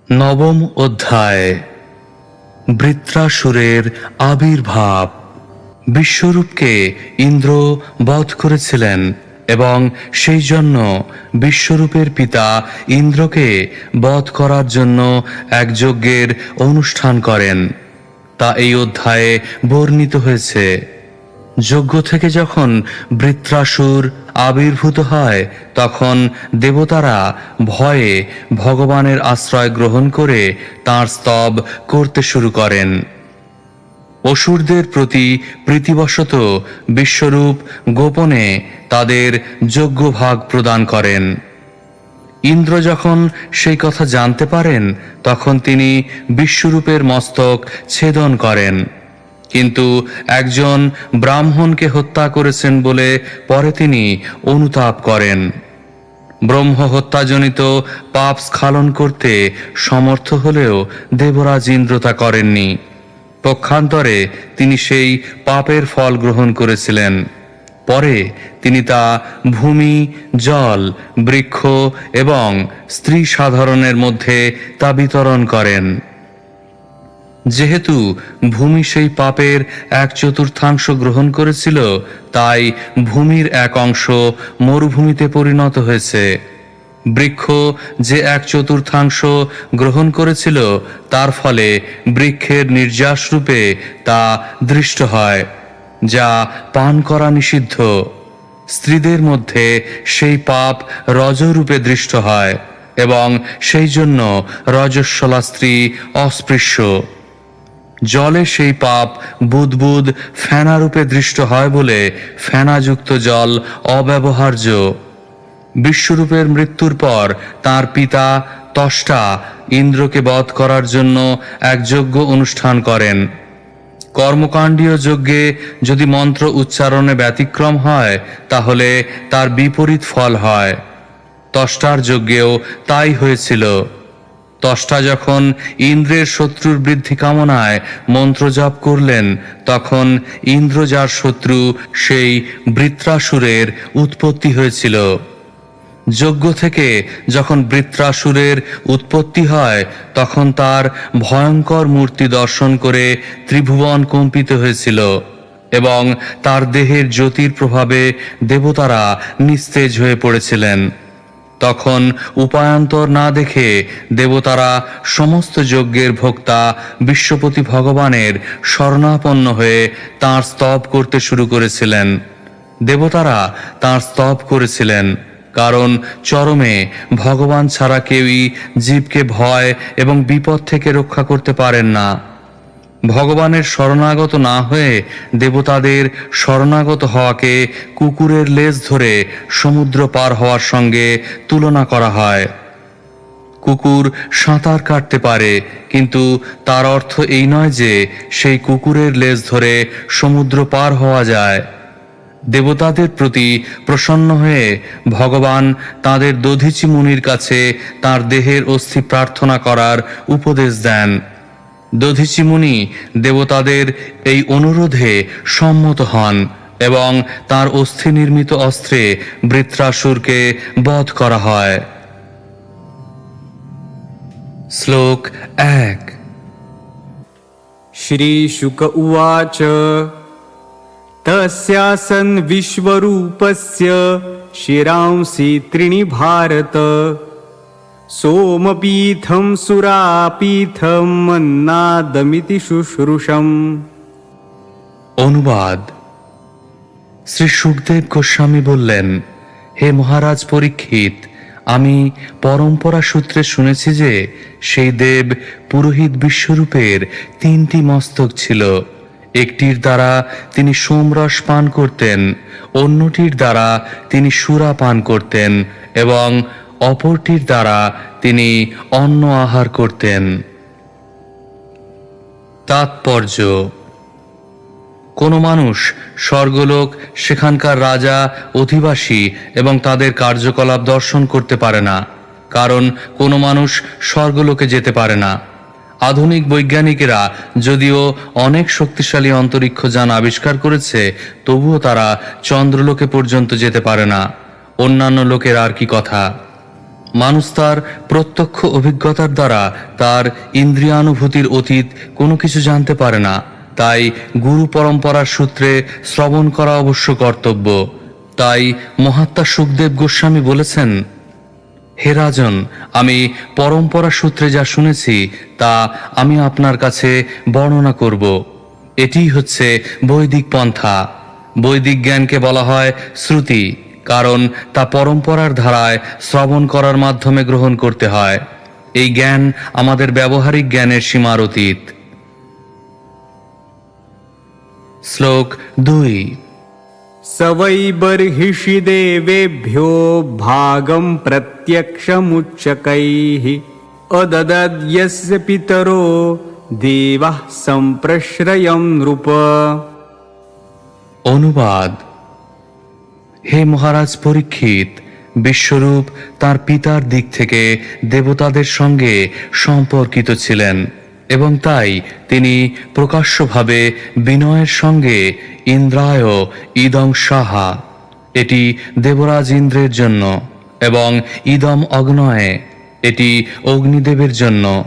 নবম অধ্যায়। বৃত্রাসুরের আবির্ভাব। বিশ্বরূপকে ইন্দ্র বধ করেছিলেন এবং সেই জন্য বিশ্বরূপের পিতা ইন্দ্রকে বধ করার জন্য এক যজ্ঞের অনুষ্ঠান করেন, তা এই অধ্যায়ে বর্ণিত হয়েছে। যজ্ঞ থেকে যখন বৃত্রাসুর আবির্ভূত হয় তখন দেবতারা ভয়ে ভগবানের আশ্রয় গ্রহণ করে তাঁর স্তব করতে শুরু করেন। অসুরদের প্রতি প্রীতিবশত বিশ্বরূপ গোপনে তাদের যোগ্য ভাগ প্রদান করেন। ইন্দ্র যখন সেই কথা জানতে পারেন তখন তিনি বিশ্বরূপের মস্তক ছেদন করেন, কিন্তু একজন ব্রাহ্মণকে হত্যা করেছেন বলে পরে তিনি অনুতাপ করেন। ব্রহ্ম হত্যাজনিত পাপ স্খলন করতে সমর্থ হলেও দেবরাজ ইন্দ্র তা করেননি। পক্ষান্তরে তিনি সেই পাপের ফল গ্রহণ করেছিলেন। পরে তিনি তা ভূমি, জল, বৃক্ষ এবং স্ত্রী সাধারণের মধ্যে তা বিতরণ করেন। যেহেতু ভূমি সেই পাপের 1/4 গ্রহণ করেছিল, তাই ভূমির এক অংশ মরুভূমিতে পরিণত হয়েছে। বৃক্ষ যে 1/4 গ্রহণ করেছিল, তার ফলে বৃক্ষের নির্যাস রূপে তা দৃষ্ট হয়, যা পান করা নিষিদ্ধ। স্ত্রীদের মধ্যে সেই পাপ রজরূপে দৃষ্ট হয় এবং সেই জন্য রজস্বলা স্ত্রী অস্পৃশ্য। জলে সেই পাপ বুদবুদ ফেনারূপে দৃষ্ট হয় বলে ফেনাযুক্ত জল অব্যবহার্য। বিশ্বরূপের মৃত্যুর পর তার পিতা ত্বষ্টা ইন্দ্রকে বধ করার জন্য এক যজ্ঞ অনুষ্ঠান করেন। কর্মকাণ্ডীয় যজ্ঞে যদি মন্ত্র উচ্চারণে ব্যতিক্রম হয় তাহলে তার বিপরীত ফল হয়। ত্বষ্টার যজ্ঞেও তাই হয়েছিল। ত্বষ্টা যখন ইন্দ্রের শত্রুর বৃদ্ধি কামনায় মন্ত্র জপ করলেন, তখন ইন্দ্র যার শত্রু সেই বৃত্রাসুরের উৎপত্তি হয়েছিল। যজ্ঞ থেকে যখন বৃত্রাসুরের উৎপত্তি হয় তখন তার ভয়ঙ্কর মূর্তি দর্শন করে ত্রিভুবন কম্পিত হয়েছিল এবং তার দেহের জ্যোতির প্রভাবে দেবতারা নিস্তেজ হয়ে পড়েছিলেন। তখন উপায়ান্তর না দেখে দেবতারা সমস্ত যজ্ঞের ভোক্তা বিশ্বপতি ভগবানের শরণাপন্ন হয়ে তাঁর স্তব করতে শুরু করেছিলেন। দেবতারা তাঁর স্তব করেছিলেন কারণ চরমে ভগবান ছাড়া কেউই জীবকে ভয় এবং বিপদ থেকে রক্ষা করতে পারেন না। ভগবানের শরণাগত না হয়ে দেবতাদের শরণাগত হওয়াকে কুকুরের লেজ ধরে সমুদ্র পার হওয়ার সঙ্গে তুলনা করা হয়। কুকুর সাঁতার কাটতে পারে, কিন্তু তার অর্থ এই নয় যে সেই কুকুরের লেজ ধরে সমুদ্র পার হওয়া যায়। দেবতাদের প্রতি প্রসন্ন হয়ে ভগবান তাঁদের দধীচি মুনির কাছে তাঁর দেহের অস্থি প্রার্থনা করার উপদেশ দেন। দধীচি মুনি দেবতাদের এই অনুরোধে সম্মত হন এবং তাঁর অস্থি নির্মিত অস্ত্রে বৃত্রাসুরকে বধ করা হয়। শ্লোক 1। श्रीशुक उवाच तस्यासन् विश्वरूपस्य शिरांसि त्रीणि भारत सोमपीठं सुरापीठं मन्नादमिति शुश्रूषम्। অনুবাদ। শ্রী সুখদেব গোস্বামী বললেন, হে মহারাজ পরীক্ষিত, আমি পরম্পরা সূত্রে শুনেছি যে সেই দেব পুরোহিত বিশ্বরূপের 3টি মস্তক ছিল। একটির দ্বারা তিনি সোমরস পান করতেন, অন্যটির দ্বারা তিনি সুরা পান করতেন এবং অপরটির দ্বারা তিনি অন্ন আহার করতেন। তাৎপর্য: কোনো মানুষ স্বর্গলোক, সেখানকার রাজা, অধিবাসী এবং তাদের কার্যকলাপ দর্শন করতে পারে না, কারণ কোনো মানুষ স্বর্গলোকে যেতে পারে না। আধুনিক বৈজ্ঞানিকেরা যদিও অনেক শক্তিশালী অন্তরিক্ষ যান আবিষ্কার করেছে, তবুও তারা চন্দ্রলোকে পর্যন্ত যেতে পারে না। অন্যান্য লোকের আর কি কথা। মানুষ তার প্রত্যক্ষ অভিজ্ঞতার দ্বারা তার ইন্দ্রিয়ানুভূতির অতীত কোনো কিছু জানতে পারে না। তাই গুরু পরম্পরার সূত্রে শ্রবণ করা অবশ্য কর্তব্য। তাই মহাত্মা সুখদেব গোস্বামী বলেছেন, হে রাজন, আমি পরম্পরা সূত্রে যা শুনেছি তা আমি আপনার কাছে বর্ণনা করব। এটিই হচ্ছে বৈদিক পন্থা। বৈদিক জ্ঞানকে বলা হয় শ্রুতি, কারণ তা পরম্পরার ধারায় শ্রবণ করার মাধ্যমে গ্রহণ করতে হয়। এই জ্ঞান আমাদের ব্যবহারিক জ্ঞানের সীমার অতীত। শ্লোক 2। स वै बर्हिषि देवेभ्यो भागं प्रत्यक्षमुच्चकैः अददद्यस्य पितरो देवाः सम्प्रश्रयं नृप। অনুবাদ: হে মহারাজ পরীক্ষিত, বিশ্বরূপ তার পিতার দিক থেকে দেবতাদের সঙ্গে সম্পর্কিত ছিলেন এবং তাই তিনি প্রকাশ্যভাবে বিনয়ের সঙ্গে ইন্দ্রায় ইদং সাহা, এটি দেবরাজ ইন্দ্রের জন্য, এবং ইদম অগ্নয়ে, এটি অগ্নিদেবের জন্য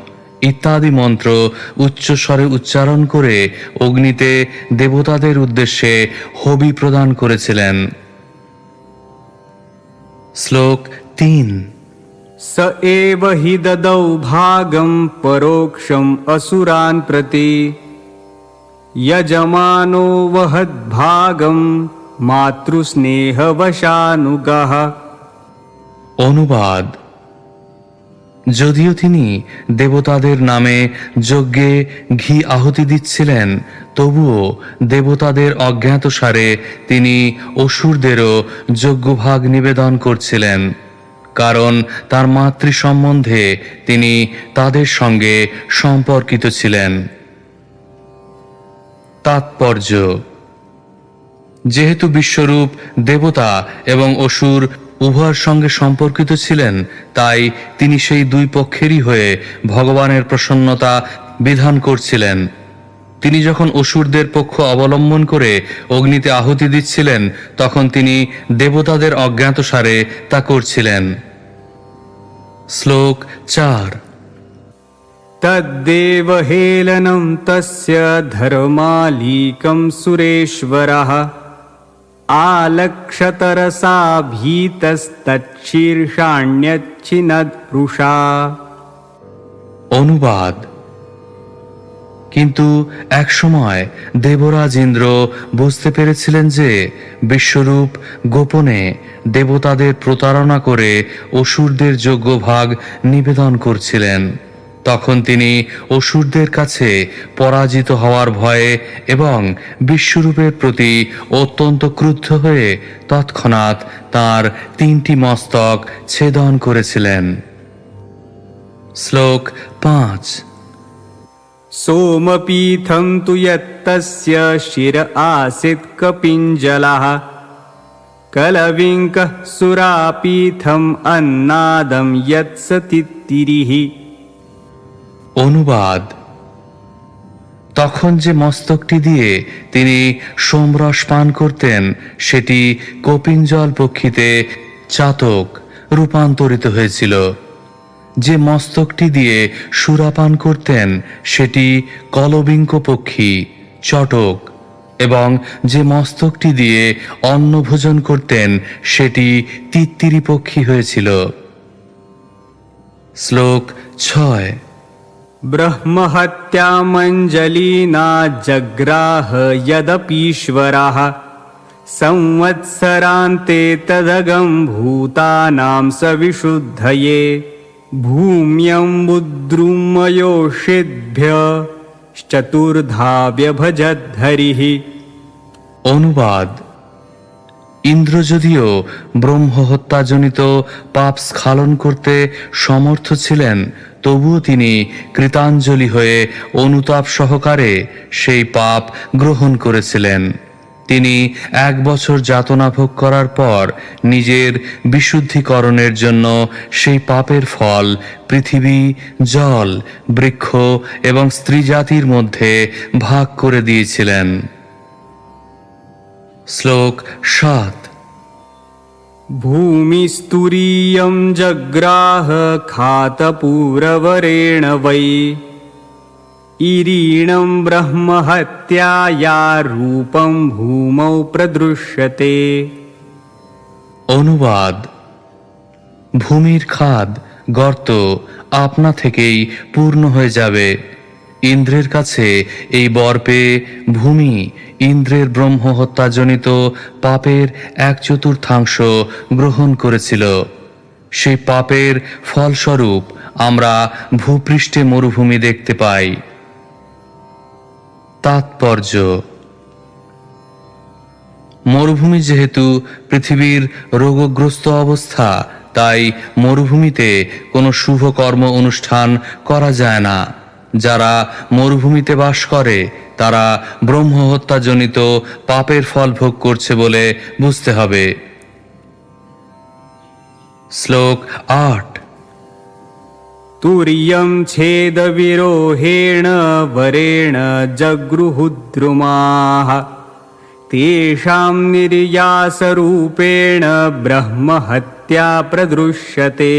ইত্যাদি মন্ত্র উচ্চস্বরে উচ্চারণ করে অগ্নিতে দেবতাদের উদ্দেশ্যে হবি প্রদান করেছিলেন। শ্লোক 3। स एव हि ददौ भागं परोक्षम् असुरान् प्रति यजमानो वहद्भागं मातृस्नेहवशानुगः। অনুবাদ: যদিও তিনি দেবতাদের নামে যজ্ঞে ঘি আহুতি দিচ্ছিলেন, তবুও দেবতাদের অজ্ঞাতসারে তিনি অসুরদেরও যজ্ঞভাগ নিবেদন করছিলেন, কারণ তার মাতৃ সম্বন্ধে তিনি তাদের সঙ্গে সম্পর্কিত ছিলেন। তাৎপর্য: যেহেতু বিশ্বরূপ দেবতা এবং অসুর উভয়ের সঙ্গে সম্পর্কিত ছিলেন, তাই তিনি সেই দুই পক্ষেরই হয়ে ভগবানের প্রসন্নতা বিধান করছিলেন। তিনি যখন অসুরদের পক্ষ অবলম্বন করে অগ্নিতে আহুতি দিচ্ছিলেন, তখন তিনি দেবতাদের অজ্ঞাতসারে তা করছিলেন। শ্লোক 4। तद्देव हेलनं तस्य धर्मालीकं सुरेश्वरः आलक्षतरसा भीतस्तच्छीर्षाण्यच्छिनद्रुषा। অনুবাদ: কিন্তু একসময় দেবরাজ ইন্দ্র বুঝতে পেরেছিলেন যে বিশ্বরূপ গোপনে দেবতাদের প্রতারণা করে অসুরদের যজ্ঞভাগ নিবেদন করছিলেন। তখন তিনি অসুরদের কাছে পরাজিত হওয়ার ভয়ে এবং বিশ্বরূপের প্রতি অত্যন্ত ক্রুদ্ধ হয়ে তৎক্ষণাৎ তার 3টি মস্তক ছেদন করেছিলেন। শ্লোক 5। सोमपीठं तु यत्तस्य शिर आसीत् कपिञ्जलः कलविङ्कः सुरापीठम् अन्नादं यत्सतित्तिरिः। অনুবাদ: তখন যে মস্তকটি দিয়ে তিনি সোমরস পান করতেন, সেটি কপিঞ্জল পক্ষীতে চাতক রূপান্তরিত হয়েছিল। যে মস্তকটি দিয়ে সুরাপান করতেন, সেটি কলবিঙ্ক পক্ষী চটক, এবং যে মস্তকটি দিয়ে অন্ন ভোজন করতেন, সেটি তিত্তিরি পক্ষী হয়েছিল। শ্লোক 6। ब्रह्महत्यामञ्जलिना जग्राह यदपीश्वरः संवत्सरान्ते तदगं भूतानां सविशुद्धये भूम्यम्बुद्रुमयोषिद्भ्यश्चतुर्धा व्यभजद्धरिः। অনুবাদ: ইন্দ্র যদিও ব্রহ্ম হত্যাজনিত পাপ স্খলন করতে সমর্থ ছিলেন, তবুও তিনি কৃতাঞ্জলি হয়ে অনুতাপ সহকারে সেই পাপ গ্রহণ করেছিলেন। তিনি 1 বছর যাতনা ভোগ করার পর নিজের বিশুদ্ধিকরণের জন্য সেই পাপের ফল পৃথিবী, জল, বৃক্ষ এবং স্ত্রী জাতির মধ্যে ভাগ করে দিয়েছিলেন। শ্লোক 7। भूमिस्तुरीयं जग्राह खातपूरवरेण वै इरीणं ब्रह्महत्याया रूपं भूमौ प्रदृश्यते। অনুবাদ: ভূমির খাদ গর্ত আপনা থেকেই পূর্ণ হয়ে যাবে। ইন্দ্রের কাছে এই বর পেয়ে ভূমি ইন্দ্রের ব্রহ্ম হত্যাজনিত পাপের 1/4 গ্রহণ করেছিল। সেই পাপের ফলস্বরূপ আমরা ভূপৃষ্ঠে মরুভূমি দেখতে পাই। তাৎপর্য: মরুভূমি যেহেতু পৃথিবীর রোগগ্রস্ত অবস্থা, তাই মরুভূমিতে কোনো শুভ কর্ম অনুষ্ঠান করা যায় না। যারা মরুভূমিতে বাস করে তারা ব্রহ্মহত্যাজনিত পাপের ফল ভোগ করছে বলে বুঝতে হবে। শ্লোক 8। तुर्यं छेदविरोहेण वरेण जगृहुद्रुमाः तेषां निर्यासरूपेण ब्रह्महत्या प्रदृश्यते।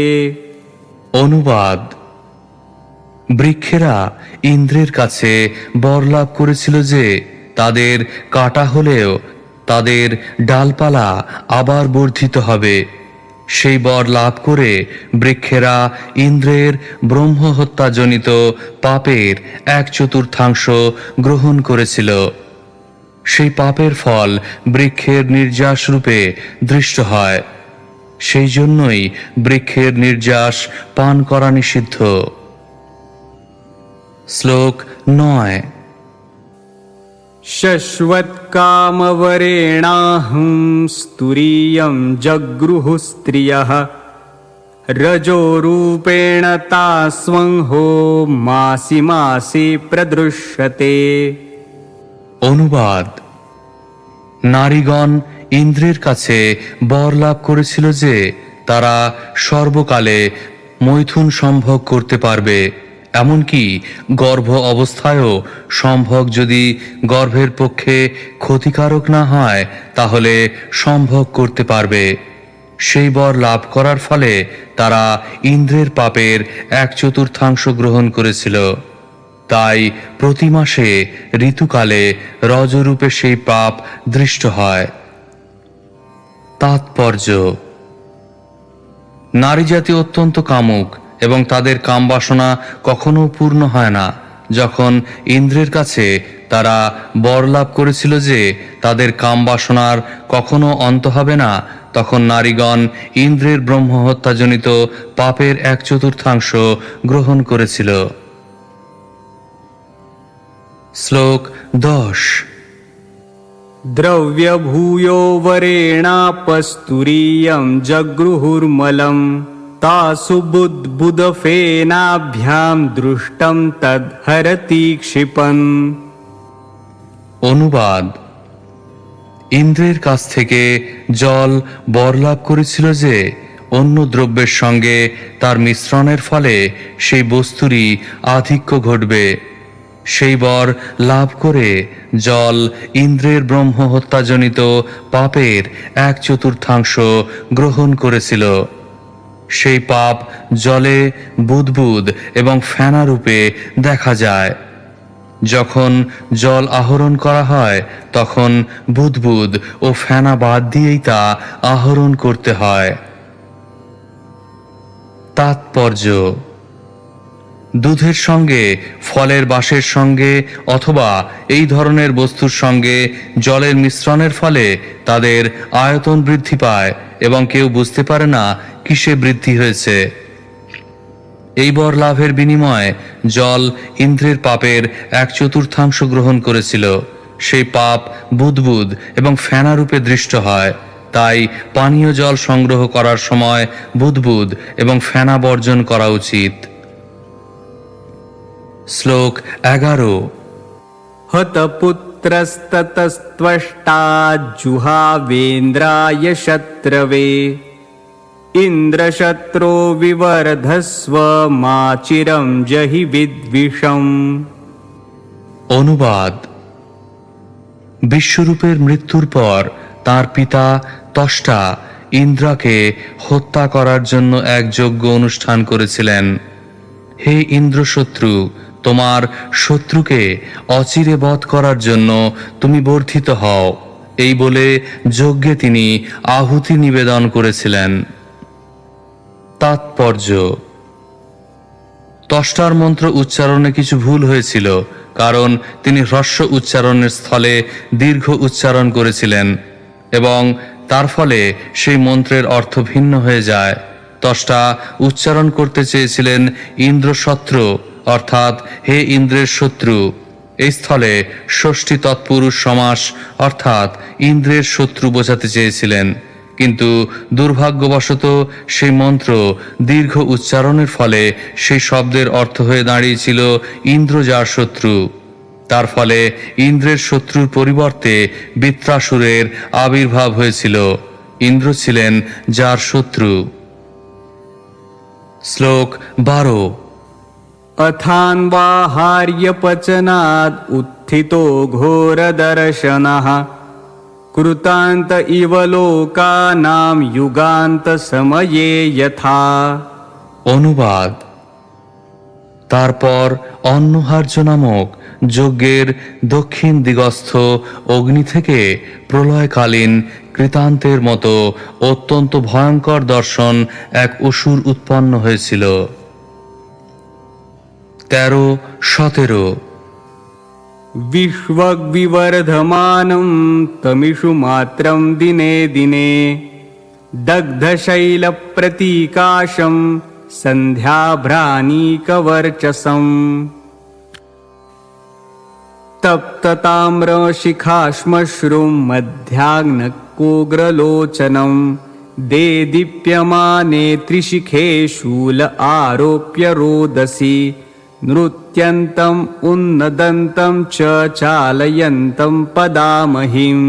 অনুবাদ: বৃক্ষেরা ইন্দ্রের কাছে বর লাভ করেছিল যে তাদের কাটা হলেও তাদের ডালপালা আবার বর্ধিত হবে। সেই বর লাভ করে বৃক্ষেরা ইন্দ্রের ব্রহ্মহত্যাজনিত পাপের 1/4 গ্রহণ করেছিল। সেই পাপের ফল বৃক্ষের নির্যাস রূপে দৃষ্ট হয়। সেই জন্যই বৃক্ষের নির্যাস পান করা নিষিদ্ধ। শ্লোক 9। शश्वत्कामवरेणाहं स्तुरीयं जगृहुः स्त्रियः रजोरूपेण तास्वंहो मासि मासि प्रदृश्यते। অনুবাদ: নারীগণ ইন্দ্রের কাছে বর লাভ করেছিল যে তারা সর্বকালে মৈথুন সম্ভোগ করতে পারবে। এমনকি গর্ভ অবস্থায়ও সম্ভোগ যদি গর্ভের পক্ষে ক্ষতিকারক না হয় তাহলে সম্ভোগ করতে পারবে। সেই বর লাভ করার ফলে তারা ইন্দ্রের পাপের 1/4 গ্রহণ করেছিল। তাই প্রতি মাসে ঋতুকালে রজরূপে সেই পাপ দৃষ্ট হয়। তাৎপর্য: নারী জাতি অত্যন্ত কামুক এবং তাদের কামবাসনা কখনো পূর্ণ হয় না। যখন ইন্দ্রের কাছে তারা বর লাভ করেছিল যে তাদের কামবাসনার কখনো অন্ত হবে না, তখন নারীগণ ইন্দ্রের ব্রহ্মহত্যাজনিত পাপের 1/4 গ্রহণ করেছিল। শ্লোক 10। द्रव्यभूयो वरेणापस्तुरीयं जगृहुर्मलं तासु बुद्बुदफेनाभ्यां दृष्टं तद्हरति क्षिपन्। অনুবাদ: ইন্দ্রের কাছ থেকে জল বর লাভ করেছিল যে অন্য দ্রব্যের সঙ্গে তার মিশ্রণের ফলে সেই বস্তুরই আধিক্য ঘটবে। সেই বর লাভ করে জল ইন্দ্রের ব্রহ্মহত্যাজনিত পাপের 1/4 গ্রহণ করেছিল। সেই পাপ জলে বুদবুদ এবং ফেনা রূপে দেখা যায়। যখন জল আহরণ করা হয় তখন বুদবুদ ও ফেনা বাদ দিয়েই তা আহরণ করতে হয়। তাৎপর্য: দুধের সঙ্গে ফলের বাসের সঙ্গে অথবা এই ধরনের বস্তুর সঙ্গে জলের মিশ্রণের ফলে তাদের আয়তন বৃদ্ধি পায় এবং কেউ বুঝতে পারে না কিসে বৃদ্ধি হয়েছে। এই বর লাভের বিনিময়ে জল ইন্দ্রের পাপের 1/4 গ্রহণ করেছিল। সেই পাপ বুদবুদ এবং ফেনা রূপে দৃষ্ট হয়। তাই পানীয় জল সংগ্রহ করার সময় বুদবুদ এবং ফেনা বর্জন করা উচিত। শ্লোক 11। हतपुत्रस्ततस्त्वष्टा जुहावेन्द्राय शत्रवे इन्द्रशत्रो विवर्धस्व माचिरं जहि विद्विषम्। অনুবাদ: বিশ্বরূপের মৃত্যুর পর তার পিতা ত্বষ্টা ইন্দ্রাকে হত্যা করার জন্য এক যজ্ঞ অনুষ্ঠান করেছিলেন। হে ইন্দ্রশত্রু, তোমার শত্রুকে অচিরে বধ করার জন্য তুমি বর্ধিত হও, এই বলে যজ্ঞে তিনি আহুতি নিবেদন করেছিলেন। তাৎপর্য: ত্বষ্টার মন্ত্র উচ্চারণে কিছু ভুল হয়েছিল, কারণ তিনি হ্রস্ব উচ্চারণের স্থলে দীর্ঘ উচ্চারণ করেছিলেন এবং তার ফলে সেই মন্ত্রের অর্থ ভিন্ন হয়ে যায়। ত্বষ্টা উচ্চারণ করতে চেয়েছিলেন ইন্দ্রশত্রু, অর্থাৎ হে ইন্দ্রের শত্রু। এই স্থলে ষষ্ঠী তৎপুরুষ সমাস অর্থাৎ ইন্দ্রের শত্রু বোঝাতে চেয়েছিলেন, কিন্তু দুর্ভাগ্যবশত সেই মন্ত্র দীর্ঘ উচ্চারণের ফলে সেই শব্দের অর্থ হয়ে দাঁড়িয়েছিল ইন্দ্র যার শত্রু। তার ফলে ইন্দ্রের শত্রুর পরিবর্তে বৃত্রাসুরের আবির্ভাব হয়েছিল। ইন্দ্র ছিলেন যার শত্রু। শ্লোক 12। अथान्वाहार्यपचनाद् उत्थितो घोरदर्शनः कृतान्त इव लोकानां युगान्तसमये यथा। অনুবাদ: তারপর অন্নহার্য নামক যজ্ঞের দক্ষিণ দিগস্থ অগ্নি থেকে প্রলয়কালীন কৃতান্তের মতো অত্যন্ত ভয়ঙ্কর দর্শন এক অসুর উৎপন্ন হয়েছিল। 13-17 विश्वग्विवर्धमानं तमिषु मात्रं दिने दिने दग्धशैलप्रतीकाशं सन्ध्याभ्रानीकवर्चसम् तप्तताम्रशिखाश्मश्रुं मध्याह्नकोग्रलोचनं देदीप्यमाने त्रिशिखे शूल आरोप्य रोदसी नृत्यन्तम् उन्नदन्तं च चालयन्तं पदामहिम्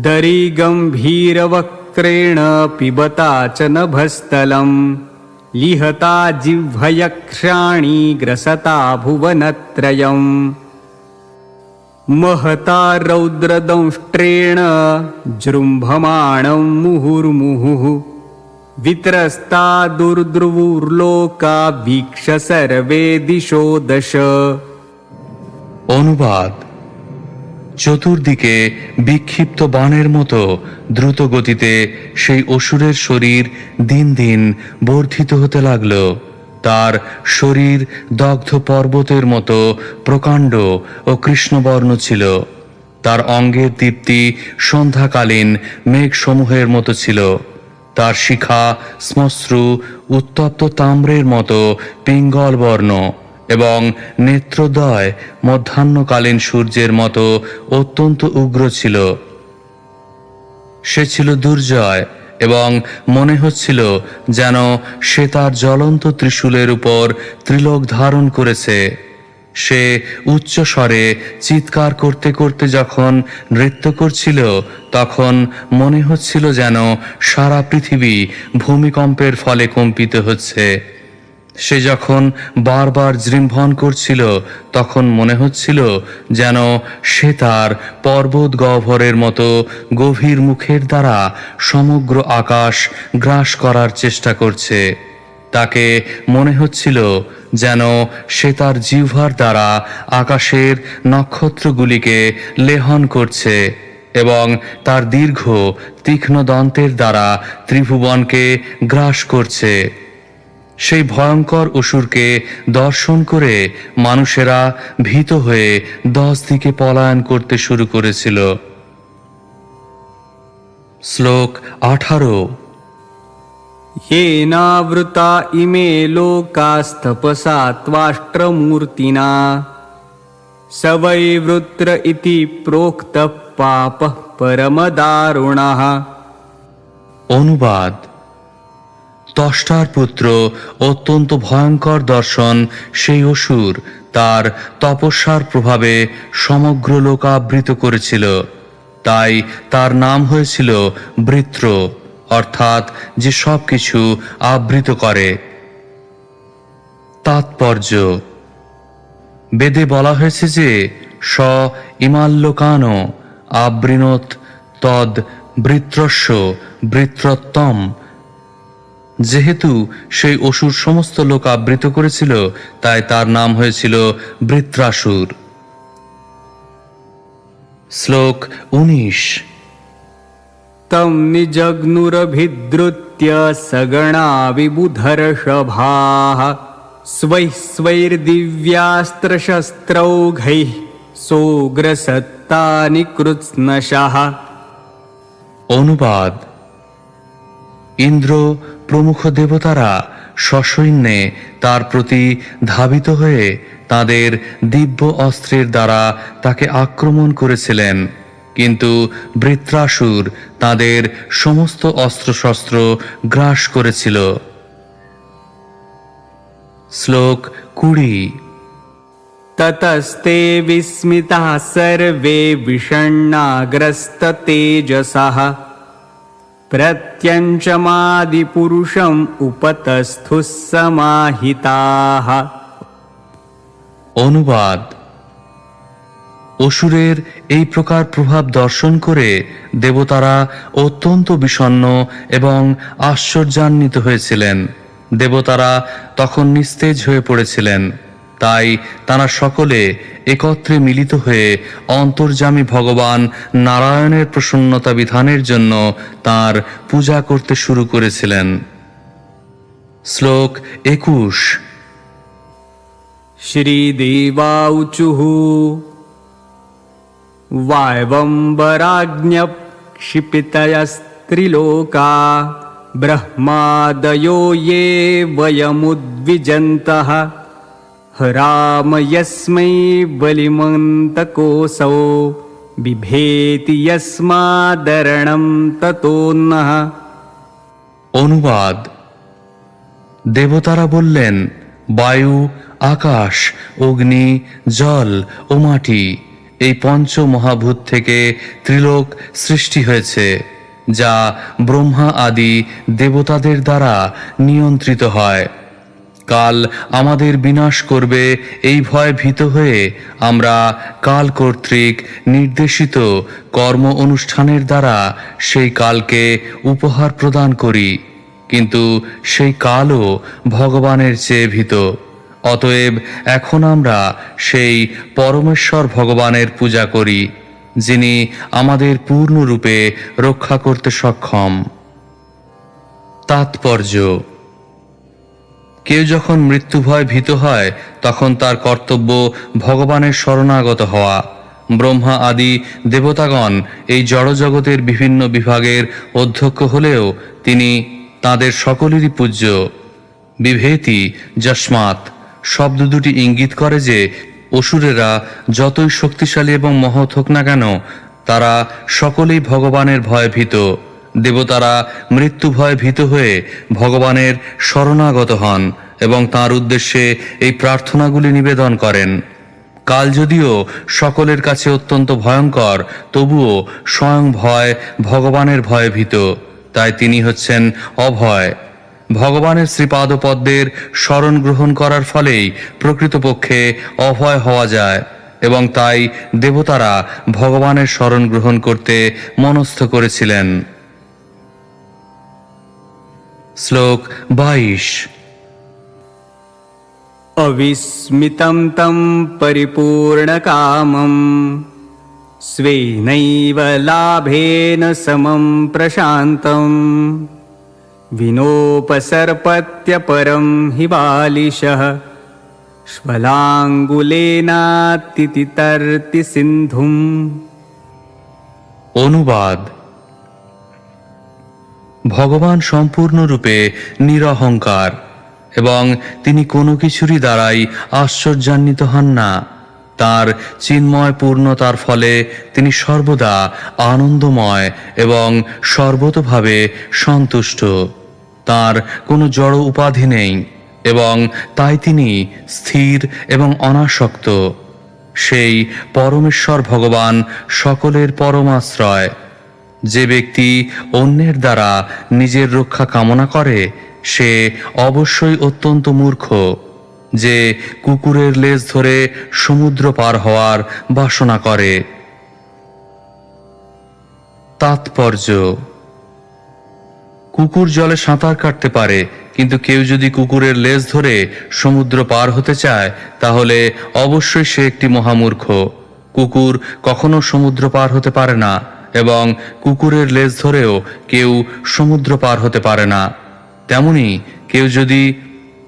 दरीगम्भीरवक्त्रेण पिबता च नभस्थलं लिहता जिह्वयक्ष्राणि ग्रसता भुवनत्रयम् महता रौद्रदंष्ट्रेण जृम्भमाणं मुहुर्मुहुः वित्रस्ता दुर्द्रुवुर्लोका वीक्ष सर्वे दिशो दश। অনুবাদ: চতুর্দিকে বিক্ষিপ্ত বাণের মতো দ্রুত গতিতে সেই অসুরের শরীর দিন দিন বর্ধিত হতে লাগল। তার শরীর দগ্ধ পর্বতের মতো প্রকাণ্ড ও কৃষ্ণবর্ণ ছিল। তার অঙ্গের দীপ্তি সন্ধ্যাকালীন মেঘসমূহের মতো ছিল। তার শিখা শ্মশ্রু উত্তপ্ত তাম্রের মতো পিঙ্গল বর্ণ এবং নেত্রদ্বয় মধ্যাহ্নকালীন সূর্যের মতো অত্যন্ত উগ্র ছিল। সে ছিল দুর্জয় এবং মনে হচ্ছিল যেন সে তার জ্বলন্ত ত্রিশূলের উপর ত্রিলোক ধারণ করেছে। সে উচ্চ স্বরে চিৎকার করতে করতে যখন নৃত্য করছিল, তখন মনে হচ্ছিল যেন সারা পৃথিবী ভূমিকম্পের ফলে কম্পিত হচ্ছে। সে যখন বারবার জৃম্ভন করছিল, তখন মনে হচ্ছিল যেন সে তার পর্বত গহ্বরের মতো গভীর মুখের দ্বারা সমগ্র আকাশ গ্রাস করার চেষ্টা করছে। তাকে মনে হচ্ছিল যেন সে তার জিহ্বার দ্বারা আকাশের নক্ষত্রগুলিকে লেহন করছে এবং তার দীর্ঘ তীক্ষ্ণ দন্তের দ্বারা ত্রিভুবনকে গ্রাস করছে। সেই ভয়ঙ্কর অসুরকে দর্শন করে মানুষেরা ভীত হয়ে 10 দিকে পলায়ন করতে শুরু করেছিল। শ্লোক 18। येनावृता इमे लोकास्तपसा त्वाष्ट्रमूर्तिना स वै वृत्र इति प्रोक्तः पापः परमदारुणः। অনুবাদ: ত্বষ্টার পুত্র অত্যন্ত ভয়ঙ্কর দর্শন সেই অসুর তার তপস্যার প্রভাবে সমগ্র লোক আবৃত করেছিল, তাই তার নাম হয়েছিল বৃত্র, অর্থাৎ যে সব কিছু আবৃত করে। তাৎপর্য: বেদে বলা হয়েছে যে স ইমাল্লোকানো আবৃণোত তদ বৃত্রস্য বৃত্রত্তম। যেহেতু সেই অসুর সমস্ত লোক আবৃত করেছিল, তাই তার নাম হয়েছিল বৃত্রাসুর। শ্লোক 19। तं निजग्नुरभिद्रुत्य सगणा विबुधर्षभाः स्वैः स्वैर्दिव्यास्त्रशस्त्रौघैः सोग्रसत्तानि कृत्स्नशः। অনুবাদ: ইন্দ্র প্রমুখ দেবতারা সসৈন্যে তার প্রতি ধাবিত হয়ে তাদের দিব্য অস্ত্রের দ্বারা তাকে আক্রমণ করেছিলেন, কিন্তু বৃত্রাসুর তাদের সমস্ত অস্ত্রশস্ত্র গ্রাস করেছিল। শ্লোক 20। ततस्ते विस्मिताः सर्वे विषण्णाग्रस्ततेजसः प्रत्यञ्चमादिपुरुषम् उपतस्थुः समाहिताः। অনুবাদ: অসুরের এই প্রকার প্রভাব দর্শন করে দেবতারা অত্যন্ত বিষণ্ণ এবং আশ্চর্যান্বিত হয়েছিলেন। দেবতারা তখন নিস্তেজ হয়ে পড়েছিলেন, তাই তারা সকলে একত্রে মিলিত হয়ে অন্তর্যামী ভগবান নারায়ণের প্রসন্নতা বিধানের জন্য তাঁর পূজা করতে শুরু করেছিলেন। শ্লোক 21। श्रीदेवाऊचुः वायवम्बराज्ञक्षिपितयस्त्रिलोका ब्रह्मादयो ये वयमुद्विजन्तः राम यस्मै बलिमन्तकोऽसौ बिभेति यस्मादरणं ततोऽन्नः। অনুবাদ: দেবতারা বললেন, বায়ু, আকাশ, অগ্নি, জল ও মাটি, এই পঞ্চ মহাভূত থেকে ত্রিলোক সৃষ্টি হয়েছে, যা ব্রহ্মা আদি দেবতাদের দ্বারা নিয়ন্ত্রিত হয়। কাল আমাদের বিনাশ করবে এই ভয় ভীত হয়ে আমরা কাল কর্তৃক নির্দেশিত কর্ম অনুষ্ঠানের দ্বারা সেই কালকে উপহার প্রদান করি, কিন্তু সেই কালও ভগবানের চেয়ে ভীত। অতএব এখন আমরা সেই পরমেশ্বর ভগবানের পূজা করি, যিনি আমাদের পূর্ণরূপে রক্ষা করতে সক্ষম। তাৎপর্য: কেউ যখন মৃত্যু ভয় ভীত হয়, তখন তার কর্তব্য ভগবানের শরণাগত হওয়া। ব্রহ্মা আদি দেবতাগণ এই জড়জগতের বিভিন্ন বিভাগের অধ্যক্ষ হলেও তিনি তাদের সকলেরই পূজ্য। বিভেতি যস্মাৎ শব্দ দুটি ইঙ্গিত করে যে অসুরেরা যতই শক্তিশালী এবং মহৎ হোক না কেন, তারা সকলেই ভগবানের ভয়ে ভীত। দেবতারা মৃত্যু ভয়ে ভীত হয়ে ভগবানের শরণাগত হন এবং তাঁর উদ্দেশ্যে এই প্রার্থনাগুলি নিবেদন করেন। কাল যদিও সকলের কাছে অত্যন্ত ভয়ঙ্কর, তবুও স্বয়ং ভয় ভগবানের ভয়ে ভীত, তাই তিনি হচ্ছেন অভয়। ভগবানের শ্রীপাদপদ্মের শরণ গ্রহণ করার ফলেই প্রকৃতপক্ষে অভয় হওয়া যায়, এবং তাই দেবতারা ভগবানের শরণ গ্রহণ করতে মনস্থ করেছিলেন। শ্লোক 22। अविस्मितं तं परिपूर्णकामं स्वेनैव लाभेन समं प्रशान्तं विनोपसर्पत्यपरं हि बालिशः श्वलाङ्गुलेनातितर्ति सिन्धुम्। অনুবাদ: ভগবান সম্পূর্ণরূপে নিরহংকার এবং তিনি কোনো কিছুরই দ্বারাই আশ্চর্যান্বিত হন না। তার চিন্ময় পূর্ণতার ফলে তিনি সর্বদা আনন্দময় এবং সর্বতোভাবে সন্তুষ্ট। তার কোনো জড় উপাধি নেই এবং তাই তিনি স্থির এবং অনাসক্ত। সেই পরমেশ্বর ভগবান সকলের পরমাশ্রয়। যে ব্যক্তি অন্যের দ্বারা নিজের রক্ষা কামনা করে, সে অবশ্যই অত্যন্ত মূর্খ, যে কুকুরের লেজ ধরে সমুদ্র পার হওয়ার বাসনা করে। তাৎপর্য: কুকুর জলে সাঁতার কাটতে পারে, কিন্তু কেউ যদি কুকুরের লেজ ধরে সমুদ্র পার হতে চায় তাহলে অবশ্যই সে একটি মহামূর্খ। কুকুর কখনো সমুদ্র পার হতে পারে না, এবং কুকুরের লেজ ধরেও কেউ সমুদ্র পার হতে পারে না। তেমনি কেউ যদি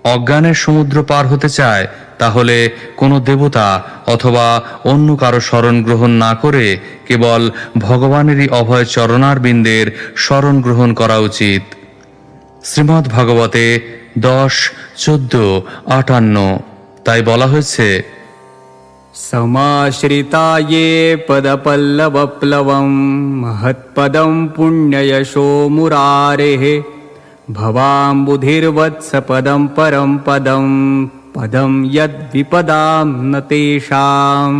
অজ্ঞানের সমুদ্র পার হতে চায় তাহলে কোনো দেবতা অথবা অন্য কারো শরণ গ্রহণ না করে কেবল ভগবানেরই অভয় চরণার বিন্দের শরণ গ্রহণ করা উচিত। শ্রীমদ্ ভাগবতে 10:14-58 তাই বলা হয়েছে, समाश्रिता ये पदपल्लवप्लवं महत्पदं पुण्ययशो मुरारेः भवाम्बुधिर्वत्सपदं परं पदं पदं यद्विपदां न तेषाम्।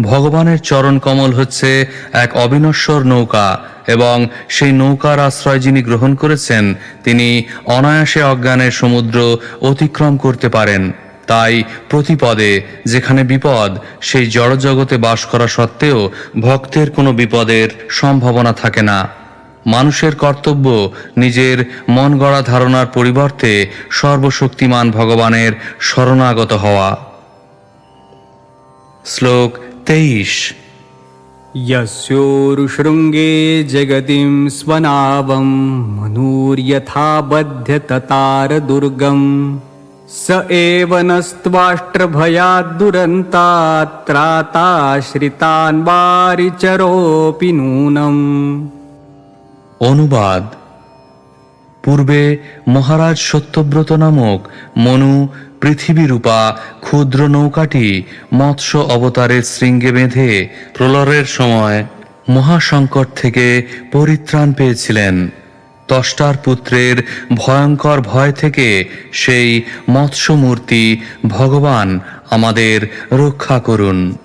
ভগবানের চরণ কমল হচ্ছে এক অবিনশ্বর নৌকা, এবং সেই নৌকার আশ্রয় যিনি গ্রহণ করেছেন তিনি অনায়াসে অজ্ঞানের সমুদ্র অতিক্রম করতে পারেন। তাই প্রতিপদে যেখানে বিপদ, সেই জড়জগতে বাস করা সত্ত্বেও ভক্তের কোনো বিপদের সম্ভাবনা থাকে না। মানুষের কর্তব্য নিজের মন গড়া ধারণার পরিবর্তে সর্বশক্তিমান ভগবানের শরণাগত হওয়া। শ্লোক 23। यस्योरुशृङ्गे जगतिं स्वनावं मनुर्यथा बध्यततारदुर्गम् स एव नस्त्वाष्ट्रभयाद्दुरन्तात् त्राताश्रितान् वारिचरोऽपि नूनम्। অনুবাদ: পূর্বে মহারাজ সত্যব্রত নামক মনু পৃথিবীরূপা ক্ষুদ্র নৌকাটি মৎস্য অবতারের শৃঙ্গে বেঁধে প্রলয়ের সময় মহাসংকট থেকে পরিত্রাণ পেয়েছিলেন। ত্বষ্টার পুত্রের ভয়ঙ্কর ভয় থেকে সেই মৎস্যমূর্তি ভগবান আমাদের রক্ষা করুন।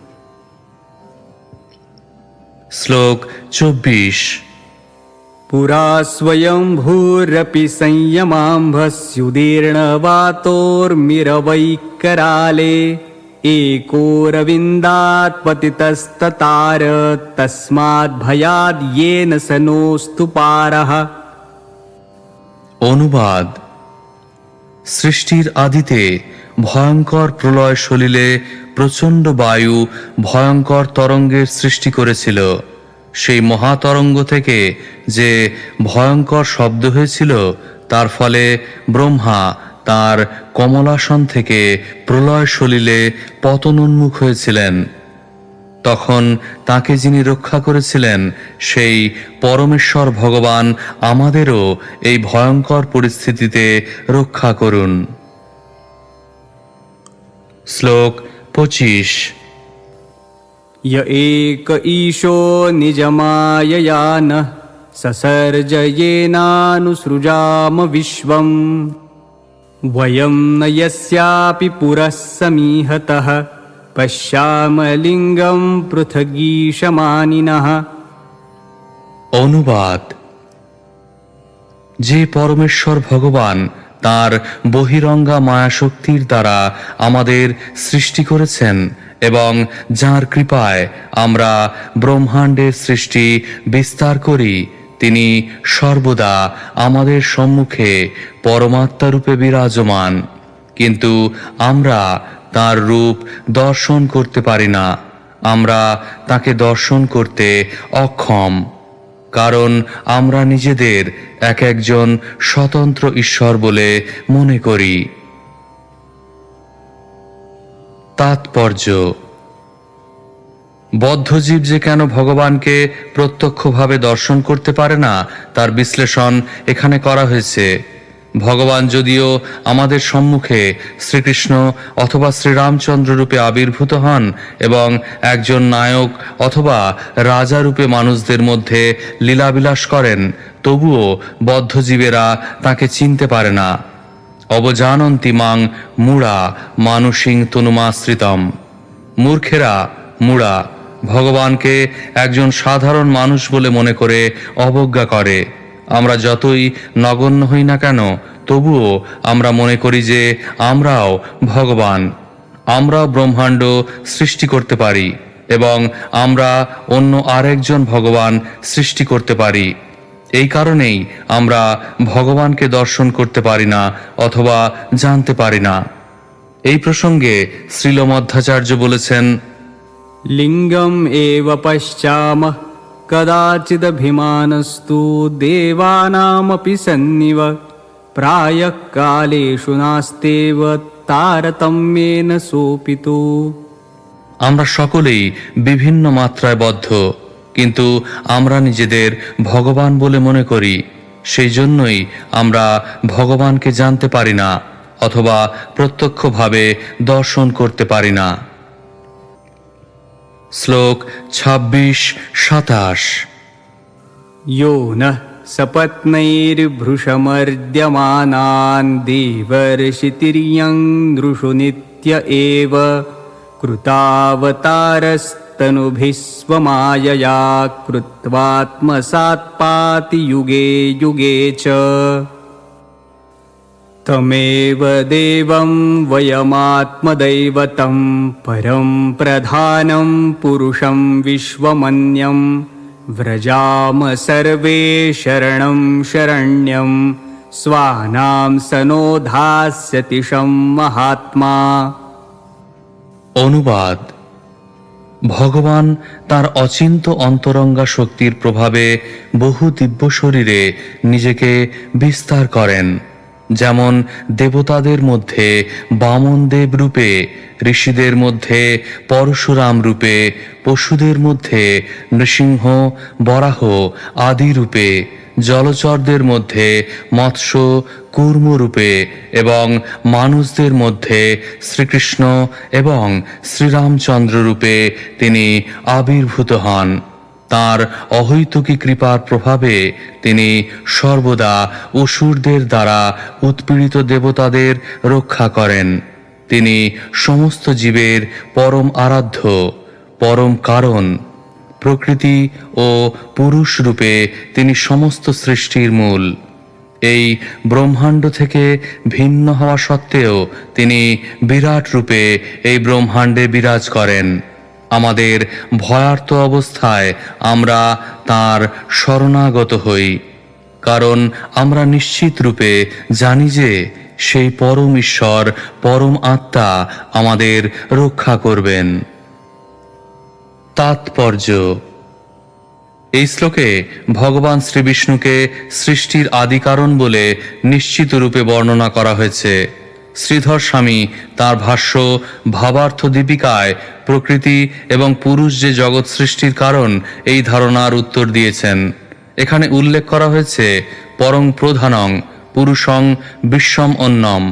শ্লোক 24। पुरा स्वयंभूरपि संयमाम्भस्युदीर्णवातोर्मिरवैकराले एकोरविन्दात् पतितस्ततार तस्माद् भयाद् येन स नोऽस्तु पारः। অনুবাদ: সৃষ্টির আদিতে ভয়ঙ্কর প্রলয় সলিলে প্রচণ্ড বায়ু ভয়ঙ্কর তরঙ্গের সৃষ্টি করেছিল। সেই মহাতরঙ্গ থেকে যে ভয়ঙ্কর শব্দ হয়েছিল তার ফলে ব্রহ্মা তার কমলাসন থেকে প্রলয় সলিলে পতনোন্মুখ হয়েছিলেন। তখন তাকে যিনি রক্ষা করেছিলেন সেই পরমেশ্বর ভগবান আমাদেরও এই ভয়ঙ্কর পরিস্থিতিতে রক্ষা করুন। শ্লোক 25। य एक ईशो निजमायया नः ससर्जयेनानुसृजाम विश्वम् वयं न यस्यापि पुरः समीहतः पश्याम लिङ्गं पृथगीशमानिनः। অনুবাদ: যে পরমেশ্বর ভগবান তার বহিরঙ্গা মায়াশক্তির দ্বারা আমাদের সৃষ্টি করেছেন এবং যার কৃপায় আমরা ব্রহ্মাণ্ডের সৃষ্টি বিস্তার করি, তিনি সর্বদা আমাদের সম্মুখে পরমাত্মা রূপে বিরাজমান, কিন্তু আমরা তার রূপ দর্শন করতে পারি না। আমরা তাকে দর্শন করতে অক্ষম, কারণ আমরা নিজেদের এক একজন স্বতন্ত্র ঈশ্বর বলে মনে করি। তাৎপর্য: বদ্ধজীব যে কেন ভগবানকে প্রত্যক্ষভাবে দর্শন করতে পারে না তার বিশ্লেষণ এখানে করা হয়েছে। ভগবান যদিও আমাদের সম্মুখে শ্রীকৃষ্ণ অথবা শ্রীরামচন্দ্র রূপে আবির্ভূত হন এবং একজন নায়ক অথবা রাজা রূপে মানুষদের মধ্যে লীলাবিলাস করেন, তবুও বদ্ধজীবেরা তাকে চিনতে পারে না। অবজানন্তি মাং মূঢ়া মানুষিং তনুমাশ্রিতম। মূর্খেরা মূঢ়া ভগবানকে একজন সাধারণ মানুষ বলে মনে করে অবজ্ঞা করে। আমরা যতই নগণ্য হই না কেন, তবুও আমরা মনে করি যে আমরাও ভগবান, আমরাও ব্রহ্মাণ্ড সৃষ্টি করতে পারি। এবং আমরা অন্য আরেকজন ভগবান সৃষ্টি করতে পারি। এই কারণেই আমরা ভগবানকে দর্শন করতে পারি না অথবা জানতে পারি না। এই প্রসঙ্গে শ্রীল মধ্বাচার্য বলেছেন, লিঙ্গম এব পশ্চামঃ কদাচিদভিমানস্তু দেবানামপি সন্নিব প্রায়ঃ কালেষু নাস্তেব তারতম্যেন সোপিতু। আমরা সকলেই বিভিন্ন মাত্রায় বদ্ধ, কিন্তু আমরা নিজেদের ভগবান বলে মনে করি। সেই জন্যই আমরা ভগবানকে জানতে পারি না অথবা প্রত্যক্ষভাবে দর্শন করতে পারি না। শ্লোক 26-27। यो नः सपत्नैर्भृशमर्द्यमानान् देवर्षितिर्यं नृषु नित्य एव कृतावतारस्तनुभिः स्वमायया कृत्वात्मसात् पाति युगे युगे च। तमेव देवं वयमात्मदैवतं परं प्रधानं पुरुषं विश्वमन्यं व्रजाम सर्वे शरणं शरण्यं स्वानां सनोधास्यति शं महात्मा। অনুবাদ: ভগবান তার অচিন্ত অন্তরঙ্গা শক্তির প্রভাবে বহু দিব্য শরীরে নিজেকে বিস্তার করেন। যেমন দেবতাদের মধ্যে বামন দেব রূপে, ঋষিদের মধ্যে পরশুরাম রূপে, পশুদের মধ্যে নৃসিংহ, বরাহ আদি রূপে, জলচরদের মধ্যে মৎস্য, কূর্ম রূপে এবং মানুষদের মধ্যে শ্রীকৃষ্ণ এবং শ্রীরামচন্দ্র রূপে তিনি আবির্ভূত হন। তাঁর অহৈতুকী কৃপার প্রভাবে তিনি সর্বদা অসুরদের দ্বারা উৎপীড়িত দেবতাদের রক্ষা করেন। তিনি সমস্ত জীবের পরম আরাধ্য, পরম কারণ। প্রকৃতি ও পুরুষ রূপে তিনি সমস্ত সৃষ্টির মূল। এই ব্রহ্মাণ্ড থেকে ভিন্ন হওয়া সত্ত্বেও তিনি বিরাট রূপে এই ব্রহ্মাণ্ডে বিরাজ করেন। আমাদের ভয়ার্ত অবস্থায় আমরা তাঁর শরণাগত হই, কারণ আমরা নিশ্চিত রূপে জানি যে সেই পরম ঈশ্বর, পরম আত্মা আমাদের রক্ষা করবেন। তাৎপর্য: এই শ্লোকে ভগবান শ্রীবিষ্ণুকে সৃষ্টির আদি কারণ বলে নিশ্চিত রূপে বর্ণনা করা হয়েছে। শ্রীধর স্বামী তাঁর ভাষ্য ভাবার্থ দীপিকায় প্রকৃতি এবং পুরুষ যে জগৎ সৃষ্টির কারণ এই ধারণার উত্তর দিয়েছেন। এখানে উল্লেখ করা হয়েছে পরং প্রধানং পুরুষং বিশ্বম অন্নম।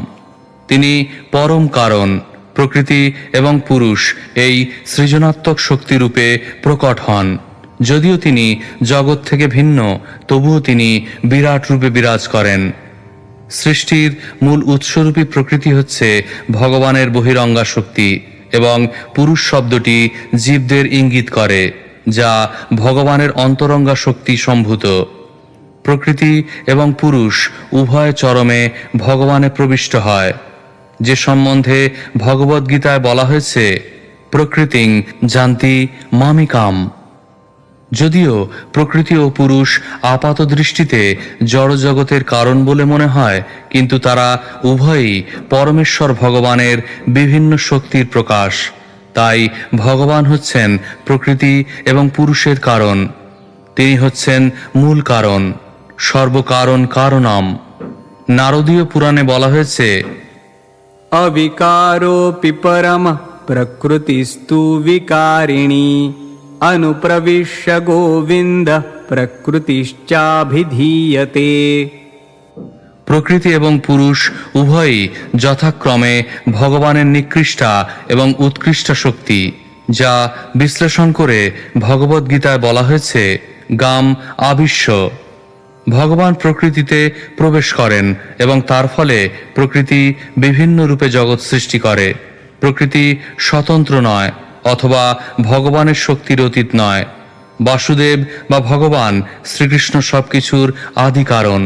তিনি পরম কারণ। প্রকৃতি এবং পুরুষ এই সৃজনাত্মক শক্তিরূপে প্রকট হন। যদিও তিনি জগৎ থেকে ভিন্ন, তবুও তিনি বিরাট রূপে বিরাজ করেন। সৃষ্টির মূল উৎসরূপী প্রকৃতি হচ্ছে ভগবানের বহিরঙ্গা শক্তি এবং পুরুষ শব্দটি জীবদের ইঙ্গিত করে, যা ভগবানের অন্তরঙ্গা শক্তি সম্ভূত। প্রকৃতি এবং পুরুষ উভয় চরমে ভগবানে প্রবিষ্ট হয়, যে সম্বন্ধে ভগবদ্গীতায় বলা হয়েছে প্রকৃতিং জানতি মামিকাম। যদিও প্রকৃতি ও পুরুষ আপাত দৃষ্টিতে জড়জগতের কারণ বলে মনে হয়, কিন্তু তারা উভয়ই পরমেশ্বর ভগবানের বিভিন্ন শক্তির প্রকাশ। তাই ভগবান হচ্ছেন প্রকৃতি এবং পুরুষের কারণ। তিনি হচ্ছেন মূল কারণ, সর্বকারণ কারণম। নারদীয় পুরাণে বলা হয়েছে अविकारोऽपि परमः प्रकृतिस्तु विकारिणी अनुप्रविश्य गोविन्दः प्रकृतिश्चाभिधीयते। প্রকৃতি এবং পুরুষ উভয়ই যথাক্রমে ভগবানের নিকৃষ্টা এবং উৎকৃষ্ট শক্তি, যা বিশ্লেষণ করে ভগবদ্গীতায় বলা হয়েছে গাম আবিশ্য। ভগবান প্রকৃতিতে প্রবেশ করেন এবং তার ফলে প্রকৃতি বিভিন্ন রূপে জগৎ সৃষ্টি করে। প্রকৃতি স্বতন্ত্র নয় অথবা ভগবানের শক্তির অতীত নয়। বাসুদেব বা ভগবান শ্রীকৃষ্ণ সবকিছুর আদি কারণ।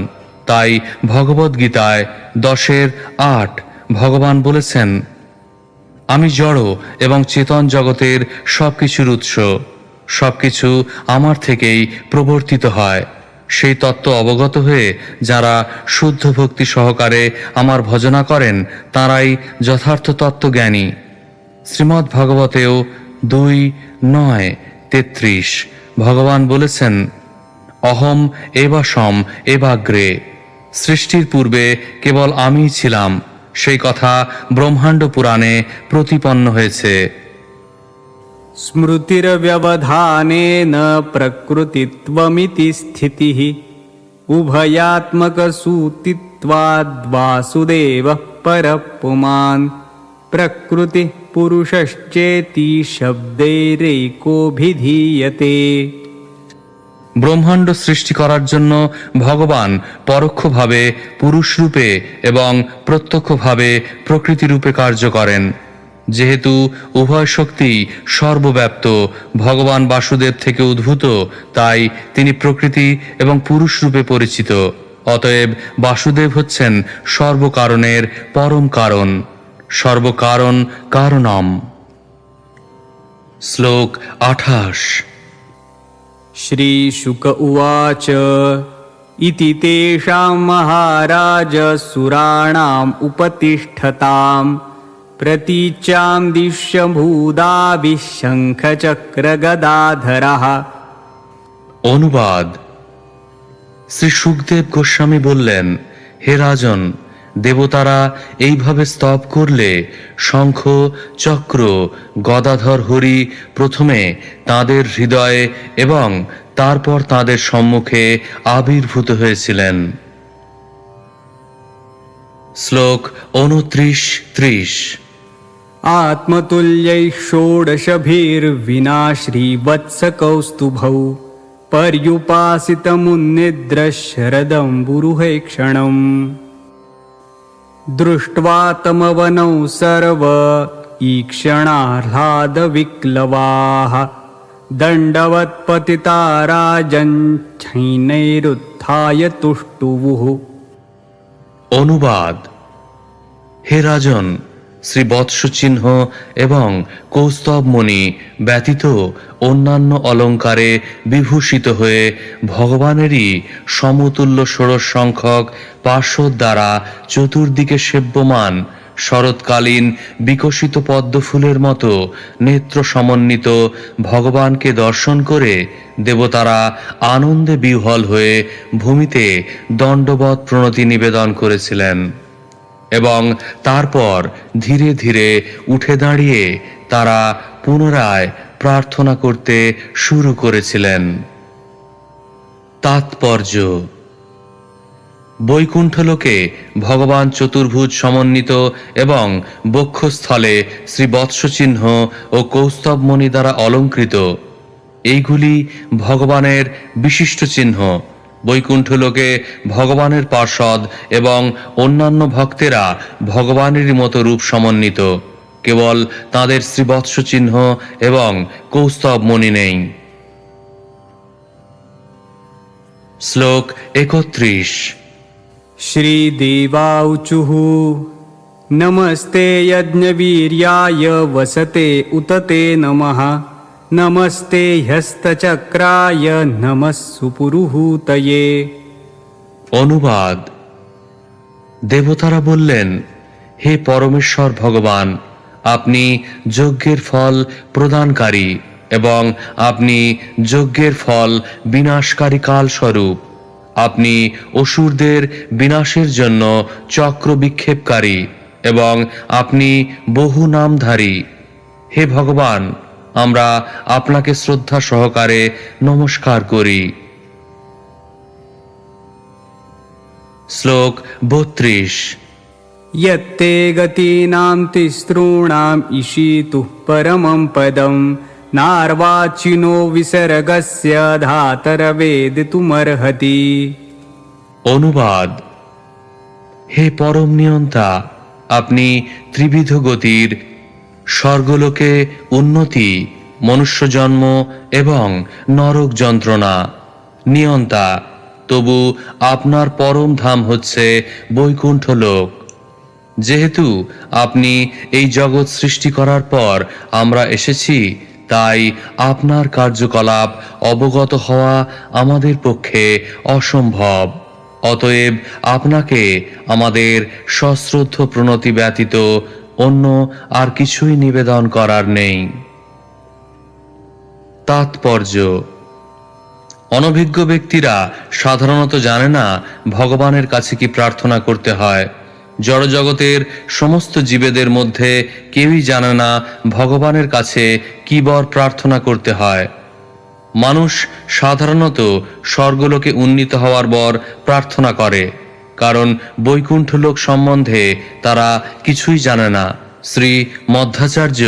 তাই ভগবদ্গীতায় 10:8 ভগবান বলেছেন আমি জড় এবং চেতন জগতের সবকিছুর উৎস। সবকিছু আমার থেকেই প্রবর্তিত হয়। সেই তত্ত্ব অবগত হয়ে যারা শুদ্ধ ভক্তি সহকারে আমার ভজনা করেন তাঁরাই যথার্থ তত্ত্বজ্ঞানী। শ্রীমদ্ ভাগবতেও 2:9-33 ভগবান বলেছেন, অহম এবাসম এবাগ্রে। সৃষ্টির পূর্বে কেবল আমিই ছিলাম, সেই কথা ব্রহ্মাণ্ড পুরাণে প্রতিপন্ন হয়েছে। स्मृतिर्व्यवधानेन प्रकृतित्वमिति स्थितिः उभयात्मकसूतित्वाद्वासुदेवः परपुमान् प्रकृतिः पुरुषश्चेति शब्दैरेकोऽभिधीयते। ব্রহ্মাণ্ড সৃষ্টি করার জন্য ভগবান পরোক্ষভাবে পুরুষরূপে এবং প্রত্যক্ষভাবে প্রকৃতিরূপে কার্য করেন। যেহেতু উভয় শক্তি সর্বব্যাপ্ত, ভগবান বাসুদেব থেকে উদ্ভূত, তাই তিনি প্রকৃতি এবং পুরুষ রূপে পরিচিত। অতএব বাসুদেব হচ্ছেন সর্বকারণের পরম কারণ, সর্বকারণ কারণম। শ্লোক 28। श्रीशुक उवाच इति तेषां महाराज सुराणाम् उपतिष्ठतां प्रतीच्यां दिश्यभूदाभिः शङ्खचक्रगदाधरः। অনুবাদ। শ্রী সুখদেব গোস্বামী বললেন, হে রাজন, দেবতারা এইভাবে স্তব করলে শঙ্খ চক্র গদাধর হরি প্রথমে তাদের হৃদয়ে এবং তারপর তাদের সম্মুখে আবির্ভূত হয়েছিলেন। শ্লোক 29-30। आत्मतुल्यैः षोडशभिर्विना श्रीवत्सकौस्तुभौ पर्युपासितमुन्निद्रशरदम्बुरुहे क्षणम् दृष्ट्वा तमवनौ सर्व ईक्षणाह्लादविक्लवाः दण्डवत्पतिता राजञ्छैनैरुत्थाय तुष्टुवुः। অনুবাদ। হে রাজন, শ্রী বৎস চিহ্ন এবং কৌস্তবমণি ব্যতীত অন্যান্য অলঙ্কারে বিভূষিত হয়ে ভগবানেরই সমতুল্য ষোড়শ সংখ্যক পার্শ্বদ দ্বারা চতুর্দিকে সেব্যমান শরৎকালীন বিকশিত পদ্মফুলের মতো নেত্র সমন্বিত ভগবানকে দর্শন করে দেবতারা আনন্দে বিহ্বল হয়ে ভূমিতে দণ্ডবৎ প্রণতি নিবেদন করেছিলেন এবং তারপর ধীরে ধীরে উঠে দাঁড়িয়ে তারা পুনরায় প্রার্থনা করতে শুরু করেছিলেন। তাৎপর্য। বৈকুণ্ঠলোকে ভগবান চতুর্ভুজ সমন্বিত এবং বক্ষস্থলে শ্রী বৎসচিহ্ন ও কৌস্তবমণি দ্বারা অলঙ্কৃত। এইগুলি ভগবানের বিশিষ্ট চিহ্ন। বৈকুণ্ঠলোকে ভগবানের পার্ষদ এবং অন্যান্য ভক্তেরা ভগবানেরই মতো রূপ সমন্বিত, কেবল তাদের শ্রীবৎস চিহ্ন এবং কৌস্তবমণি নেই। শ্লোক 31। श्रीदेवाऊचुः नमस्ते यज्ञवीर्याय वसते उत ते नमः नमस्ते हस्तचक्राय नमः सुपुरुहूतये। অনুবাদ। দেবতারা বললেন, হে পরমেশ্বর ভগবান, আপনি যজ্ঞের ফল প্রদানকারী এবং আপনি যজ্ঞের ফল বিনাশকারী কালস্বরূপ। আপনি অসুরদের বিনাশের জন্য চক্র বিক্ষেপকারী এবং আপনি বহু নামধারী। হে ভগবান, আমরা আপনাকে শ্রদ্ধা সহকারে নমস্কার করি। শ্লোক 32। यत्ते गतीनां तिस्रूणाम् ईशितुः परमं पदं नार्वाचिनो विसर्गस्य धातरवेदितुमर्हति। অনুবাদ। হে পরম নিয়ন্তা, আপনি ত্রিবিধ গতির স্বর্গলোকে উন্নতি, মনুষ্য জন্ম এবং নরক যন্ত্রণা নিয়ন্তা, তবু আপনার পরম ধাম হচ্ছে বৈকুণ্ঠ লোক। যেহেতু আপনি এই জগৎ সৃষ্টি করার পর আমরা এসেছি, তাই আপনার কার্যকলাপ অবগত হওয়া আমাদের পক্ষে অসম্ভব। অতএব আপনাকে আমাদের সশ্রদ্ধ প্রণতি ব্যতীত অন্য আর কিছুই নিবেদন করার নেই। তাৎপর্য: অনভিজ্ঞ ব্যক্তিরা সাধারণত জানে না ভগবানের কাছে কি প্রার্থনা করতে হয়। জড়জগতের সমস্ত জীবেদের মধ্যে কেউই জানে না ভগবানের কাছে কি বর প্রার্থনা করতে হয়। মানুষ সাধারণত স্বর্গলোকে উন্নীত হওয়ার বর প্রার্থনা করে, কারণ বৈকুণ্ঠ লোক সম্বন্ধে তারা কিছুই জানে না। শ্রী মধ্বাচার্য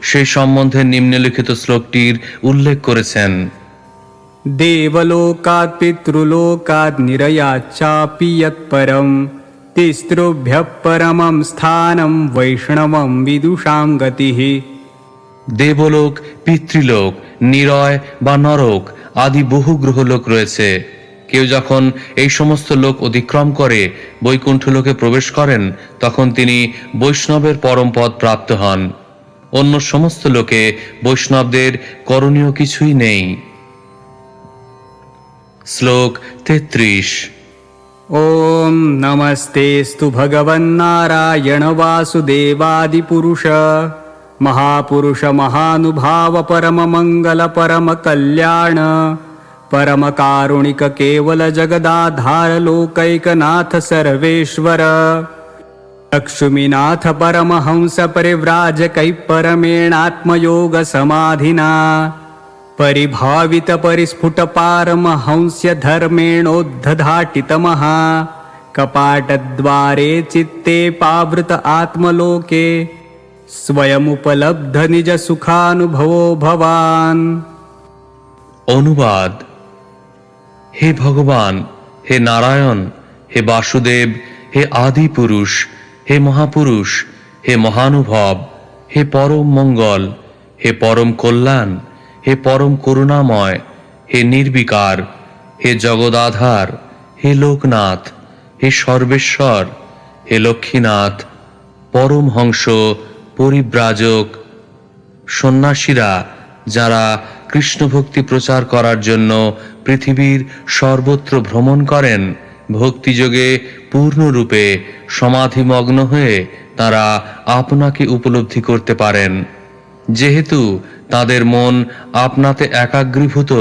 সেই সম্বন্ধে নিম্নলিখিত শ্লোকটির উল্লেখ করেছেন: देवलोकात् पितृलोकात् निरयाच्चापि यत्परं तिस्त्रुभ्यः परमं स्थानं वैष्णवं विदुषां गतिः। দেবলোক, পিতৃলোক, নিরয় বা নরক আদি বহু গ্রহলোক রয়েছে। কেউ যখন এই সমস্ত লোক অতিক্রম করে বৈকুণ্ঠ লোকে প্রবেশ করেন, তখন তিনি বৈষ্ণবের পরম পদ প্রাপ্ত হন। অন্য সমস্ত লোকে বৈষ্ণবদের করণীয় কিছুই নেই। শ্লোক 33। ॐ नमस्तेस्तु भगवन्नारायण वासुदेवादिपुरुष महापुरुष महानुभाव परममङ्गल परमकल्याण परमकारुणिक केवल जगदाधार लोकैकनाथ सर्वेश्वर लक्ष्मीनाथ परमहंस परिव्राजकै परमेणात्मयोग समाधिना परिभावित परिस्फुट पारमहंस्य धर्मेणोद्धधाटितमः कपाटद्वारे चित्ते पावृत आत्मलोके स्वयमुपलब्ध निज सुखानुभवो भवान्। অনুবাদ: হে ভগবান, হে নারায়ণ, হে বাসুদেব, হে আদি পুরুষ, হে মহাপুরুষ, হে মহানুভব, হে পরম মঙ্গল, হে পরম কল্যাণ, হে পরম করুণাময়, হে নির্বিকার, হে জগদাধার, হে লোকনাথ, হে সর্বেশ্বর, হে লক্ষ্মীনাথ, পরমহংস, পরিব্রাজক, সন্ন্যাসীরা যারা কৃষ্ণ ভক্তি প্রচার করার জন্য পৃথিবীর সর্বত্র ভ্রমণ করেন, ভক্তিযোগে পূর্ণরূপে সমাধিমগ্ন হয়ে তারা আপনাকে উপলব্ধি করতে পারেন। যেহেতু তাদের মন আপনাতে একাগ্রীভূত,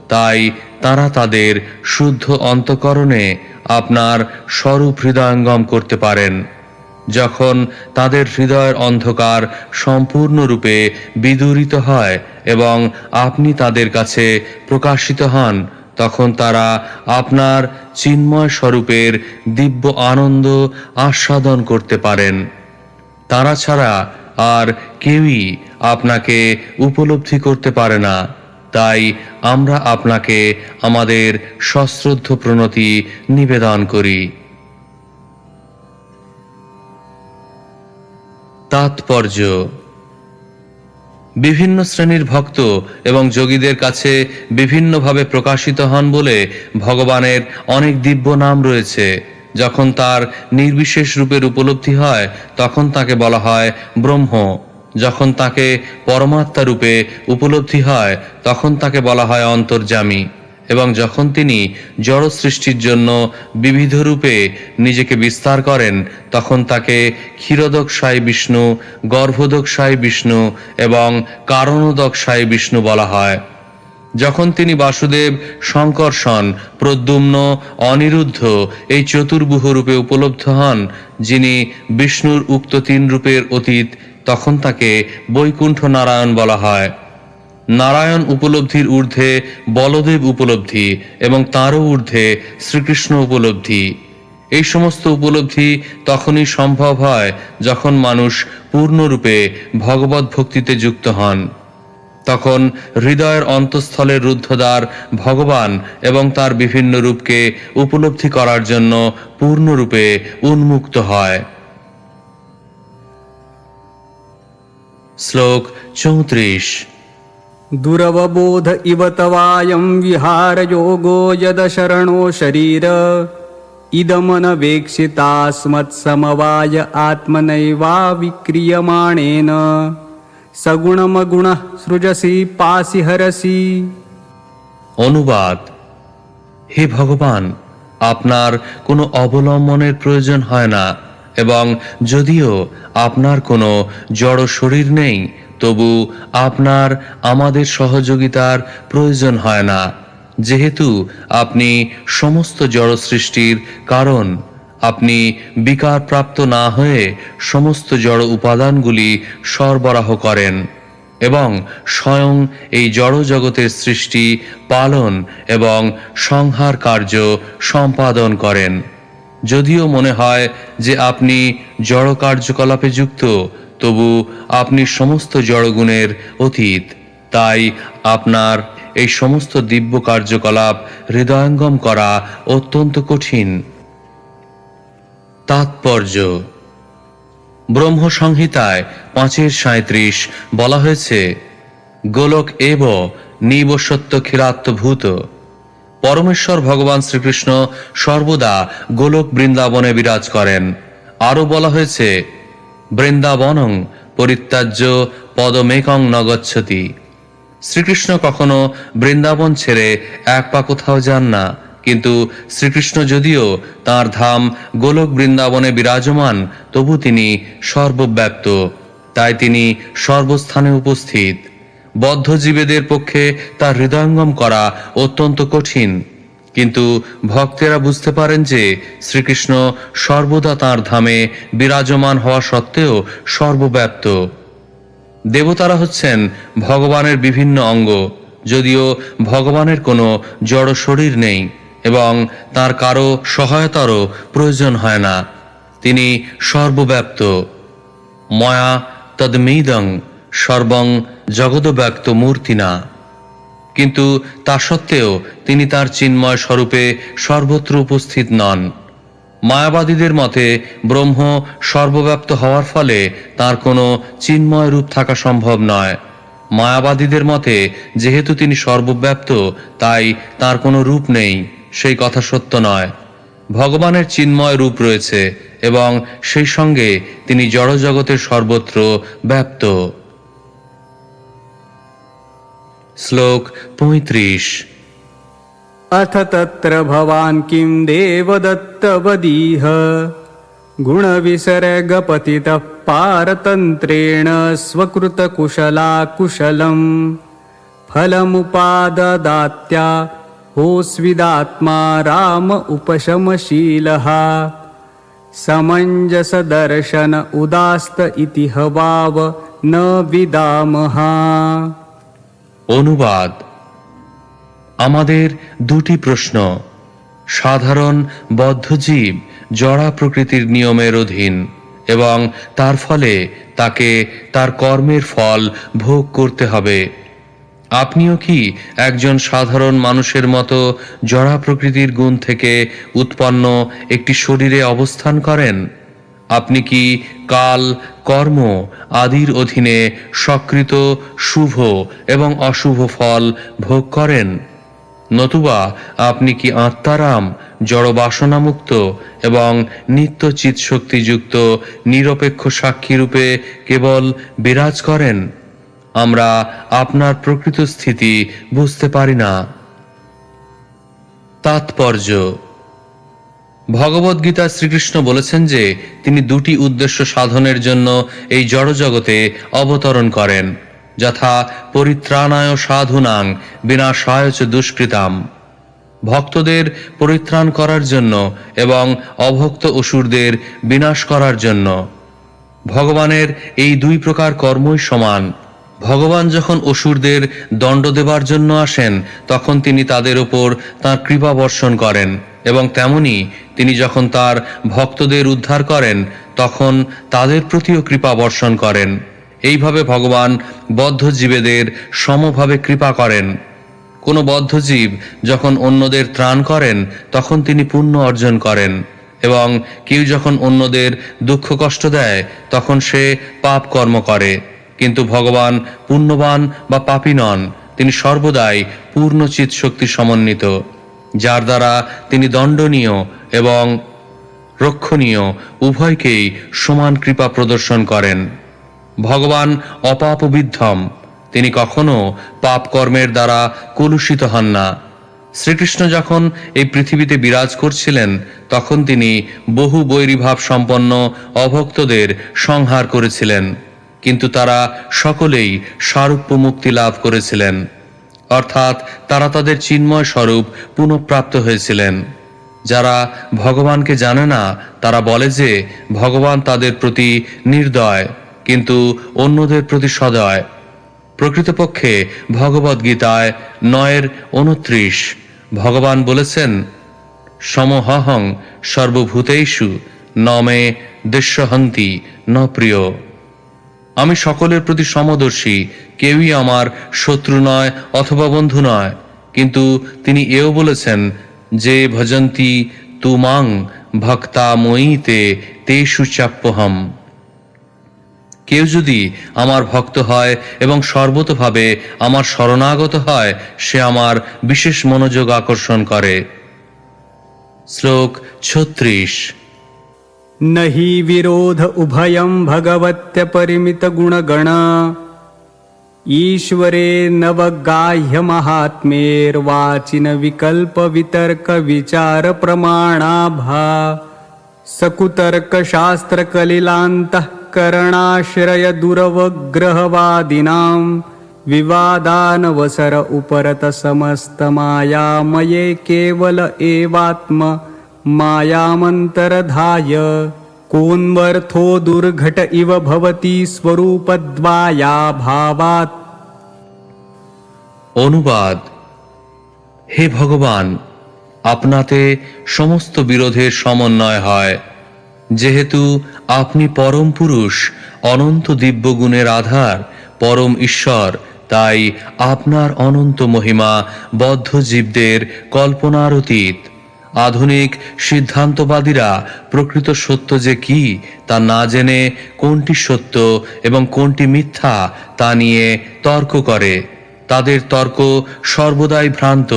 তাই তারা তাদের শুদ্ধ অন্তঃকরণে আপনার স্বরূপ হৃদয়ঙ্গম করতে পারেন। যখন তাদের হৃদয়ের অন্ধকার সম্পূর্ণরূপে বিদূরিত হয় এবং আপনি তাদের কাছে প্রকাশিত হন, তখন তারা আপনার চিন্ময় স্বরূপের দিব্য আনন্দ আস্বাদন করতে পারেন। তারা ছাড়া আর কেউই আপনাকে উপলব্ধি করতে পারে না। তাই আমরা আপনাকে আমাদের সশ্রদ্ধ প্রণতি নিবেদন করি। তাৎপর্য: বিভিন্ন শ্রেণীর ভক্ত এবং যোগীদের কাছে বিভিন্নভাবে প্রকাশিত হন বলে ভগবানের অনেক দিব্য নাম রয়েছে। যখন তার নির্বিশেষ রূপের উপলব্ধি হয়, তখন তাকে বলা হয় ব্রহ্ম। যখন তাকে পরমাত্মা রূপে উপলব্ধি হয়, তখন তাকে বলা হয় অন্তর্যামী। এবং যখন তিনি জড় সৃষ্টির জন্য বিবিধ রূপে নিজেকে বিস্তার করেন, তখন তাকে ক্ষীরোদক-সাই বিষ্ণু, গর্ভোদক-সাই বিষ্ণু এবং কারণোদক-সাই বিষ্ণু বলা হয়। যখন তিনি বাসুদেব, শঙ্কর্ষণ, প্রদ্যুম্ন, অনিরুদ্ধ এই চতুর্ভুহ রূপে উপলব্ধ হন, যিনি বিষ্ণুর উক্ত তিন রূপের অতীত, তখন তাকে বৈকুণ্ঠ নারায়ণ বলা হয়। নারায়ণ উপলব্ধির ঊর্ধ্বে বলদেব উপলব্ধি এবং তারও ঊর্ধ্বে শ্রীকৃষ্ণ উপলব্ধি। এই সমস্ত উপলব্ধি তখনই সম্ভব হয় যখন মানুষ পূর্ণরূপে ভগবত ভক্তিতে যুক্ত হন। তখন হৃদয়ের অন্তঃস্থলের রুদ্ধদ্বার ভগবান এবং তার বিভিন্ন রূপকে উপলব্ধি করার জন্য পূর্ণরূপে উন্মুক্ত হয়। শ্লোক 34। दुरवबोध इव तवायं विहारयोगो यद शरणो शरीर इदमनवेक्षितास्मत्समवाय आत्मनैवाविक्रियमाणेन सगुणमगुणः सृजसि पासि हरसि। অনুবাদ: হে ভগবান, আপনার কোনো অবলম্বনের প্রয়োজন হয় না, এবং যদিও আপনার কোনো জড় শরীর নেই, তবু আপনার আমাদের সহযোগিতার প্রয়োজন হয় না, যেহেতু আপনি সমস্ত জড় সৃষ্টির কারণ। আপনি বিকারপ্রাপ্ত না হয়ে সমস্ত জড় উপাদানগুলি সরবরাহ করেন এবং স্বয়ং এই জড় জগতের সৃষ্টি, পালন এবং সংহার কার্য সম্পাদন করেন। যদিও মনে হয় যে আপনি জড় কার্যকলাপে যুক্ত, তবু আপনি সমস্ত জড়গুণের অতীত। তাই আপনার এই সমস্ত দিব্য কার্যকলাপ হৃদয়ঙ্গম করা অত্যন্ত কঠিন। তাৎপর্য: ব্রহ্ম সংহিতায় 5:37 বলা হয়েছে, গোলক এব নিবসত্য ক্ষীরাত্মভূত। পরমেশ্বর ভগবান শ্রীকৃষ্ণ সর্বদা গোলক বৃন্দাবনে বিরাজ করেন। আরও বলা হয়েছে, বৃন্দাবনং পরিত্যাজ্য পদমেকং ন গচ্ছতি। শ্রীকৃষ্ণ কখনো বৃন্দাবন ছেড়ে এক পা কোথাও যান না, কিন্তু শ্রীকৃষ্ণ যদিও তাঁর ধাম গোলক বৃন্দাবনে বিরাজমান, তবু তিনি সর্বব্যাপ্ত। তাই তিনি সর্বস্থানে উপস্থিত। বদ্ধ জীবেদের পক্ষে তার হৃদয়ঙ্গম করা অত্যন্ত কঠিন, কিন্তু ভক্তেরা বুঝতে পারেন যে শ্রীকৃষ্ণ সর্বদা তাঁর ধামে বিরাজমান হওয়া সত্ত্বেও সর্বব্যাপ্ত। দেবতারা হচ্ছেন ভগবানের বিভিন্ন অঙ্গ, যদিও ভগবানের কোনো জড় শরীর নেই এবং তার কারো সহায়তারও প্রয়োজন হয় না। তিনি সর্বব্যাপ্ত। ময়া তদ্মিদং সর্বং জগদ্ব্যক্ত মূর্তিনা। কিন্তু তা সত্ত্বেও তিনি তার চিন্ময় স্বরূপে সর্বত্র উপস্থিত নন। মায়াবাদীদের মতে ব্রহ্ম সর্বব্যাপ্ত হওয়ার ফলে তার কোনো চিন্ময় রূপ থাকা সম্ভব নয়। মায়াবাদীদের মতে যেহেতু তিনি সর্বব্যাপ্ত, তাই তার কোনো রূপ নেই, সেই কথা সত্য নয়। ভগবানের চিন্ময় রূপ রয়েছে এবং সেই সঙ্গে তিনি জড়জগতের সর্বত্র ব্যাপ্ত। শ্লোক 35। अथ तत्र भवान् किं देवदत्तवदीह गुणविसर्गपतितः पारतन्त्रेण स्वकृतकुशलाकुशलम् फलमुपाददात्या होस्विदात्मा राम उपशमशीलः समञ्जसदर्शन उदास्त इति हवाव न विदामः। অনুবাদ: আমাদের দুটি প্রশ্ন। সাধারণ বদ্ধজীব জড়া প্রকৃতির নিয়মের অধীন এবং তার ফলে তাকে তার কর্মের ফল ভোগ করতে হবে। আপনিও কি একজন সাধারণ মানুষের মতো জড়া প্রকৃতির গুণ থেকে উৎপন্ন একটি শরীরে অবস্থান করেন? আপনি কি কাল, কর্ম আদির অধীনে সকৃত শুভ এবং অশুভ ফল ভোগ করেন? নতুবা আপনি কি আত্মারাম, জড় বাসনামুক্ত এবং নিত্য চিৎশক্তিযুক্ত নিরপেক্ষ সাক্ষী রূপে কেবল বিরাজ করেন? আমরা আপনার প্রকৃত স্থিতি বুঝতে পারি না। তাৎপর্য: ভগবদ্গীতা শ্রীকৃষ্ণ বলেছেন যে তিনি দুটি উদ্দেশ্য সাধনের জন্য এই জড়জগতে অবতরণ করেন, যথা পরিত্রাণায় সাধুনাং বিনাশায় চ দুষ্কৃতাম। ভক্তদের পরিত্রাণ করার জন্য এবং অভক্ত অসুরদের বিনাশ করার জন্য। ভগবানের এই দুই প্রকার কর্মই সমান। ভগবান যখন অসুরদের দণ্ড দেবার জন্য আসেন, তখন তিনি তাদের উপর তাঁর কৃপা বর্ষণ করেন, এবং তেমনি তিনি যখন তার ভক্তদের উদ্ধার করেন, তখন তাদের প্রতিও কৃপা বর্ষণ করেন। এইভাবে ভগবান বদ্ধ জীবেদের সমভাবে কৃপা করেন। কোনো বদ্ধ জীব যখন অন্যদের ত্রাণ করেন, তখন তিনি পুণ্য অর্জন করেন, এবং কেউ যখন অন্যদের দুঃখ কষ্ট দেয়, তখন সে পাপ কর্ম করে। কিন্তু ভগবান পুণ্যবান বা পাপী নন, তিনি সর্বদাই পূর্ণ চিৎশক্তি সমন্বিত। যার দ্বারা তিনি দণ্ডনীয় এবং রক্ষণীয় উভয়কেই সমান কৃপা প্রদর্শন করেন। ভগবান অপাপবিদ্ধম, তিনি কখনো পাপ কর্মের দ্বারা কলুষিত হন না। শ্রীকৃষ্ণ যখন এই পৃথিবীতে বিরাজ করছিলেন তখন তিনি বহু বৈরীভাব সম্পন্ন অভক্তদের সংহার করেছিলেন, কিন্তু তারা সকলেই সারূপ্য মুক্তি লাভ করেছিলেন, অর্থাৎ তারা তাদের চিন্ময় স্বরূপ পুনঃপ্রাপ্ত হয়েছিলেন। যারা ভগবানকে জানে না তারা বলে যে ভগবান তাদের প্রতি নির্দয়, কিন্তু অন্যদের প্রতি সদয়। প্রকৃতপক্ষে ভগবদ্গীতায় 9:29 ভগবান বলেছেন, সমহং সর্বভূতেষু ন মে দৃশ্যহন্তি ন প্রিয়। আমি সকলের প্রতি সমদর্শী, কেউই আমার শত্রু নয় অথবা বন্ধু নয়। কিন্তু তিনি এও বলেছেন যে ভজন্তি তুমাং ভক্তা ময়িতে তেষু চাপ্যহম। কেউ যদি আমার ভক্ত হয় এবং সর্বতভাবে আমার শরণাগত হয়, সে আমার বিশেষ মনোযোগ আকর্ষণ করে। শ্লোক 36। नहि विरोध उभयं भगवत्य परिमित गुणगण ईश्वरे नवगाह्य महात्मेर्वाचिन विकल्प वितर्क विचार प्रमाणाभा सकुतर्क शास्त्र कलिलान्तःकरणाश्रय दुरवग्रहवादिनां विवादानवसर उपरत समस्त मायामये केवल एवात्म मायामन्तरधाय कोन्वर्थो दुर्घट इव भवति स्वरूपद्वाया भावात्। অনুবাদ: হে ভগবান, আপনাতে সমস্ত বিরোধের সমন্বয় হয়। যেহেতু আপনি পরম পুরুষ, অনন্ত দিব্যগুণের আধার, পরম ঈশ্বর, তাই আপনার অনন্ত মহিমা বদ্ধ জীবদের কল্পনার অতীত। আধুনিক সিদ্ধান্তবাদীরা প্রকৃত সত্য যে কি তা না জেনে কোনটি সত্য এবং কোনটি মিথ্যা তা নিয়ে তর্ক করে। তাদের তর্ক সর্বদাই ভ্রান্ত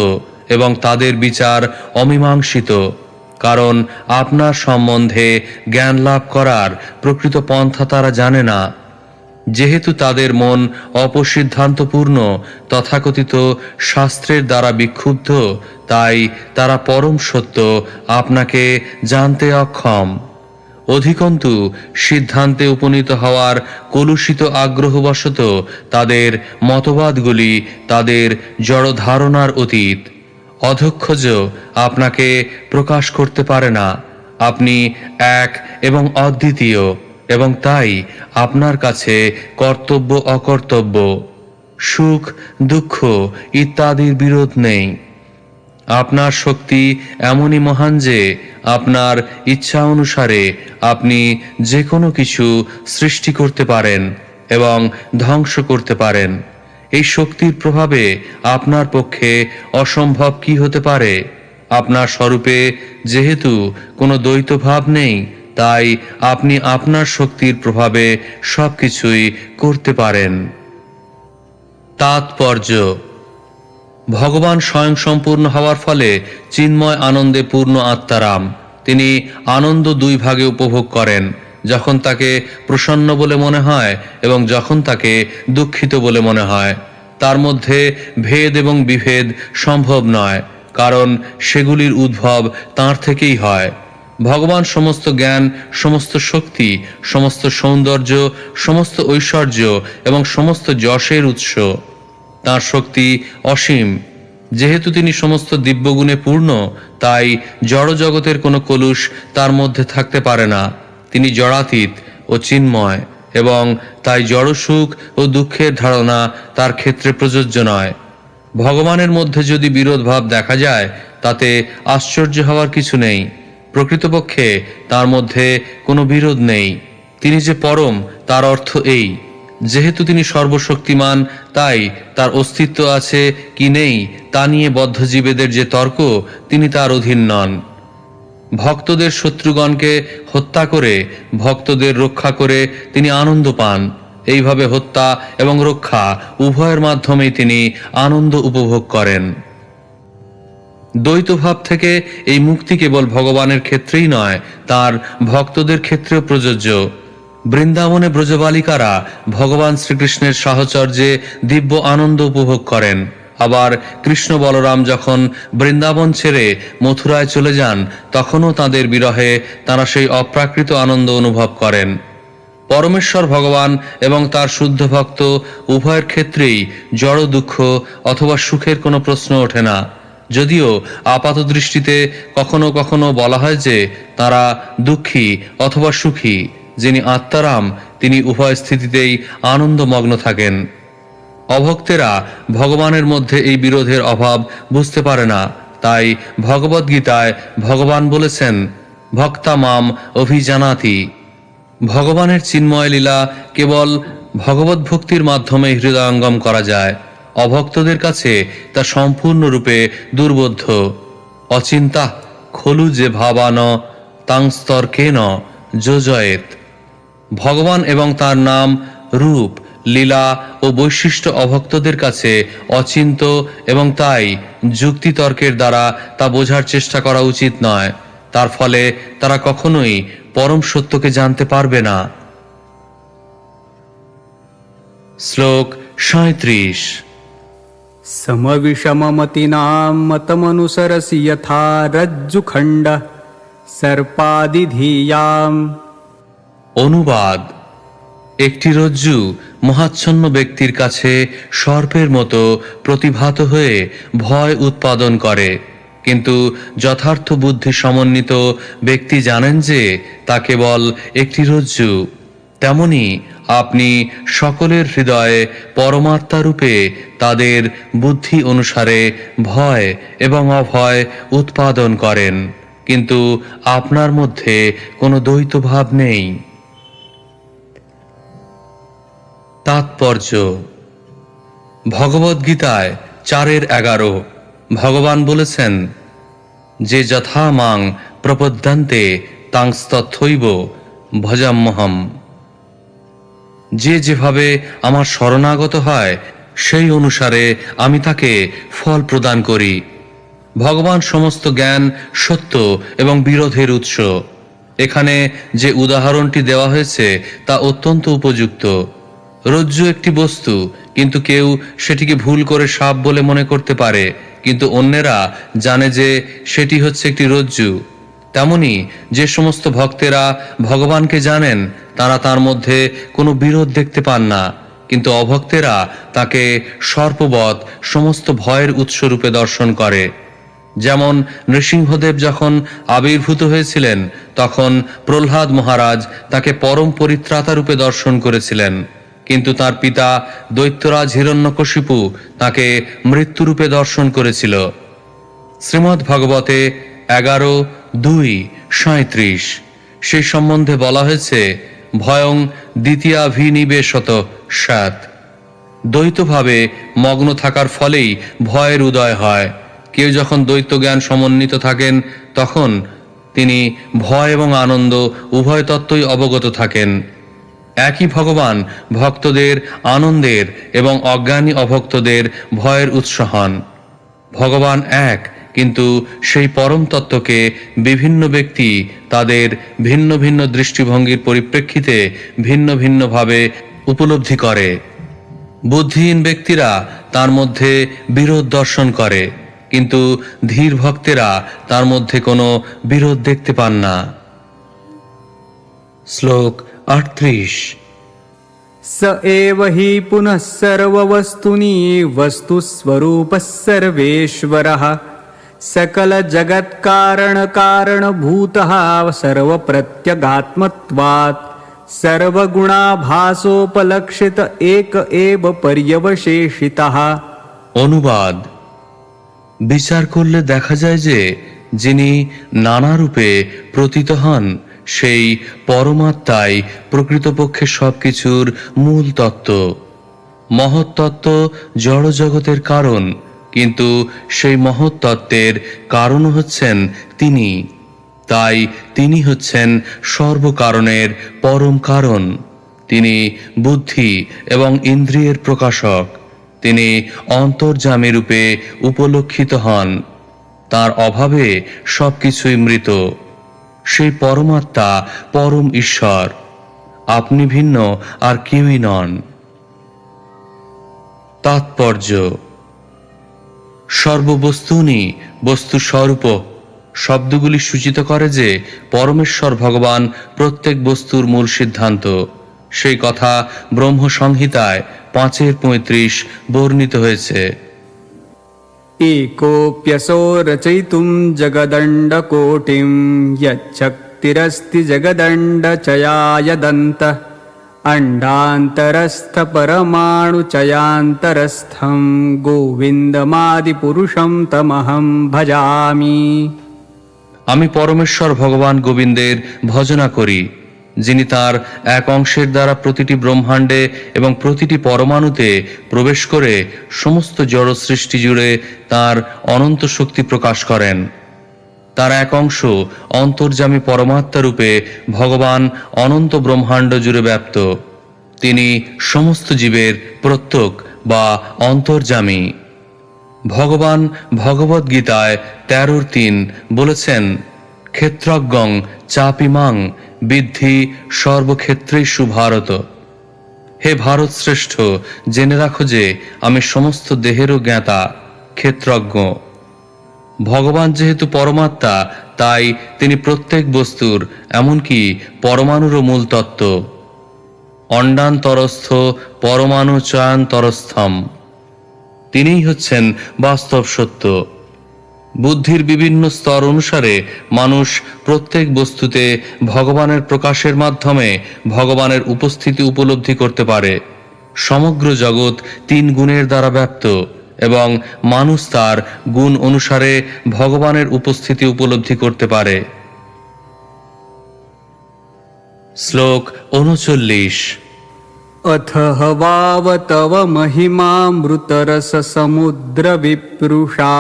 এবং তাদের বিচার অমীমাংসিত, কারণ আপনার সম্বন্ধে জ্ঞান লাভ করার প্রকৃত পন্থা তারা জানে না। যেহেতু তাদের মন অপসিদ্ধান্তপূর্ণ, তথাকথিত শাস্ত্রের দ্বারা বিক্ষুব্ধ, তাই তারা পরম সত্য আপনাকে জানতে অক্ষম। অধিকন্তু সিদ্ধান্তে উপনীত হওয়ার কলুষিত আগ্রহবশত তাদের মতবাদগুলি তাদের জড় ধারণার অতীত। অধৈর্য আপনাকে প্রকাশ করতে পারে না। আপনি এক এবং অদ্বিতীয়, এবং তাই আপনার কাছে কর্তব্য অকর্তব্য, সুখ দুঃখ ইত্যাদির বিরোধ নেই। আপনার শক্তি এমনই মহান যে আপনার ইচ্ছা অনুসারে আপনি যে কোনো কিছু সৃষ্টি করতে পারেন এবং ধ্বংস করতে পারেন। এই শক্তির প্রভাবে আপনার পক্ষে অসম্ভব কি হতে পারে? আপনার স্বরূপে যেহেতু কোনো দ্বৈত ভাব নেই, তাই আপনি আপনার শক্তির প্রভাবে সবকিছুই করতে পারেন। তাৎপর্য: ভগবান স্বয়ং সম্পূর্ণ হওয়ার ফলে চিন্ময় আনন্দে পূর্ণ আত্মারাম। তিনি আনন্দ দুই ভাগে উপভোগ করেন, যখন তাকে প্রসন্ন বলে মনে হয় এবং যখন তাকে দুঃখিত বলে মনে হয়। তার মধ্যে ভেদ এবং বিভেদ সম্ভব নয়, কারণ সেগুলির উদ্ভব তাঁর থেকেই হয়। ভগবান সমস্ত জ্ঞান, সমস্ত শক্তি, সমস্ত সৌন্দর্য, সমস্ত ঐশ্বর্য এবং সমস্ত যশের উৎস। তাঁর শক্তি অসীম। যেহেতু তিনি সমস্ত দিব্যগুণে পূর্ণ, তাই জড় জগতের কোনো কলুষ তার মধ্যে থাকতে পারে না। তিনি জড়াতীত ও চিন্ময়, এবং তাই জড় সুখ ও দুঃখের ধারণা তার ক্ষেত্রে প্রযোজ্য নয়। ভগবানের মধ্যে যদি বিরোধ ভাব দেখা যায়, তাতে আশ্চর্য হওয়ার কিছু নেই। প্রকৃতপক্ষে তার মধ্যে কোনো বিরোধ নেই। তিনি যে পরম, তার অর্থ এই, যেহেতু তিনি সর্বশক্তিমান, তাই তার অস্তিত্ব আছে কি নেই তা নিয়ে বদ্ধজীবেদের যে তর্ক, তিনি তার অধীন নন। ভক্তদের শত্রুগণকে হত্যা করে ভক্তদের রক্ষা করে তিনি আনন্দ পান। এইভাবে হত্যা এবং রক্ষা উভয়ের মাধ্যমেই তিনি আনন্দ উপভোগ করেন। দ্বৈতভাব থেকে এই মুক্তি কেবল ভগবানের ক্ষেত্রেই নয়, তার ভক্তদের ক্ষেত্রেও প্রযোজ্য। বৃন্দাবনে ব্রজবালিকারা ভগবান শ্রীকৃষ্ণের সাহচর্যে দিব্য আনন্দ উপভোগ করেন। আবার কৃষ্ণ বলরাম যখন বৃন্দাবন ছেড়ে মথুরায় চলে যান, তখনও তাদের বিরহে তারা সেই অপ্রাকৃত আনন্দ অনুভব করেন। পরমেশ্বর ভগবান এবং তার শুদ্ধ ভক্ত উভয়ের ক্ষেত্রেই জড় দুঃখ অথবা সুখের কোনো প্রশ্ন ওঠে না। যদিও আপাত দৃষ্টিতে কখনো কখনো বলা হয় যে তারা দুঃখী অথবা সুখী, যিনি আত্মারাম তিনি উভয় স্থিতিতেই আনন্দমগ্ন থাকেন। অভক্তেরা ভগবানের মধ্যে এই বিরোধের অভাব বুঝতে পারে না। তাই ভগবদ্গীতায় ভগবান বলেছেন, ভক্তা মাম অভিজানাতি। ভগবানের চিন্ময় লীলা কেবল ভগবত ভক্তির মাধ্যমে হৃদয়ঙ্গম করা যায়। অভক্তদের কাছে তা সম্পূর্ণরূপে দুর্বোধ্য। অচিন্তা খলু যে ভাবান তাংস্তর্কেন যোজয়েত। ভগবান এবং তার নাম, রূপ, লীলা ও বৈশিষ্ট্য অভক্তদের কাছে অচিন্ত এবং তাই যুক্তিতর্কের দ্বারা তা বোঝার চেষ্টা করা উচিত নয়। তার ফলে তারা কখনোই পরম সত্যকে জানতে পারবে না। শ্লোক 37। समविषममतीनां मतमनुसरसि यथा रज्जुखण्ड सर्पादिधीयाम्। অনুবাদ: একটি রজ্জু মহাচ্ছন্ন ব্যক্তির কাছে সর্পের মতো প্রতিভাত হয়ে ভয় উৎপাদন করে, কিন্তু যথার্থ বুদ্ধি সমন্বিত ব্যক্তি জানেন যে তা কেবল একটি রজ্জু। তেমনি আপনি সকলের হৃদয়ে পরমাত্মা রূপে তাদের বুদ্ধি অনুসারে ভয় এবং অভয় উৎপাদন করেন, কিন্তু আপনার মধ্যে কোনো দ্বৈত ভাব নেই। তাৎপর্য: ভগবদ্গীতায় 4:11 ভগবান বলেছেন, যে যথা মাং প্রপদ্যন্তে তাংস্তথৈব ভজাম্যহম। যে যেভাবে আমার শরণাগত হয় সেই অনুসারে আমি তাকে ফল প্রদান করি। ভগবান সমস্ত জ্ঞান, সত্য এবং বিরোধের উৎস। এখানে যে উদাহরণটি দেওয়া হয়েছে তা অত্যন্ত উপযুক্ত। রজ্জু একটি বস্তু, কিন্তু কেউ সেটিকে ভুল করে সাপ বলে মনে করতে পারে, কিন্তু অন্যেরা জানে যে সেটি হচ্ছে একটি রজ্জু। তেমনি যে সমস্ত ভক্তেরা ভগবানকে জানেন তারা তার মধ্যে কোনো বিরোধ দেখতে পান না, কিন্তু অভক্তেরা তাকে সর্পবৎ সমস্ত ভয়ের উৎসরূপে দর্শন করে। যেমন নৃসিংহদেব যখন আবির্ভূত হয়েছিলেন তখন প্রহ্লাদ মহারাজ তাকে পরম পরিত্রাতা রূপে দর্শন করেছিলেন, কিন্তু তার পিতা দৈত্যরাজ হিরণ্যকশিপু তাকে মৃত্যুরূপে দর্শন করেছিল। শ্রীমদ্ ভাগবতে 11:2-37 সেই সম্বন্ধে বলা হয়েছে, ভয়ং দ্বিতীয়াভিনিবেশত সাত। দ্বৈতভাবে মগ্ন থাকার ফলেই ভয়ের উদয় হয়। কেউ যখন দ্বৈত জ্ঞান সমন্বিত থাকেন তখন তিনি ভয় এবং আনন্দ উভয় তত্ত্বই অবগত থাকেন। একই ভগবান ভক্তদের আনন্দের এবং অজ্ঞানী অভক্তদের ভয়ের উৎস হন। ভগবান এক, কিন্তু সেই পরম তত্ত্বকে বিভিন্ন ব্যক্তি তাদের ভিন্ন ভিন্ন দৃষ্টিভঙ্গির পরিপ্রেক্ষিতে ভিন্ন ভিন্নভাবে উপলব্ধি করে। বুদ্ধিহীন ব্যক্তিরা তার মধ্যে বিরোধ দর্শন করে, কিন্তু ধীর ভক্তেরা তার মধ্যে কোনো বিরোধ দেখতে পান না। শ্লোক 38। स एव हि पुनः सर्ववस्तुनि वस्तुस्वरूपः सर्वेश्वरः सकलजगत्कारणकारणभूतः सर्वप्रत्यगात्मत्वात् सर्वगुणाभासोपलक्षित एक एव पर्यवशेषितः। অনুবাদ: বিচার করলে দেখা যায় যে যিনি নানা রূপে প্রতীত হন সেই পরমাত্মাই প্রকৃতপক্ষে সবকিছুর মূল তত্ত্ব। মহৎ তত্ত্ব জড় জগতের কারণ, কিন্তু সেই মহৎ তত্ত্বের কারণ হচ্ছেন তিনি। তাই তিনি হচ্ছেন সর্বকারণের পরম কারণ। তিনি বুদ্ধি এবং ইন্দ্রিয়ের প্রকাশক। তিনি অন্তর্যামী রূপে উপলক্ষিত হন। তার অভাবে সবকিছুই মৃত। সেই পরমাত্মা পরম ঈশ্বর, আপনি ভিন্ন আর কেউই নন। তাৎপর্য: সর্ববস্তুনি বস্তু স্বরূপ শব্দগুলি সূচিত করে যে পরমেশ্বর ভগবান প্রত্যেক বস্তুর মূল সিদ্ধান্ত। সেই কথা ব্রহ্ম সংহিতায় 5:35 বর্ণিত হয়েছে। एकोऽप्यसो रचयितुं जगदण्डकोटिं यच्छक्तिरस्ति जगदण्डचयायदन्तः अण्डान्तरस्थपरमाणुचयान्तरस्थं गोविन्दमादिपुरुषं तमहं भजामि। আমি পরমেশ্বর ভগবান গোবিন্দের ভজনা করি, যিনি তার এক অংশের দ্বারা প্রতিটি ব্রহ্মাণ্ডে এবং প্রতিটি পরমাণুতে প্রবেশ করে সমস্ত জড় সৃষ্টি জুড়ে তার অনন্ত শক্তি প্রকাশ করেন। তার এক অংশ অন্তর্যামী পরমাত্মা রূপে ভগবান অনন্ত ব্রহ্মাণ্ড জুড়ে ব্যাপ্ত। তিনি সমস্ত জীবের প্রত্যক বা অন্তর্যামী। ভগবান ভগবদ্ গীতায় 13:3 বলেছেন, ক্ষেত্রজ্ঞং চাপিমাং বিদ্ধি সর্বক্ষেত্রেষু ভারত। হে ভারত শ্রেষ্ঠ, জেনে রাখো যে আমি সমস্ত দেহেরও জ্ঞাতা, ক্ষেত্রজ্ঞ। ভগবান যেহেতু পরমাত্মা, তাই তিনি প্রত্যেক বস্তুর, এমনকি পরমাণুরও মূল তত্ত্ব। অণ্ডান্তরস্থ পরমাণু চয়ান্তরস্থম, তিনিই হচ্ছেন বাস্তব সত্য। বুদ্ধির বিভিন্ন স্তর অনুসারে মানুষ প্রত্যেক বস্তুতে ভগবানের প্রকাশের মাধ্যমে ভগবানের উপস্থিতি উপলব্ধি করতে পারে। সমগ্র জগৎ 3 গুণের দ্বারা ব্যাপ্ত এবং মানুষ তার গুণ অনুসারে ভগবানের উপস্থিতি উপলব্ধি করতে পারে। শ্লোক 39। अथ वाव तव महिमामृतरससमुद्रविप्रुषा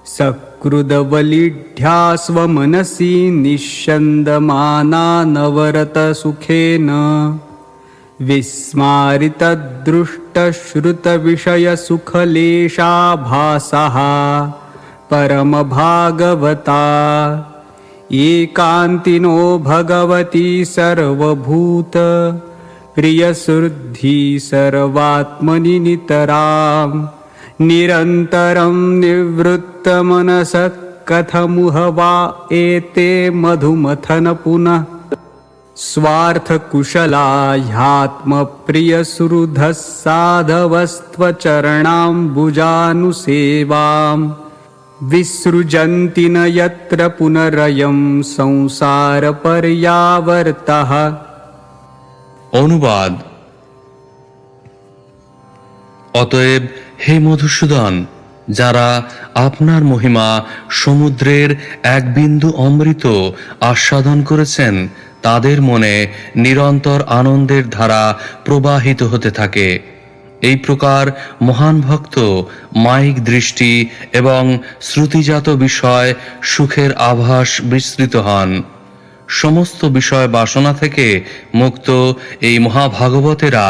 सकृदवलिढ्या स्वमनसि निःशन्दमाना नवरतसुखेन विस्मारितदृष्टश्रुतविषयसुखलेशाभासः परमभागवता एकान्तिनो भगवती सर्वभूत प्रियसुद्धि सर्वात्मनि नितरां निरन्तरं निवृत्तमनसः कथमुह वा एते मधुमथन पुनः स्वार्थकुशला ह्यात्मप्रियसुहृदः साधवस्त्वचरणाम्बुजानुसेवां विसृजन्ति न यत्र पुनरयं संसारपर्यावर्तः। অনুবাদ: অতএব হে মধুসূদন, যারা আপনার মহিমা সমুদ্রের এক বিন্দু অমৃত আস্বাদন করেছেন, তাদের মনে নিরন্তর আনন্দের ধারা প্রবাহিত হতে থাকে। এই প্রকার মহান ভক্ত মায়িক দৃষ্টি এবং শ্রুতিজাত বিষয় সুখের আভাস বিস্তৃত হন। সমস্ত বিষয় বাসনা থেকে মুক্ত এই মহাভাগবতেরা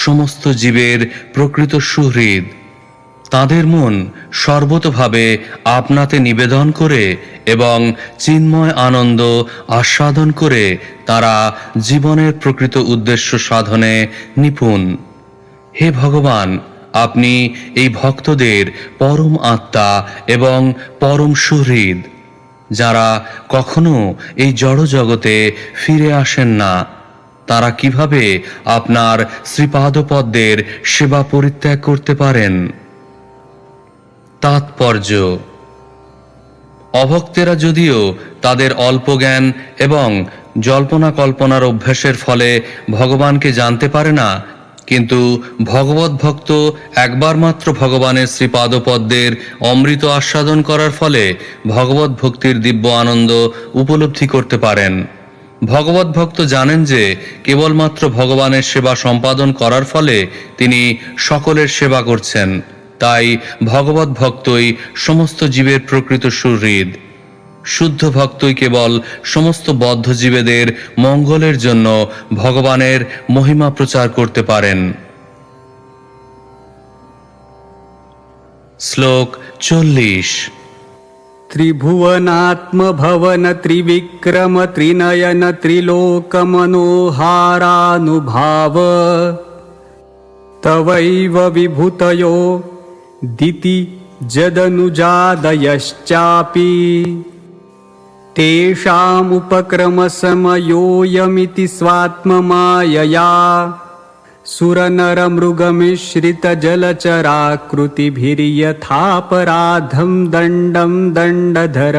সমস্ত জীবের প্রকৃত সুহৃদ। তাদের মন সর্বতোভাবে আপনাতে নিবেদন করে এবং চিন্ময় আনন্দ আস্বাদন করে তারা জীবনের প্রকৃত উদ্দেশ্য সাধনে নিপুণ। হে ভগবান, আপনি এই ভক্তদের পরম আত্মা এবং পরম সুহৃদ, যারা কখনো এই জড় জগতে ফিরে আসেন না। তারা কিভাবে আপনার শ্রীপাদপদ্মের সেবা পরিত্যাগ করতে পারেন? তাৎপর্য: অভক্তেরা যদিও তাদের অল্প জ্ঞান এবং জল্পনা কল্পনার অভ্যাসের ফলে ভগবানকে জানতে পারে না, কিন্তু ভগবত ভক্ত একবার মাত্র ভগবানের শ্রীপাদপদ্মের অমৃত আস্বাদন করার ফলে ভগবত ভক্তির দিব্য আনন্দ উপলব্ধি করতে পারেন। ভগবত ভক্ত জানেন যে কেবলমাত্র ভগবানের সেবা সম্পাদন করার ফলে তিনি সকলের সেবা করছেন। তাই ভগবত ভক্তই সমস্ত জীবের প্রকৃত সুহৃদ। শুদ্ধ ভক্তই কেবল সমস্ত বদ্ধ জীবেদের মঙ্গলের জন্য ভগবানের মহিমা প্রচার করতে পারেন। শ্লোক 40। त्रिभुवनात्मभवन त्रिविक्रम त्रिनयन त्रिलोकमनोहारानुभाव तवैव विभूतयो दिति जदनुजादयश्चापि तेषामुपक्रमसमयोऽयमिति स्वात्ममायया सुरनरमृगमिश्रितजलचराकृतिभिर्यथापराधं दण्डं दण्डधर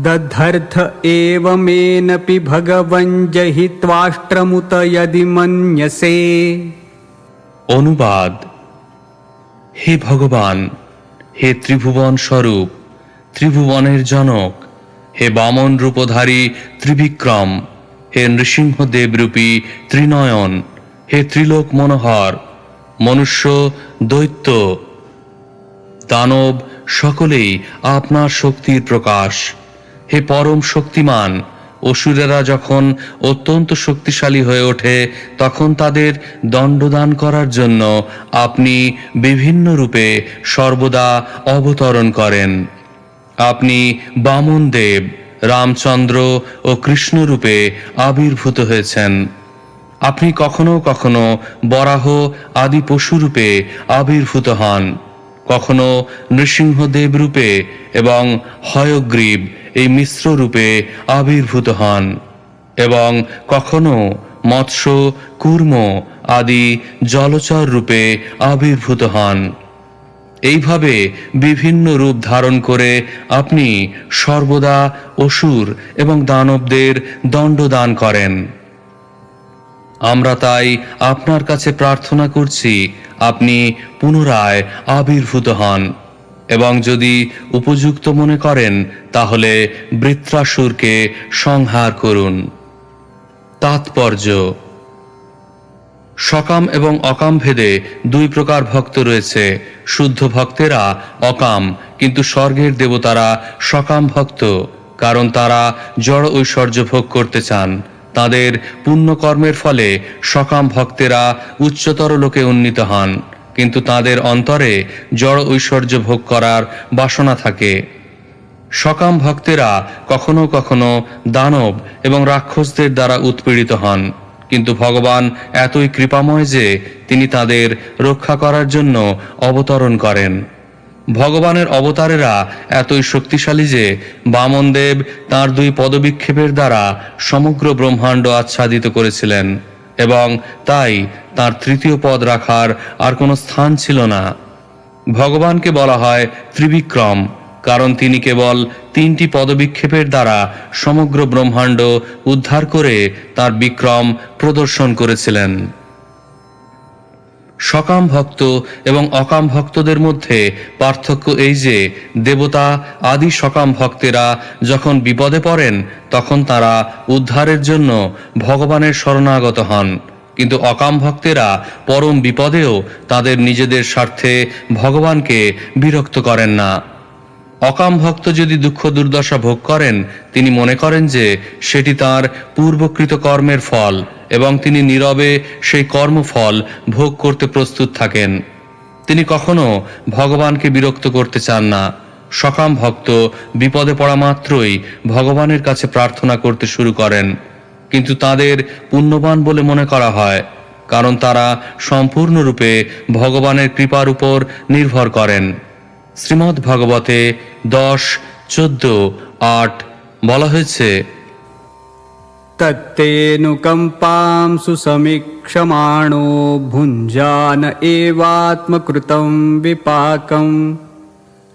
दद्धर्थ एवमेनपि भगवन् जहित्वाष्ट्रमुत यदि मन्यसे। অনুবাদ: হে ভগবান, হে ত্রিভুবন স্বরূপ, ত্রিভুবনের জনক, হে বামন রূপধারী ত্রিবিক্রম, হে নৃসিংহদেবরূপী ত্রিনয়ন, হে ত্রিলোক মনোহর, মনুষ্য, দৈত্য, দানব সকলেই আপনার শক্তির প্রকাশ। হে পরম শক্তিমান, অসুরেরা যখন অত্যন্ত শক্তিশালী হয়ে ওঠে তখন তাদের দণ্ডদান করার জন্য আপনি বিভিন্ন রূপে সর্বদা অবতরণ করেন। আপনি বামন দেব, রামচন্দ্র ও কৃষ্ণ রূপে আবির্ভূত হয়েছেন। আপনি কখনো কখনো বরাহ আদি পশু রূপে আবির্ভূত হন, কখনো নৃসিংহদেব রূপে এবং হয়গ্রীব এই মিশ্র রূপে আবির্ভূত হন, এবং কখনো মৎস্য, কূর্ম আদি জলচর রূপে আবির্ভূত হন। এইভাবে বিভিন্ন রূপ ধারণ করে আপনি সর্বদা অসুর এবং দানবদের দণ্ডদান করেন। আমরা তাই আপনার কাছে প্রার্থনা করছি আপনি পুনরায় আবির্ভূত হন, এবং যদি উপযুক্ত মনে করেন তাহলে বৃত্রাসুরকে সংহার করুন। তাৎপর্য: সকাম এবং অকাম ভেদে দুই প্রকার ভক্ত রয়েছে। শুদ্ধ ভক্তেরা অকাম, কিন্তু স্বর্গের দেবতারা সকাম ভক্ত, কারণ তারা জড় ঐশ্বর্য ভোগ করতে চান। তাদের পুণ্যকর্মের ফলে সকাম ভক্তেরা উচ্চতর লোকে উন্নীত হন, কিন্তু তাদের অন্তরে জড় ঐশ্বর্য ভোগ করার বাসনা থাকে। সকাম ভক্তেরা কখনো কখনো দানব এবং রাক্ষসদের দ্বারা উৎপীড়িত হন, কিন্তু ভগবান এতই কৃপাময় যে তিনি তাদের রক্ষা করার জন্য অবতরণ করেন। ভগবানের অবতারেরা এতই শক্তিশালী যে বামনদেব তাঁর দুই পদবিক্ষেপের দ্বারা সমগ্র ব্রহ্মাণ্ড আচ্ছাদিত করেছিলেন, এবং তাই তাঁর তৃতীয় পদ রাখার আর কোনো স্থান ছিল না। ভগবানকে বলা হয় ত্রিবিক্রম, কারণ তিনি কেবল তিনটি পদবিক্ষেপের দ্বারা সমগ্র ব্রহ্মাণ্ড উদ্ধার করে তার বিক্রম প্রদর্শন করেছিলেন। সকাম ভক্ত এবং অকাম ভক্তদের মধ্যে পার্থক্য এই যে দেবতা আদি সকাম ভক্তেরা যখন বিপদে পড়েন তখন তারা উদ্ধারের জন্য ভগবানের শরণাগত হন, কিন্তু অকাম ভক্তেরা পরম বিপদেও তাদের নিজেদের স্বার্থে ভগবানকে বিরক্ত করেন না। অকাম ভক্ত যদি দুঃখ দুর্দশা ভোগ করেন তিনি মনে করেন যে সেটি তার পূর্বকৃত কর্মের ফল, এবং তিনি নীরবে সেই কর্মফল ভোগ করতে প্রস্তুত থাকেন। তিনি কখনো ভগবানকে বিরক্ত করতে চান না। সকাম ভক্ত বিপদে পড়া মাত্রই ভগবানের কাছে প্রার্থনা করতে শুরু করেন, কিন্তু তাদের পুণ্যবান বলে মনে করা হয়, কারণ তারা সম্পূর্ণরূপে ভগবানের কৃপার উপর নির্ভর করেন। শ্রীমদ্ ভাগবতে 10:14-8 বলা হয়েছে, तत्तेऽनुकम्पां सुसमीक्षमाणो भुञ्जान एवात्मकृतं विपाकं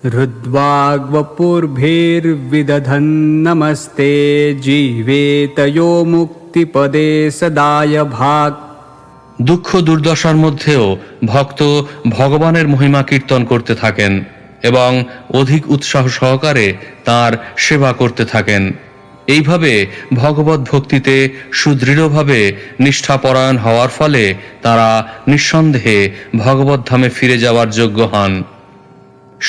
हृद्वाग्वपुर्भिर्विदधन् नमस्ते जीवेतयो मुक्तिपदे सदाय भाग। দুঃখ দুর্দশার মধ্যেও ভক্ত ভগবানের মহিমা কীর্তন করতে থাকেন এবং অধিক উৎসাহ সহকারে তাঁর সেবা করতে থাকেন। এইভাবে ভগবত ভক্তিতে সুদৃঢ়ভাবে নিষ্ঠাপরায়ণ হওয়ার ফলে তারা নিঃসন্দেহে ভগবত ধামে ফিরে যাওয়ার যোগ্য হন।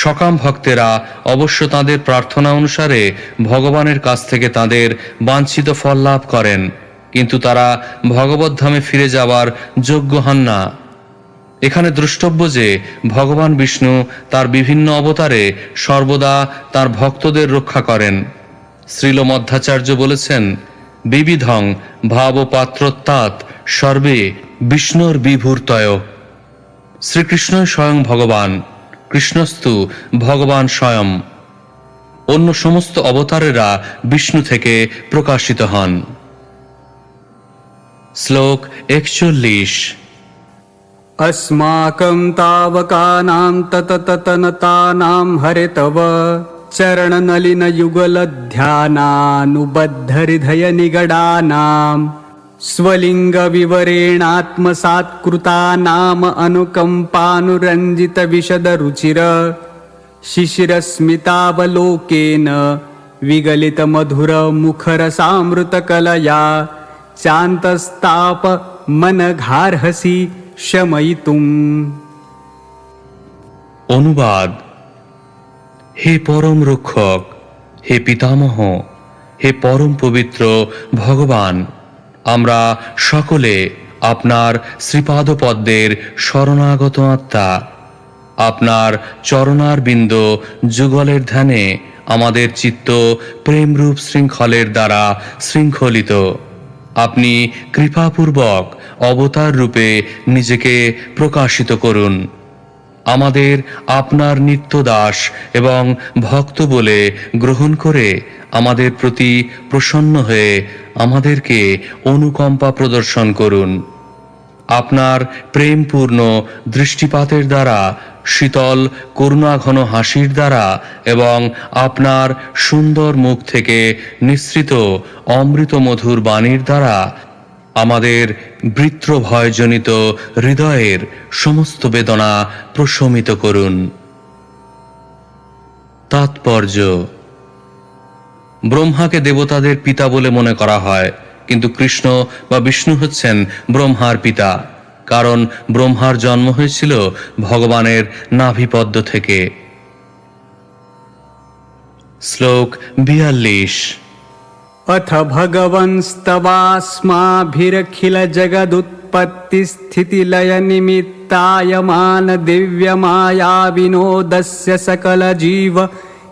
সকাম ভক্তেরা অবশ্য তাদের প্রার্থনা অনুসারে ভগবানের কাছ থেকে তাদের বাঞ্ছিত ফল লাভ করেন, কিন্তু তারা ভগবত ধামে ফিরে যাওয়ার যোগ্য হন না। এখানে দ্রষ্টব্য যে ভগবান বিষ্ণু তার বিভিন্ন অবতারে সর্বদা তার ভক্তদের রক্ষা করেন। শ্রীল মধ্বাচার্য বলেছেন, বিবিধং ভাবপাত্রত্বাৎ সর্বে বিষ্ণুর বিভূর্তয়। শ্রীকৃষ্ণই স্বয়ং ভগবান, কৃষ্ণস্তু ভগবান স্বয়ং। অন্য সমস্ত অবতারেরা বিষ্ণু থেকে প্রকাশিত হন। শ্লোক 41। अस्माकं तावकानां तततनतानां हरे तव चरणनलिनयुगलध्यानानुबद्धहृदयनिगडानां स्वलिङ्गविवरेणात्मसात्कृतानाम अनुकम्पानुरञ्जितविशदरुचिर शिशिरस्मितावलोकेन विगलितमधुरमुखरसामृतकलया चान्तस्तापमनघार्हसि शमयितुम्। অনুবাদ। হে পরম রক্ষক, হে পিতামহ, হে পরম পবিত্র ভগবান, আমরা সকলে আপনার শ্রীপাদপদ্মের শরণাগত আত্মা। আপনার চরণারবিন্দ যুগলের ধ্যানে আমাদের চিত্ত প্রেমরূপ শৃঙ্খলের দ্বারা শৃঙ্খলিত। আপনি কৃপাপূর্বক অবতার রূপে নিজেকে প্রকাশিত করুন। আমাদের আপনার নিত্যদাস এবং ভক্ত বলে গ্রহণ করে আমাদের প্রতি প্রসন্ন হয়ে আমাদেরকে অনুকম্পা প্রদর্শন করুন। আপনার প্রেমপূর্ণ দৃষ্টিপাতের দ্বারা, শীতল করুণাঘন হাসির দ্বারা এবং আপনার সুন্দর মুখ থেকে নিঃসৃত অমৃত মধুর বাণীর দ্বারা আমাদের বৃত্রভয়জনিত হৃদয়ের সমস্ত বেদনা প্রশমিত করুন। তাৎপর্য: ব্রহ্মাকে দেবতাদের পিতা বলে মনে করা হয়, কিন্তু কৃষ্ণ বা বিষ্ণু হচ্ছেন ব্রহ্মার পিতা, কারণ ব্রহ্মার জন্ম হয়েছিল ভগবানের নাভিপদ্ম থেকে। শ্লোক 42। अथ भगवंस्तवास्माभिरखिलजगदुत्पत्तिस्थितिलयनिमित्तायमान दिव्यमायाविनोदस्य सकलजीव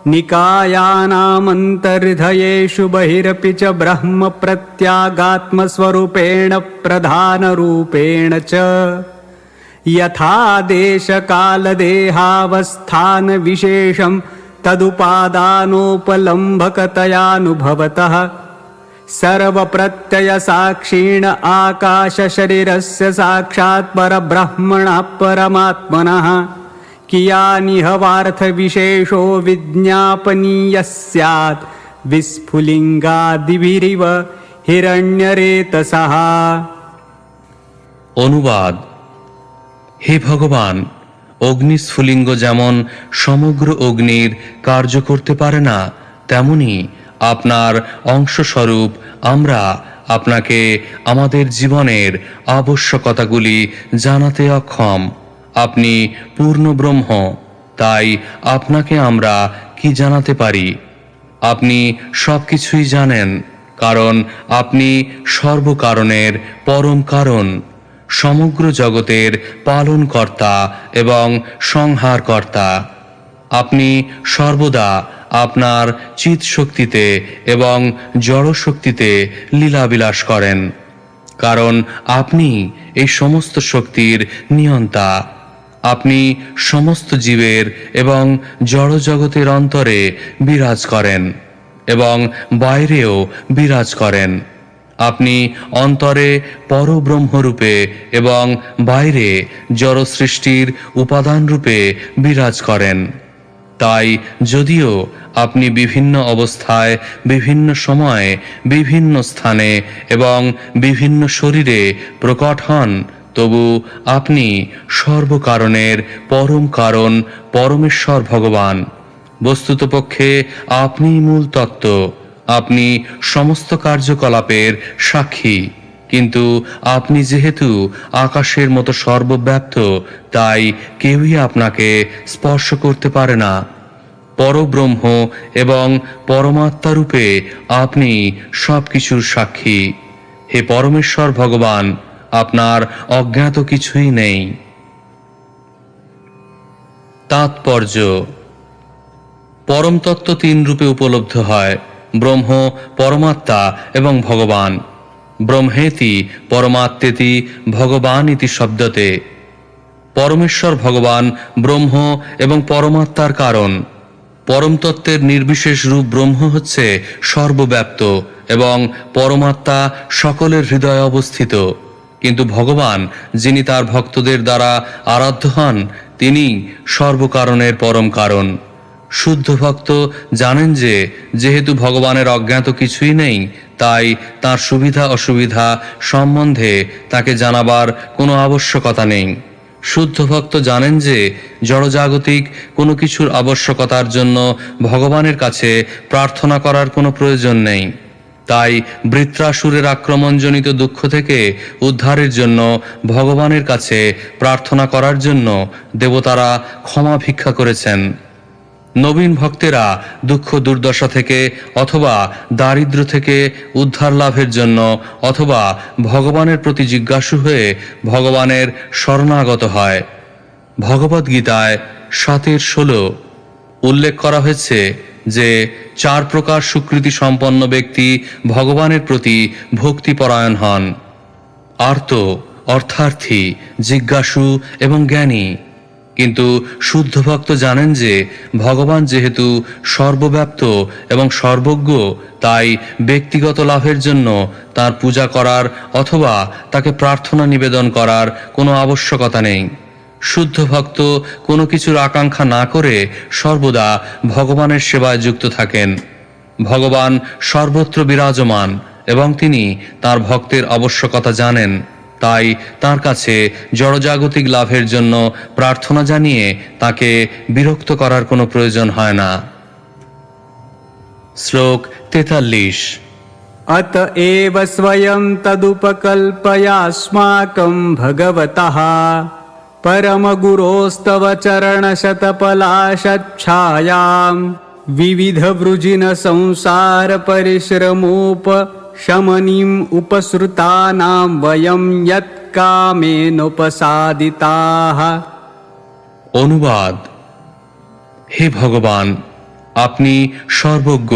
निकायानामन्तर्हृदयेषु बहिरपि च ब्रह्मप्रत्यागात्मस्वरूपेण प्रधानरूपेण च यथा देशकालदेहावस्थानविशेषं तदुपादानोपलम्भकतयानुभवतः सर्वप्रत्ययसाक्षीण आकाशशरीरस्य साक्षात् परब्रह्मणः परमात्मनः कियानिह वार्थविशेषो विज्ञापनीयः स्यात् विस्फुलिङ्गादिभिरिव हिरण्यरेतसः। অনুবাদ। হে ভগবান, অগ্নিস্ফুলিঙ্গ যেমন সমগ্র অগ্নির কার্য করতে পারে না, তেমনি আপনার অংশস্বরূপ আমরা আপনাকে আমাদের জীবনের আবশ্যকতাগুলি জানাতে অক্ষম। আপনি পূর্ণ ব্রহ্ম, তাই আপনাকে আমরা কি জানাতে পারি? আপনি সবকিছুই জানেন, কারণ আপনি সর্বকারণের পরম কারণ, সমগ্র জগতের পালনকর্তা এবং সংহারকর্তা। আপনি সর্বদা আপনার চিৎ শক্তিতে এবং জড় শক্তিতে লীলাবিলাস করেন, কারণ আপনি এই সমস্ত শক্তির নিয়ন্তা। আপনি সমস্ত জীবের এবং জড় জগতের অন্তরে বিরাজ করেন এবং বাইরেও বিরাজ করেন। আপনি অন্তরে পরব্রহ্মরূপে এবং বাইরে জড় সৃষ্টির উপাদান রূপে বিরাজ করেন। তাই যদিও আপনি বিভিন্ন অবস্থায়, বিভিন্ন সময়ে, বিভিন্ন স্থানে এবং বিভিন্ন শরীরে প্রকট হন, তবু আপনি সর্বকারণের পরম কারণ, পরমেশ্বর ভগবান। বস্তুতপক্ষে আপনিই মূল তত্ত্ব। আপনি সমস্ত কার্যকলাপের সাক্ষী, কিন্তু আপনি যেহেতু আকাশের মতো সর্বব্যাপ্ত, তাই কেউই আপনাকে স্পর্শ করতে পারে না। পরব্রহ্ম এবং পরমাত্মা রূপে আপনি সবকিছুর সাক্ষী। হে পরমেশ্বর ভগবান, আপনার অজ্ঞাত কিছুই নেই। তাৎপর্য: পরম তত্ত্ব তিন রূপে উপলব্ধ হয়: ব্রহ্ম, পরমাত্মা এবং ভগবান। ব্রহ্মেতি পরমাত্মেতি ভগবান ইতি শব্দতে। পরমেশ্বর ভগবান ব্রহ্ম এবং পরমাত্মার কারণ। পরম তত্ত্বের নির্বিশেষ রূপ ব্রহ্ম হচ্ছে সর্বব্যাপ্ত এবং পরমাত্মা সকলের হৃদয়ে অবস্থিত। কিন্তু ভগবান, যিনি তার ভক্তদের দ্বারা আরাধ্য হন, তিনি সর্বকারণের পরম কারণ। শুদ্ধ ভক্ত জানেন যে যেহেতু ভগবানের অজ্ঞাত কিছুই নেই, তাই তার সুবিধা অসুবিধা সম্বন্ধে তাকে জানাবার কোনো আবশ্যকতা নেই। শুদ্ধ ভক্ত জানেন যে জড়জাগতিক কোনো কিছুর আবশ্যকতার জন্য ভগবানের কাছে প্রার্থনা করার কোনো প্রয়োজন নেই। তাই বৃত্রাসুরের আক্রমণজনিত দুঃখ থেকে উদ্ধারের জন্য ভগবানের কাছে প্রার্থনা করার জন্য দেবতারা ক্ষমা ভিক্ষা করেছেন। নবীন ভক্তেরা দুঃখ দুর্দশা থেকে অথবা দারিদ্র্য থেকে উদ্ধার লাভের জন্য অথবা ভগবানের প্রতি জিজ্ঞাসু হয়ে ভগবানের শরণাগত হয়। ভগবদ্গীতায় 7:16 উল্লেখ করা হয়েছে যে 4 প্রকার সুকৃতি সম্পন্ন ব্যক্তি ভগবানের প্রতি ভক্তিপরায়ণ হন: আর্ত, অর্থার্থী, জিজ্ঞাসু এবং জ্ঞানী। কিন্তু শুদ্ধ ভক্ত জানেন যে ভগবান যেহেতু সর্বব্যাপ্ত এবং সর্বজ্ঞ, তাই ব্যক্তিগত লাভের জন্য তার পূজা করার অথবা তাকে প্রার্থনা নিবেদন করার কোনো আবশ্যকতা নেই। শুদ্ধ ভক্ত কোনো কিছুর আকাঙ্ক্ষা না করে সর্বদা ভগবানের সেবায় যুক্ত থাকেন। ভগবান সর্বত্র বিরাজমান এবং তিনি তার ভক্তের আবশ্যকতা জানেন। তাই তার কাছে জড়জাগতিক লাভের জন্য প্রার্থনা জানিয়ে তাকে বিরক্ত করার কোনো প্রয়োজন হয় না। শ্লোক 43। अतएव स्वयं तदुपकल्पयास्माकं भगवतः परमगुरोस्तव चरणशतपलाशच्छायां विविधवृजिन संसार परिश्रमोपशमनीम् उपसृतानां वयं यत्कामेनोपसादिताः। অনুবাদ: হে ভগবান, আপনি সর্বজ্ঞ,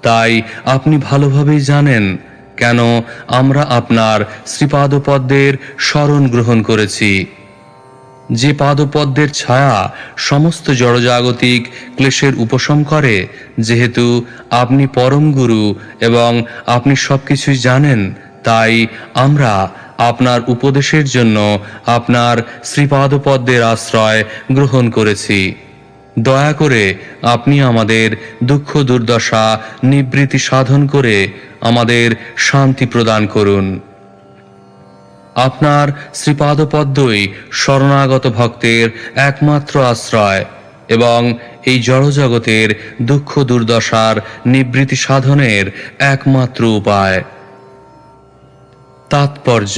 তাই আপনি ভালোভাবেই জানেন কেন আমরা আপনার শ্রীপাদপদ্মের শরণ গ্রহণ করেছি। যে পাদপদ্মের ছায়া সমস্ত জড়জাগতিক ক্লেশের উপশম করে, যেহেতু আপনি পরম গুরু এবং আপনি সবকিছুই জানেন, তাই আমরা আপনার উপদেশের জন্য আপনার শ্রীপাদপদ্মের আশ্রয় গ্রহণ করেছি। দয়া করে আপনি আমাদের দুঃখ দুর্দশা নিবৃত্তি সাধন করে আমাদের শান্তি প্রদান করুন। আপনার শ্রীপাদপদ্মই শরণাগত ভক্তের একমাত্র আশ্রয় এবং এই জড়জগতের দুঃখ দুর্দশার নিবৃত্তি সাধনের একমাত্র উপায়। তাৎপর্য: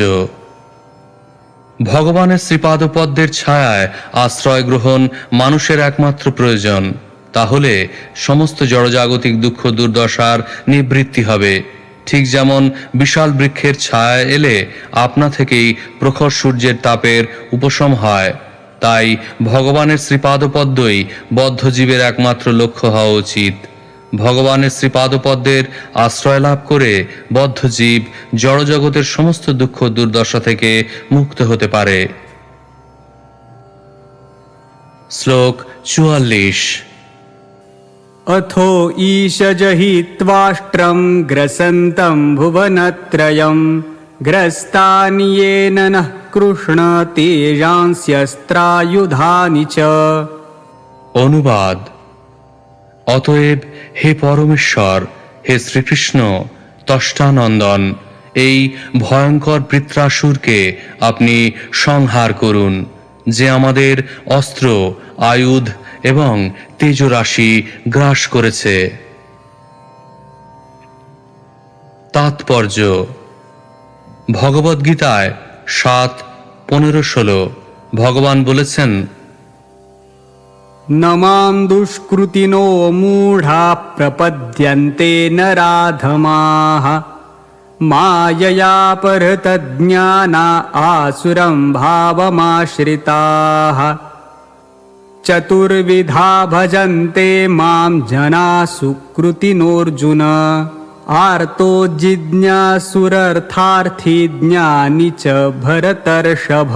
ভগবানের শ্রীপাদপদ্মের ছায়ায় আশ্রয় গ্রহণ মানুষের একমাত্র প্রয়োজন। তাহলে সমস্ত জড়জাগতিক দুঃখ দুর্দশার নিবৃত্তি হবে। ঠিক যেমন বিশাল বৃক্ষের ছায়া এলে আপনা থেকেই প্রখর সূর্যের তাপের উপশম হয়, তাই ভগবানের শ্রীপাদপদ্মই বদ্ধজীবের একমাত্র লক্ষ্য হওয়া উচিত। ভগবানের শ্রীপাদপদ্মের আশ্রয় লাভ করে বদ্ধজীব জড়জগতের সমস্ত দুঃখ দুর্দশা থেকে মুক্ত হতে পারে। শ্লোক 44। अथो ईशजहित्वाष्ट्रं ग्रसन्तं भुवनत्रयं ग्रस्तानि येन नः कृष्ण तेजांस्यस्त्रायुधानि च। অনুবাদ: অতএব হে পরমেশ্বর, হে শ্রীকৃষ্ণ তষ্টানন্দন, এই ভয়ঙ্কর বৃত্রাসুরকে আপনি সংহার করুন, যে আমাদের অস্ত্র, আয়ুধ এবং তেজরাশি গ্রাস করেছে। তাৎপর্য: ভগবদ্গীতায় 7:15-16 ভগবান বলেছেন, न मां दुष्कृतिनो मूढा प्रपद्यन्ते नराधमाः माययापहृतज्ञाना आसुरं भावमाश्रिताः। चतुर्विधा भजन्ते मां जना सुकृतिनोऽर्जुन आर्तो जिज्ञासुरर्थार्थी ज्ञानी च भरतर्षभ।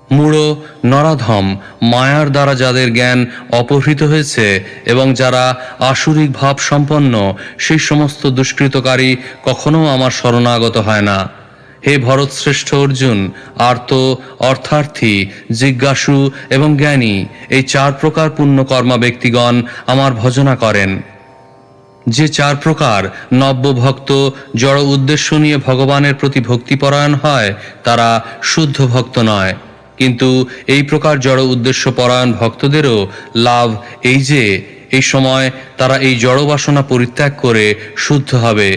মূঢ় নরাধম মায়ার দ্বারা যাদের জ্ঞান অপহৃত হয়েছে এবং যারা আসুরিক ভাব সম্পন্ন, সেই সমস্ত দুষ্কৃতকারী কখনো আমার শরণাগত হয় না। হে ভরতশ্রেষ্ঠ অর্জুন, আর্ত, অর্থার্থী, জিজ্ঞাসু এবং জ্ঞানী, এই 4 প্রকার পুণ্যকর্মা ব্যক্তিগণ আমার ভজনা করেন। যে 4 প্রকার নব্য ভক্ত জড় উদ্দেশ্য নিয়ে ভগবানের প্রতি ভক্তিপরায়ণ হয়, তারা শুদ্ধ ভক্ত নয়। কিন্তু এই প্রকার জড় উদ্দেশ্য পরায়ণ ভক্তদেরও লাভ এই যে এই সময় তারা এই জড় বাসনা পরিত্যাগ করে শুদ্ধ হবে।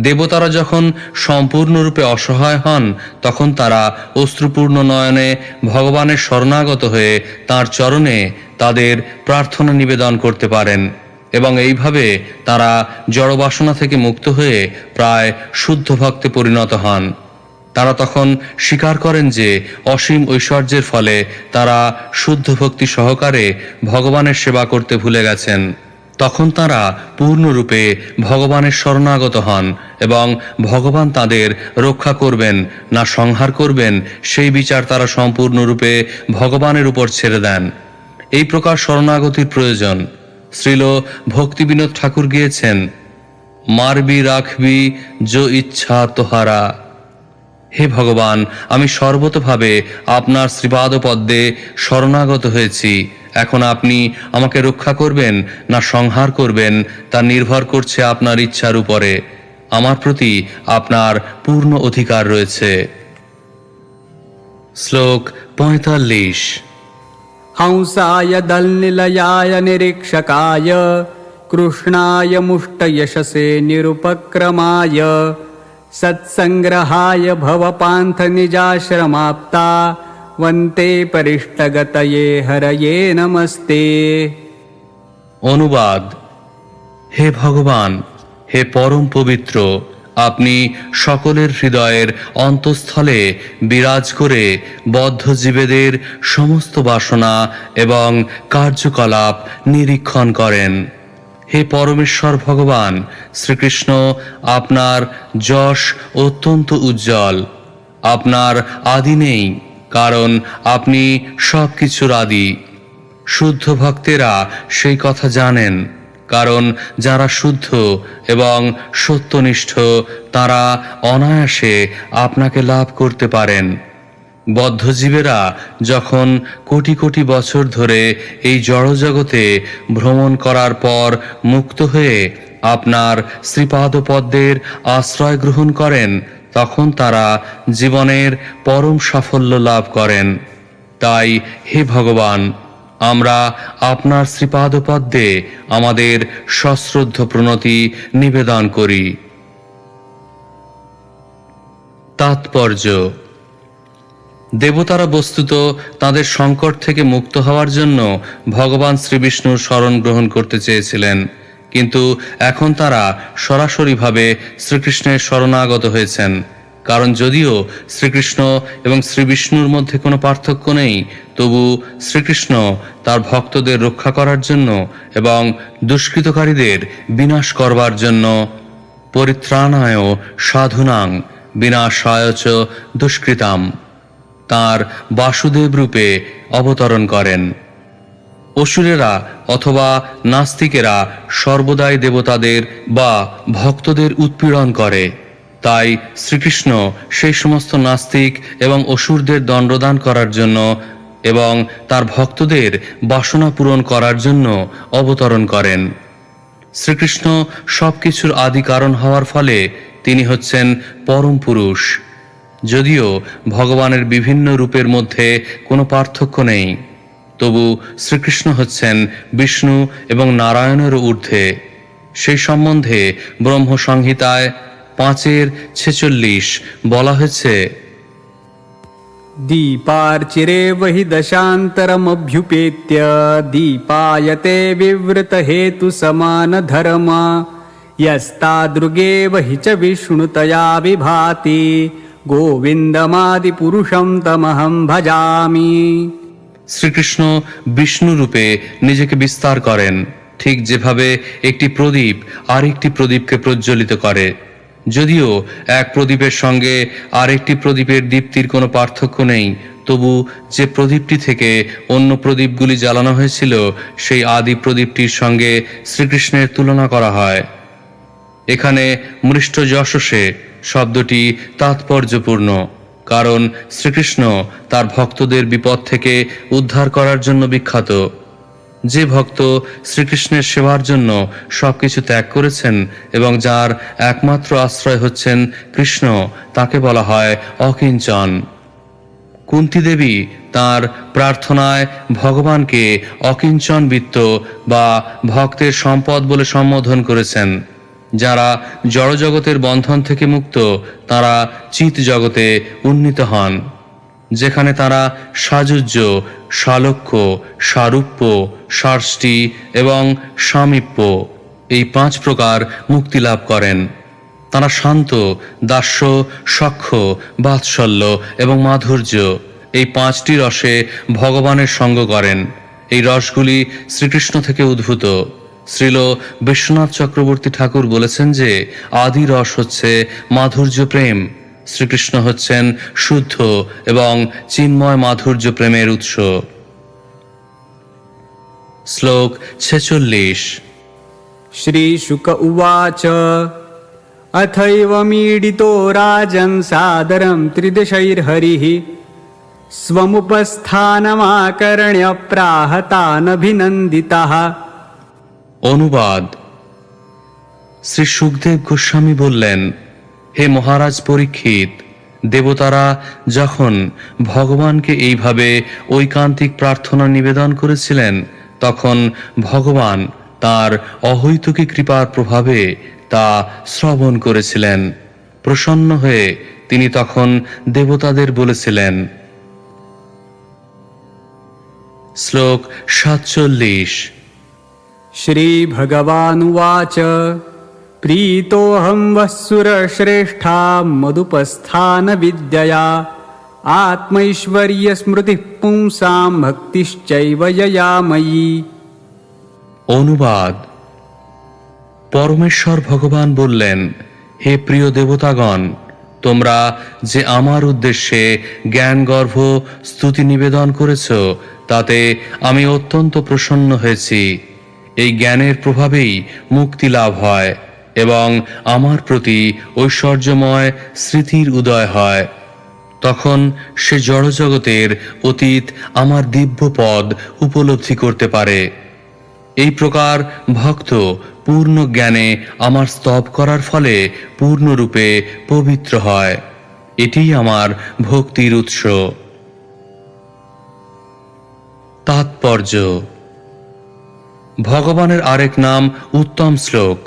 দেবতারা যখন সম্পূর্ণরূপে অসহায় হন, তখন তারা অশ্রুপূর্ণ নয়নে ভগবানের শরণাগত হয়ে তাঁর চরণে তাদের প্রার্থনা নিবেদন করতে পারেন এবং এইভাবে তারা জড়বাসনা থেকে মুক্ত হয়ে প্রায় শুদ্ধ ভক্তে পরিণত হন। তারা তখন স্বীকার করেন যে অসীম ঐশ্বর্যের ফলে তারা শুদ্ধ ভক্তি সহকারে ভগবানের সেবা করতে ভুলে গেছেন। তখন তারা পূর্ণরূপে ভগবানের শরণাগত হন এবং ভগবান তাদের রক্ষা করবেন না সংহার করবেন, সেই বিচার তারা সম্পূর্ণরূপে ভগবানের উপর ছেড়ে দেন। এই প্রকার শরণাগতির প্রয়োজন। শ্রীল ভক্তিবিনোদ ঠাকুর গিয়েছেন, মারবি রাখবি যো ইচ্ছা তোহারা। হে ভগবান, আমি সর্বতভাবে আপনার শ্রীপাদপদ্মে শরণাগত হয়েছি। এখন আপনি আমাকে রক্ষা করবেন না সংহার করবেন, তা নির্ভর করছে আপনার ইচ্ছার উপরে। আমার প্রতি আপনার পূর্ণ অধিকার রয়েছে। শ্লোক 45। हंसाय दलनिलयाय निरीक्षकाय कृष्णाय मुष्टयशसे निरुपक्रमाय सत्संग्रहाय भवपान्थ निजाश्रमाप्ता वन्ते परिष्टगतये हरये नमस्ते। অনুবাদ: হে ভগবান, হে পরম পবিত্র, আপনি সকলের হৃদয়ের অন্তঃস্থলে বিরাজ করে বদ্ধ জীবেদের সমস্ত বাসনা এবং কার্যকলাপ নিরীক্ষণ করেন। হে পরমেশ্বর ভগবান শ্রীকৃষ্ণ, আপনার যশ অত্যন্ত উজ্জ্বল। আপনার আদি নেই, কারণ আপনি সব কিছুর আদি। শুদ্ধ ভক্তেরা সেই কথা জানেন, কারণ যারা শুদ্ধ এবং সত্যনিষ্ঠ তারা অনায়াসে আপনাকে লাভ করতে পারেন। বদ্ধজীবেরা যখন কোটি কোটি বছর ধরে এই জড়জগতে ভ্রমণ করার পর মুক্ত হয়ে আপনার শ্রীপাদপদ্মের আশ্রয় গ্রহণ করেন, তখন তারা জীবনের পরম সাফল্য লাভ করেন। তাই হে ভগবান, আমরা আপনার শ্রীপাদপদ্মে আমাদের সশ্রদ্ধ প্রণতি নিবেদন করি। তাৎপর্য: দেবতারা বস্তুত তাদের সংকট থেকে মুক্ত হওয়ার জন্য ভগবান শ্রীবিষ্ণুর শরণ গ্রহণ করতে চেয়েছিলেন, কিন্তু এখন তারা সরাসরিভাবে শ্রীকৃষ্ণের শরণাগত হয়েছেন। কারণ যদিও শ্রীকৃষ্ণ এবং শ্রীবিষ্ণুর মধ্যে কোনো পার্থক্য নেই, তবু শ্রীকৃষ্ণ তার ভক্তদের রক্ষা করার জন্য এবং দুষ্কৃতকারীদের বিনাশ করবার জন্য পরিত্রাণায় সাধুনাং বিনাশায় চ দুষ্কৃতাম তাঁর বাসুদেব রূপে অবতরণ করেন। অসুরেরা অথবা নাস্তিকেরা সর্বদাই দেবতাদের বা ভক্তদের উৎপীড়ন করে। তাই শ্রীকৃষ্ণ সেই সমস্ত নাস্তিক এবং অসুরদের দণ্ডদান করার জন্য এবং তার ভক্তদের বাসনা পূরণ করার জন্য অবতরণ করেন। শ্রীকৃষ্ণ সবকিছুর আদি কারণ হওয়ার ফলে তিনি হচ্ছেন পরম পুরুষ। যদিও ভগবানের বিভিন্ন রূপের মধ্যে কোনো পার্থক্য নেই, তবু শ্রীকৃষ্ণ হচ্ছেন বিষ্ণু এবং নারায়ণেরও ঊর্ধ্বে। সেই সম্বন্ধে ব্রহ্ম সংহিতায় 5:46 বলা হয়েছে, दीपार्चिरेव हि दशान्तरमभ्युपेत्य दीपायते विवृतहेतुसमानधर्म यस्तादृगेव हि च विष्णुतया विभाति गोविन्दमादिपुरुषं तमहं भजामि। শ্রীকৃষ্ণ বিষ্ণু রূপে নিজেকে বিস্তার করেন, ঠিক যেভাবে একটি প্রদীপ আরেকটি প্রদীপকে প্রজ্বলিত করে। যদিও এক প্রদীপের সঙ্গে আরেকটি প্রদীপের দীপ্তির কোনো পার্থক্য নেই, তবু যে প্রদীপটি থেকে অন্য প্রদীপগুলি জ্বালানো হয়েছিল সেই আদি প্রদীপটির সঙ্গে শ্রীকৃষ্ণের তুলনা করা হয়। এখানে মৃষ্ট যশসে শব্দটি তাৎপর্যপূর্ণ, কারণ শ্রীকৃষ্ণ তার ভক্তদের বিপদ থেকে উদ্ধার করার জন্য বিখ্যাত। যে ভক্ত শ্রীকৃষ্ণের সেবার জন্য সবকিছু ত্যাগ করেছেন এবং যার একমাত্র আশ্রয় হচ্ছেন কৃষ্ণ, তাকে বলা হয় অকিঞ্চন। কুন্তী দেবী তাঁর প্রার্থনায় ভগবানকে অকিঞ্চন বিত্ত বা ভক্তের সম্পদ বলে সম্বোধন করেছেন। যারা জড়জগতের বন্ধন থেকে মুক্ত তারা চিৎ জগতে উন্নীত হন, যেখানে তারা সাযুজ্য, সালোক্য, সারূপ্য, সার্ষ্টি এবং সামীপ্য এই 5 প্রকার মুক্তি লাভ করেন। তারা শান্ত, দাস্য, সখ্য, বাৎসল্য এবং মাধুর্য এই 5টি রসে ভগবানের সঙ্গ করেন। এই রসগুলি শ্রীকৃষ্ণ থেকে উদ্ভূত। শ্রীল বিশ্বনাথ চক্রবর্তী ঠাকুর বলেছেন যে আদি রস হচ্ছে মাধুর্য প্রেম। শ্রীকৃষ্ণ হচ্ছেন শুদ্ধ এবং চিন্ময় মাধুর্য প্রেমের উৎস। শ্লোক 46। श्रीशुक उवाच अथैवमीडितो राजन् सादरं त्रिदशैर्हरिः स्वमुपस्थानमाकर्ण्य प्राहतानभिनन्दितः। অনুবাদ। শ্রী সুখদেব গোস্বামী বললেন, হে মহারাজ পরীক্ষিত, দেবতারা যখন ভগবানকে এইভাবে ঐকান্তিক প্রার্থনা নিবেদন করেছিলেন, তখন ভগবান তার অহৈতুকী কৃপার প্রভাবে তা শ্রবণ করেছিলেন। প্রসন্ন হয়ে তিনি তখন দেবতাদের বলেছিলেন। শ্লোক 47। श्रीभगवानुवाच प्रीतोऽहं वः सुरश्रेष्ठा मदुपस्थानविद्यया आत्मैश्वर्यस्मृतिः पुंसां भक्तिश्चैव यया मयि। অনুবাদ। পরমেশ্বর ভগবান বললেন, হে প্রিয় দেবতাগণ, তোমরা যে আমার উদ্দেশ্যে জ্ঞানগর্ভ স্তুতি নিবেদন করেছ, তাতে আমি অত্যন্ত প্রসন্ন হয়েছি। এই জ্ঞানের প্রভাবেই মুক্তি লাভ হয় এবং আমার প্রতি ঐশ্বর্যময় স্মৃতির উদয় হয়। তখন সে জড়জগতের অতীত আমার দিব্য পদ উপলব্ধি করতে পারে। এই প্রকার ভক্ত পূর্ণ জ্ঞানে আমার স্তব করার ফলে পূর্ণরূপে পবিত্র হয়। এটিই আমার ভক্তির উৎস। তাৎপর্য। ভগবানের আরেক নাম উত্তম শ্লোক,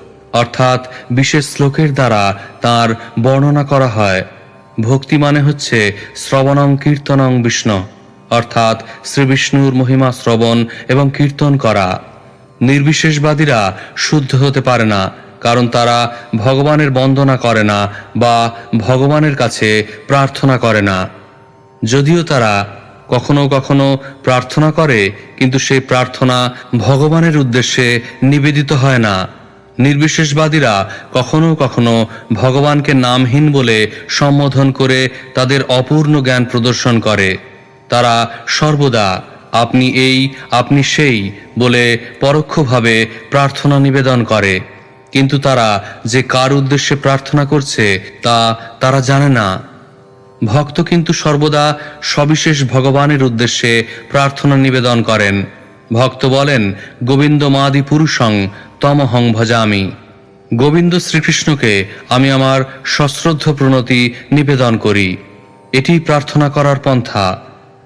অর্থাৎ বিশেষ শ্লোকের দ্বারা তার বর্ণনা করা হয়। ভক্তি মানে হচ্ছে শ্রবণং কীর্তনং বিষ্ণু, অর্থাৎ শ্রী বিষ্ণুর মহিমা শ্রবণ এবং কীর্তন করা। নির্বিশেষবাদীরা শুদ্ধ হতে পারে না, কারণ তারা ভগবানের বন্দনা করে না বা ভগবানের কাছে প্রার্থনা করে না। যদিও তারা কখনো কখনো প্রার্থনা করে, কিন্তু সেই প্রার্থনা ভগবানের উদ্দেশ্যে নিবেদিত হয় না। নির্বিশেষবাদীরা কখনো কখনো ভগবানকে নামহীন বলে সম্বোধন করে তাদের অপূর্ণ জ্ঞান প্রদর্শন করে। তারা সর্বদা আপনি এই, আপনি সেই বলে পরোক্ষভাবে প্রার্থনা নিবেদন করে, কিন্তু তারা যে কার উদ্দেশ্যে প্রার্থনা করছে তা তারা জানে না। ভক্ত কিন্তু সর্বদা সবিশেষ ভগবানের উদ্দেশ্যে প্রার্থনা নিবেদন করেন। ভক্ত বলেন, গোবিন্দমাদি পুরুষং তমহং ভজামি। গোবিন্দ শ্রীকৃষ্ণকে আমি আমার সশ্রদ্ধ প্রণতি নিবেদন করি। এটি প্রার্থনা করার পন্থা।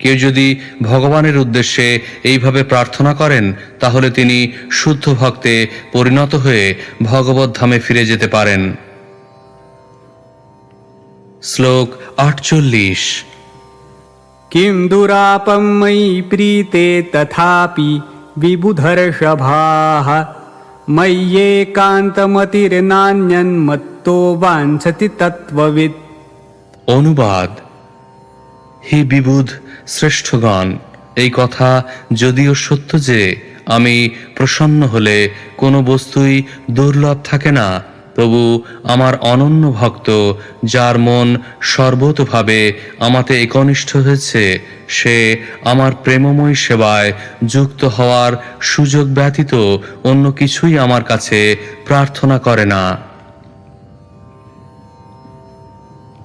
কেউ যদি ভগবানের উদ্দেশ্যে এইভাবে প্রার্থনা করেন, তাহলে তিনি শুদ্ধ ভক্তে পরিণত হয়ে ভগবত ধামে ফিরে যেতে পারেন। শ্লোক 48। किं दुरापं मयि प्रीते तथापि विबुधर्षभाः मय्येकान्तमतिर्नान्यन्मत्तो वाञ्छति तत्त्ववित्। অনুবাদ। হে বিবুধ শ্রেষ্ঠগণ, এই কথা যদিও সত্য যে আমি প্রসন্ন হলে কোনো বস্তুই দুর্লভ থাকে না, তবু আমার অনন্য ভক্ত, যার মন সর্বতোভাবে আমাতে একনিষ্ঠ হয়েছে, সে আমার প্রেমময় সেবায় যুক্ত হওয়ার সুযোগ ব্যতীত অন্য কিছুই আমার কাছে প্রার্থনা করে না।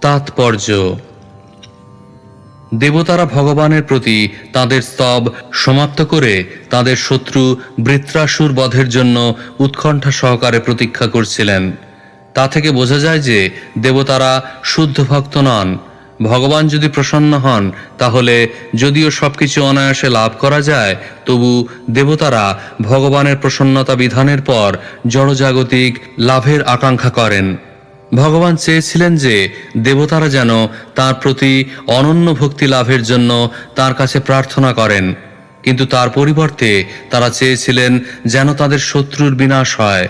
তাৎপর্য: দেবতারা ভগবানের প্রতি তাদের স্তব সমাপ্ত করে তাদের শত্রু বৃত্রাসুর বধের জন্য উৎকণ্ঠা সহকারে প্রতীক্ষা করছিলেন। তা থেকে বোঝা যায় যে দেবতারা শুদ্ধ ভক্ত নন। ভগবান যদি প্রসন্ন হন, তাহলে যদিও সবকিছু অনায়াসে লাভ করা যায়, তবু দেবতারা ভগবানের প্রসন্নতা বিধানের পর জড়জাগতিক লাভের আকাঙ্ক্ষা করেন। ভগবান চেয়েছিলেন যে দেবতারা যেন তার প্রতি অনন্য ভক্তি লাভের জন্য তার কাছে প্রার্থনা করেন, কিন্তু তার পরিবর্তে তারা চেয়েছিলেন যেন তাদের শত্রুর বিনাশ হয়।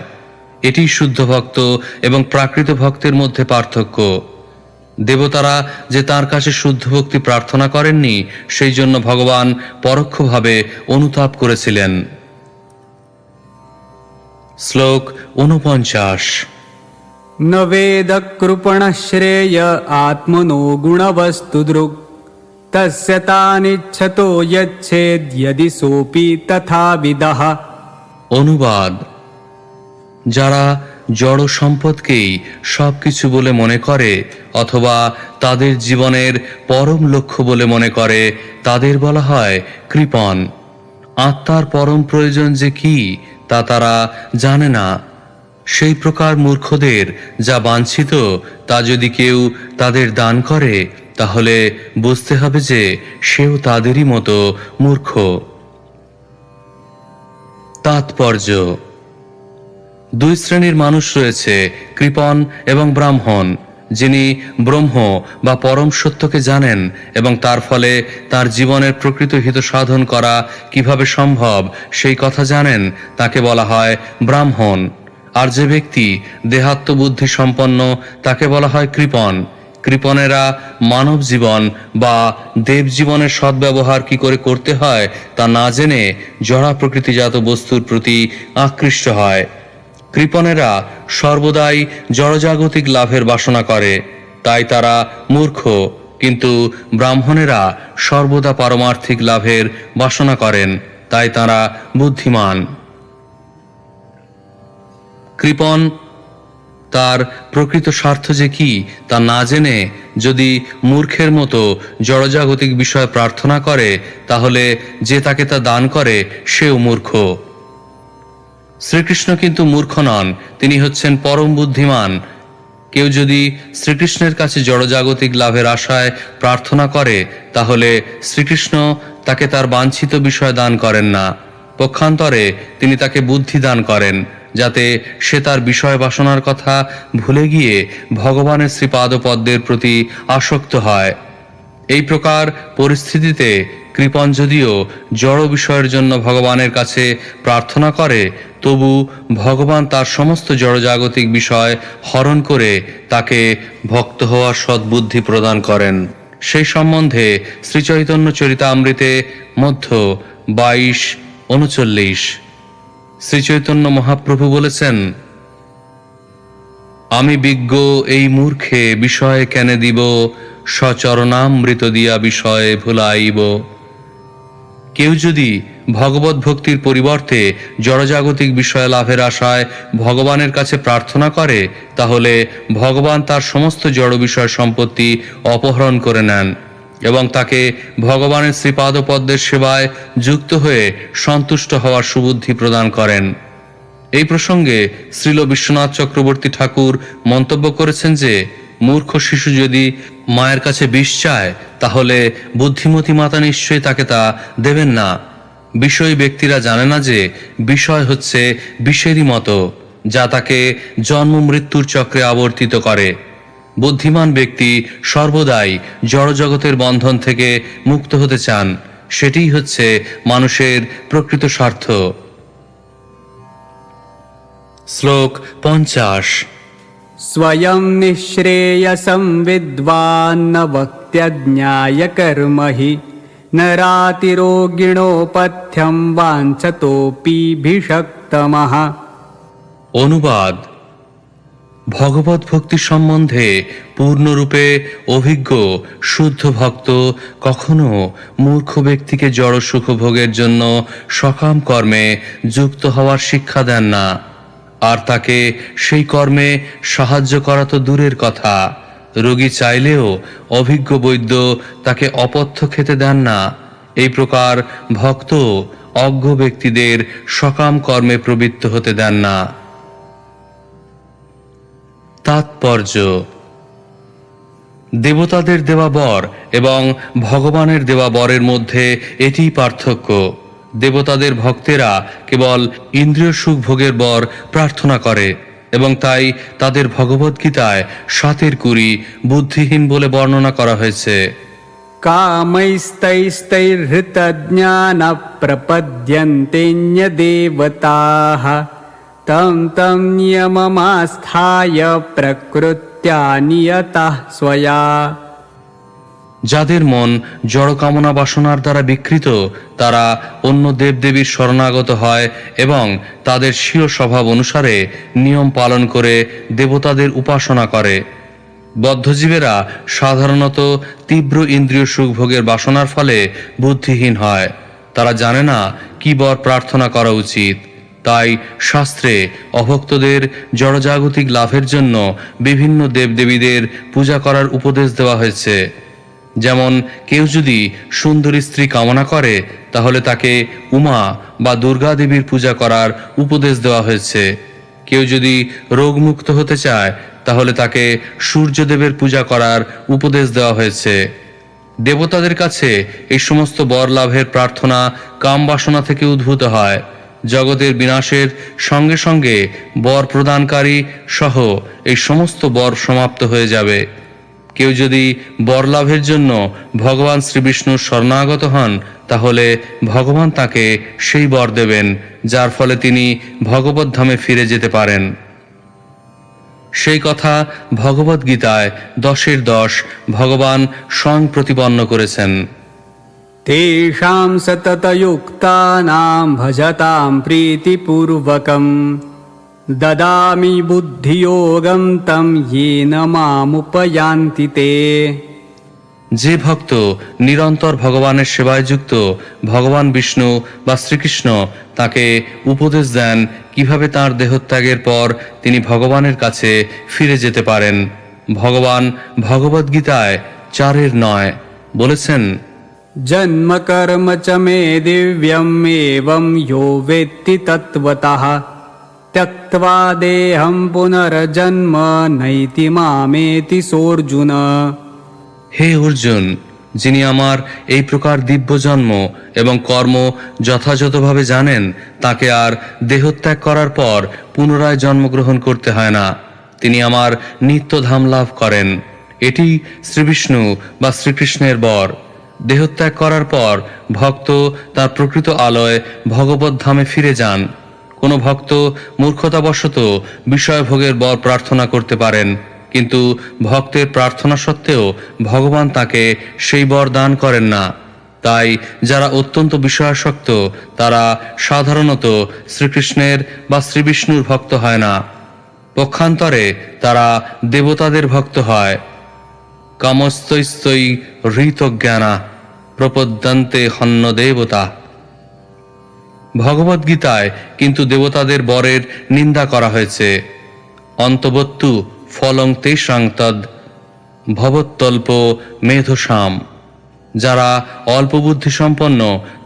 এটি শুদ্ধ ভক্ত এবং প্রাকৃত ভক্তের মধ্যে পার্থক্য। দেবতারা যে তার কাছে শুদ্ধ ভক্তি প্রার্থনা করেননি, সেই জন্য ভগবান পরোক্ষভাবে অনুতাপ করেছিলেন। শ্লোক 49। न वेद कृपणः श्रेय आत्मनो गुणवस्तुदृक् तस्य तानिच्छतो यच्छेद्यदि सोऽपि तथाविदः। অনুবাদ: যারা জড় সম্পদকেই সবকিছু বলে মনে করে অথবা তাদের জীবনের পরম লক্ষ্য বলে মনে করে, তাদের বলা হয় কৃপণ। আত্মার পরম প্রয়োজন যে কি তা তারা জানে না। সেই প্রকার মূর্খদের যা বাঞ্ছিত তা যদি কেউ তাদের দান করে, তাহলে বুঝতে হবে যে সেও তাদেরই মতো মূর্খ। তাৎপর্য: দুই শ্রেণীর মানুষ রয়েছে, কৃপণ এবং ব্রাহ্মণ। যিনি ব্রহ্ম বা পরম সত্যকে জানেন এবং তার ফলে তার জীবনের প্রকৃত হিত সাধন করা কিভাবে সম্ভব সেই কথা জানেন, তাকে বলা হয় ব্রাহ্মণ। আর যে ব্যক্তি দেহাত্মবুদ্ধি সম্পন্ন, তাকে বলা হয় কৃপণ। কৃপণেরা মানব জীবন বা দেব জীবনের সদ্ব্যবহার কি করে করতে হয় তা না জেনে জড়া প্রকৃতিজাত বস্তুর প্রতি আকৃষ্ট হয়। কৃপণেরা সর্বদাই জড়জাগতিক লাভের বাসনা করে, তাই তারা মূর্খ, কিন্তু ব্রাহ্মণেরা সর্বদা পারমার্থিক লাভের বাসনা করেন, তাই তারা বুদ্ধিমান। কৃপণ তার প্রকৃত স্বার্থ যে কি তা না জেনে যদি মূর্খের মতো জড়জাগতিক বিষয় প্রার্থনা করে, তাহলে যে তাকে তা দান করে সেও মূর্খ। শ্রীকৃষ্ণ কিন্তু মূর্খ নন, তিনি হচ্ছেন পরম বুদ্ধিমান। কেউ যদি শ্রীকৃষ্ণের কাছে জড়জাগতিক লাভের আশায় প্রার্থনা করে, তাহলে শ্রীকৃষ্ণ তাকে তার বাঞ্ছিত বিষয় দান করেন না। পক্ষান্তরে তিনি তাকে বুদ্ধি দান করেন, যাতে সে তার বিষয় বাসনার কথা ভুলে গিয়ে ভগবানের শ্রীপাদপদ্মের প্রতি আসক্ত হয়। এই প্রকার পরিস্থিতিতে কৃপণ যদিও জড় বিষয়ের জন্য ভগবানের কাছে প্রার্থনা করে, তবু ভগবান তার সমস্ত জড়জাগতিক বিষয় হরণ করে তাকে ভক্ত হওয়ার সদ্বুদ্ধি প্রদান করেন। সেই সম্বন্ধে শ্রীচৈতন্য চরিতামৃতে মধ্য 22:39 শ্রীচৈতন্য মহাপ্রভু বলেছেন, আমি বিজ্ঞ এই মূর্খে বিষয় কেনে দিব, সচরণামৃত দিয়া বিষয়ে ভুলাইব। কেউ যদি ভগবত ভক্তির পরিবর্তে জড়জাগতিক বিষয় লাভের আশায় ভগবানের কাছে প্রার্থনা করে, তাহলে ভগবান তার সমস্ত জড় বিষয় সম্পত্তি অপহরণ করে নেন এবং তাকে ভগবানের শ্রীপাদপদ্মের সেবায় যুক্ত হয়ে সন্তুষ্ট হওয়ার সুবুদ্ধি প্রদান করেন। এই প্রসঙ্গে শ্রীল বিশ্বনাথ চক্রবর্তী ঠাকুর মন্তব্য করেছেন যে, মূর্খ শিশু যদি মায়ের কাছে বিষ চায়, তাহলে বুদ্ধিমতী মাতা নিশ্চয়ই তাকে তা দেবেন না। বিষয়ী ব্যক্তিরা জানে না যে বিষয় হচ্ছে বিষেরই মতো, যা তাকে জন্ম মৃত্যুর চক্রে আবর্তিত করে। বুদ্ধিমান ব্যক্তি সর্বদাই জড়জগতের বন্ধন থেকে মুক্ত হতে চান, সেটিই হচ্ছে মানুষের প্রকৃত স্বার্থ। শ্লোক 50। स्वयं निःश्रेयसं विद्वान् न वक्त्यज्ञाय कर्म हि नरातिरोगिणोपथ्यं वाञ्छतोऽपि भिषक्तमः। অনুবাদ: ভগবত ভক্তি সম্বন্ধে পূর্ণরূপে অভিজ্ঞ শুদ্ধ ভক্ত কখনো মূর্খ ব্যক্তিকে জড় সুখভোগের জন্য সকাম কর্মে যুক্ত হওয়ার শিক্ষা দেন না, আর তাকে সেই কর্মে সাহায্য করা তো দূরের কথা, রোগী চাইলেও অভিজ্ঞ বৈদ্য তাকে অপথ্য খেতে দেন না। এই প্রকার ভক্ত অজ্ঞ ব্যক্তিদের সকাম কর্মে প্রবৃত্ত হতে দেন না। তাৎপর্য: দেবতাদের দেওয়া বর এবং ভগবানের দেওয়া বরের মধ্যে এটিই পার্থক্য। দেবতাদের ভক্তেরা কেবল ইন্দ্রিয় সুখ ভোগের বর প্রার্থনা করে এবং তাই তাদের ভগবদ্গীতায় 7-20 বুদ্ধিহীন বলে বর্ণনা করা হয়েছে। कामैस्तैस्तैर्हृतज्ञानप्रपद्यन्तेऽन्यदेवताः तं तं नियममास्थाय प्रकृत्या नियताः स्वया। যাদের মন জড় কামনা বাসনার দ্বারা বিকৃত, তারা অন্য দেবদেবীর শরণাগত হয় এবং তাদের স্বীয় স্বভাব অনুসারে নিয়ম পালন করে দেবতাদের উপাসনা করে। বদ্ধজীবেরা সাধারণত তীব্র ইন্দ্রিয় সুখভোগের বাসনার ফলে বুদ্ধিহীন হয়। তারা জানে না কি বর প্রার্থনা করা উচিত। তাই শাস্ত্রে অভক্তদের জড়জাগতিক লাভের জন্য বিভিন্ন দেবদেবীদের পূজা করার উপদেশ দেওয়া হয়েছে। যেমন কেউ যদি সুন্দরী স্ত্রী কামনা করে তাহলে তাকে উমা বা দুর্গা দেবীর পূজা করার উপদেশ দেওয়া হয়েছে। কেউ যদি রোগমুক্ত হতে চায় তাহলে তাকে সূর্যদেবের পূজা করার উপদেশ দেওয়া হয়েছে। দেবতাদের কাছে এই সমস্ত বর লাভের প্রার্থনা কাম বাসনা থেকে উদ্ভূত হয়। জগতের বিনাশের সঙ্গে সঙ্গে বর প্রদানকারী সহ এই সমস্ত বর সমাপ্ত হয়ে যাবে। কেউ যদি বর লাভের জন্য ভগবান শ্রীবিষ্ণুর শরণাগত হন তাহলে ভগবান তাকে সেই বর দেবেন, যার ফলে তিনি ভগবত ধামে ফিরে যেতে পারেন। সেই কথা ভগবদ্গীতায় 10-10 ভগবান স্বয়ং প্রতিপন্ন করেছেন। तेषां सततयुक्तानां भजतां प्रीतिपूर्वकं ददामि बुद्धियोगं तं येन मामुपयान्ति ते। যে ভক্ত নিরন্তর ভগবানের সেবায় যুক্ত, ভগবান বিষ্ণু বা শ্রীকৃষ্ণ তাকে উপদেশ দেন কিভাবে তাঁর দেহত্যাগের পর তিনি ভগবানের কাছে ফিরে যেতে পারেন। ভগবান ভগবদ্গীতায় 4-9 বলেছেন, जन्म कर्म च मे दिव्यम् एवं यो वेत्ति तत्त्वतः त्यक्त्वा देहं पुनर्जन्म नैति मामेति सोऽर्जुन। হে অর্জুন, যিনি আমার এই প্রকার দিব্য জন্ম এবং কর্ম যথাযথভাবে জানেন, তাকে আর দেহত্যাগ করার পর পুনরায় জন্মগ্রহণ করতে হয় না। তিনি আমার নিত্যধাম লাভ করেন। এটি শ্রীবিষ্ণু বা শ্রীকৃষ্ণের বর। দেহত্যাগ করার পর ভক্ত তার প্রকৃত আলয় ভগবত ধামে ফিরে যান। কোনো ভক্ত মূর্খতাবশত বিষয়ভোগের বর প্রার্থনা করতে পারেন, কিন্তু ভক্তের প্রার্থনা সত্ত্বেও ভগবান তাকে সেই বর দান করেন না। তাই যারা অত্যন্ত বিষয়াসক্ত তারা সাধারণত শ্রীকৃষ্ণের বা শ্রীবিষ্ণুর ভক্ত হয় না। পক্ষান্তরে তারা দেবতাদের ভক্ত হয়। কামস্তৈস্তৈ হৃতজ্ঞানা প্রপদ্যন্তে হন্য দেবতা। ভগবদ্গীতায় কিন্তু দেবতাদের বরের নিন্দা করা হয়েছে। অন্তবত্তু ফলং তেষাং তদ ভবত্তল্প মেধসাম। যারা অল্প বুদ্ধি সম্পন্ন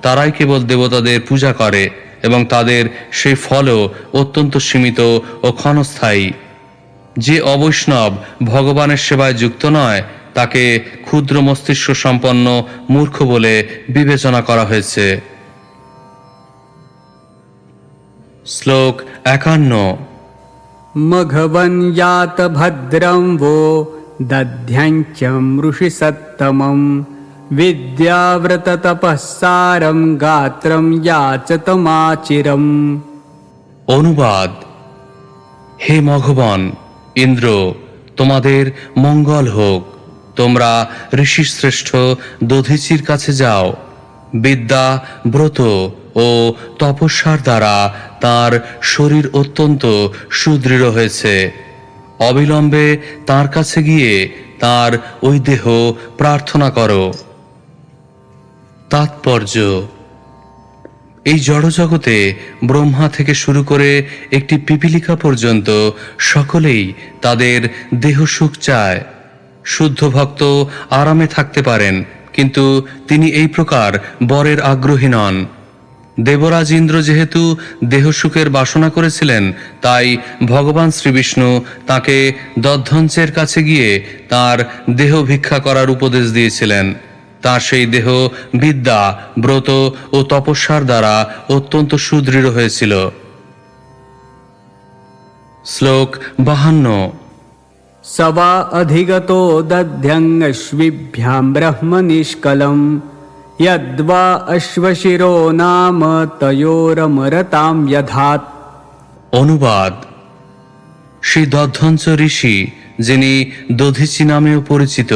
তারাই কেবল দেবতাদের পূজা করে এবং তাদের সেই ফলও অত্যন্ত সীমিত ও ক্ষণস্থায়ী। যে অবৈষ্ণব ভগবানের সেবায় যুক্ত নয় তাকে ক্ষুদ্র মস্তিষ্ক সম্পন্ন মূর্খ বলে বিবেচনা করা হয়েছে। শ্লোক 51। मघवन् यात भद्रं वो दध्यञ्चं ऋषिसत्तमं विद्याव्रततपःसारं गात्रं याचतमाचिरम्। অনুবাদ: হে মঘবন, ইন্দ্র, তোমাদের মঙ্গল হোক। তোমরা ঋষিশ্রেষ্ঠ দধিচির কাছে যাও। বিদ্যা, ব্রত ও তপস্যার দ্বারা তার শরীর অত্যন্ত সুদৃঢ় হয়েছে। অবিলম্বে তার কাছে গিয়ে তার ওই দেহ প্রার্থনা করো। তাৎপর্য: এই জড়জগতে ব্রহ্মা থেকে শুরু করে একটি পিপীলিকা পর্যন্ত সকলেই তাদের দেহ সুখ চায়। শুদ্ধ ভক্ত আরামে থাকতে পারেন, কিন্তু তিনি এই প্রকার বরের আগ্রহী নন। দেবরাজ ইন্দ্র যেহেতু দেহসুখের বাসনা করেছিলেন, তাই ভগবান শ্রীবিষ্ণু তাকে দধ্বঞ্চের কাছে গিয়ে তার দেহ ভিক্ষা করার উপদেশ দিয়েছিলেন। তার সেই দেহ বিদ্যা, ব্রত ও তপস্যার দ্বারা অত্যন্ত সুদৃঢ় হয়েছিল। শ্লোক 52। स वा अधिगतो दध्यङ्गश्विभ्यां ब्रह्म निष्कलम् यद्वा अश्वशिरो नाम तयोरमरतां यधात्। অনুবাদ: সেই দধ্বঞ্চ ঋষি, যিনি দধিচি নামেও পরিচিত,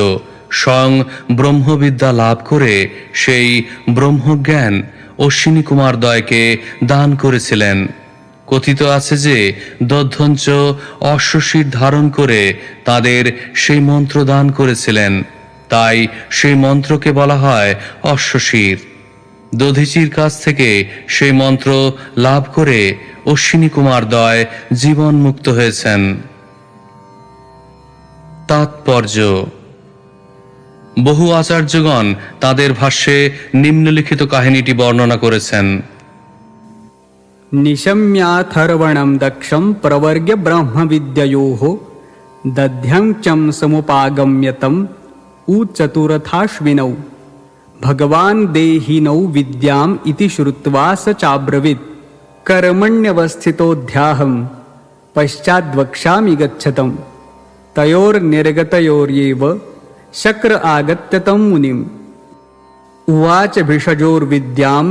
স্বয়ং ব্রহ্মবিদ্যা লাভ করে সেই ব্রহ্মজ্ঞান অশ্বিনী কুমার দ্বয়কে দান করেছিলেন। কথিত আছে যে দধ্বঞ্চ অশ্বশির ধারণ করে তাদের সেই মন্ত্র দান করেছিলেন, তাই সেই মন্ত্রকে বলা হয় অশ্বশির। দধিচির কাছ থেকে সেই মন্ত্র লাভ করে অশ্বিনী কুমার দ্বয় জীবন মুক্ত হয়েছেন। তাৎপর্য: বহু আচার্যগণ তাদের ভাষ্যে নিম্নলিখিত কাহিনীটি বর্ণনা করেছেন। निशम्याथर्वणं दक्षं प्रवर्ग्य ब्रह्मविद्ययोः दध्यङ्चं समुपागम्यतम् उचतुरथाश्विनौ भगवान् देहिनौ विद्याम् इति श्रुत्वा स चाब्रवीत् कर्मण्यवस्थितोऽध्याहं पश्चाद्वक्ष्यामि गच्छतं तयोर्निर्गतयोर्येव शक्र आगत्य तं मुनिम् उवाच भिषजोर्विद्यां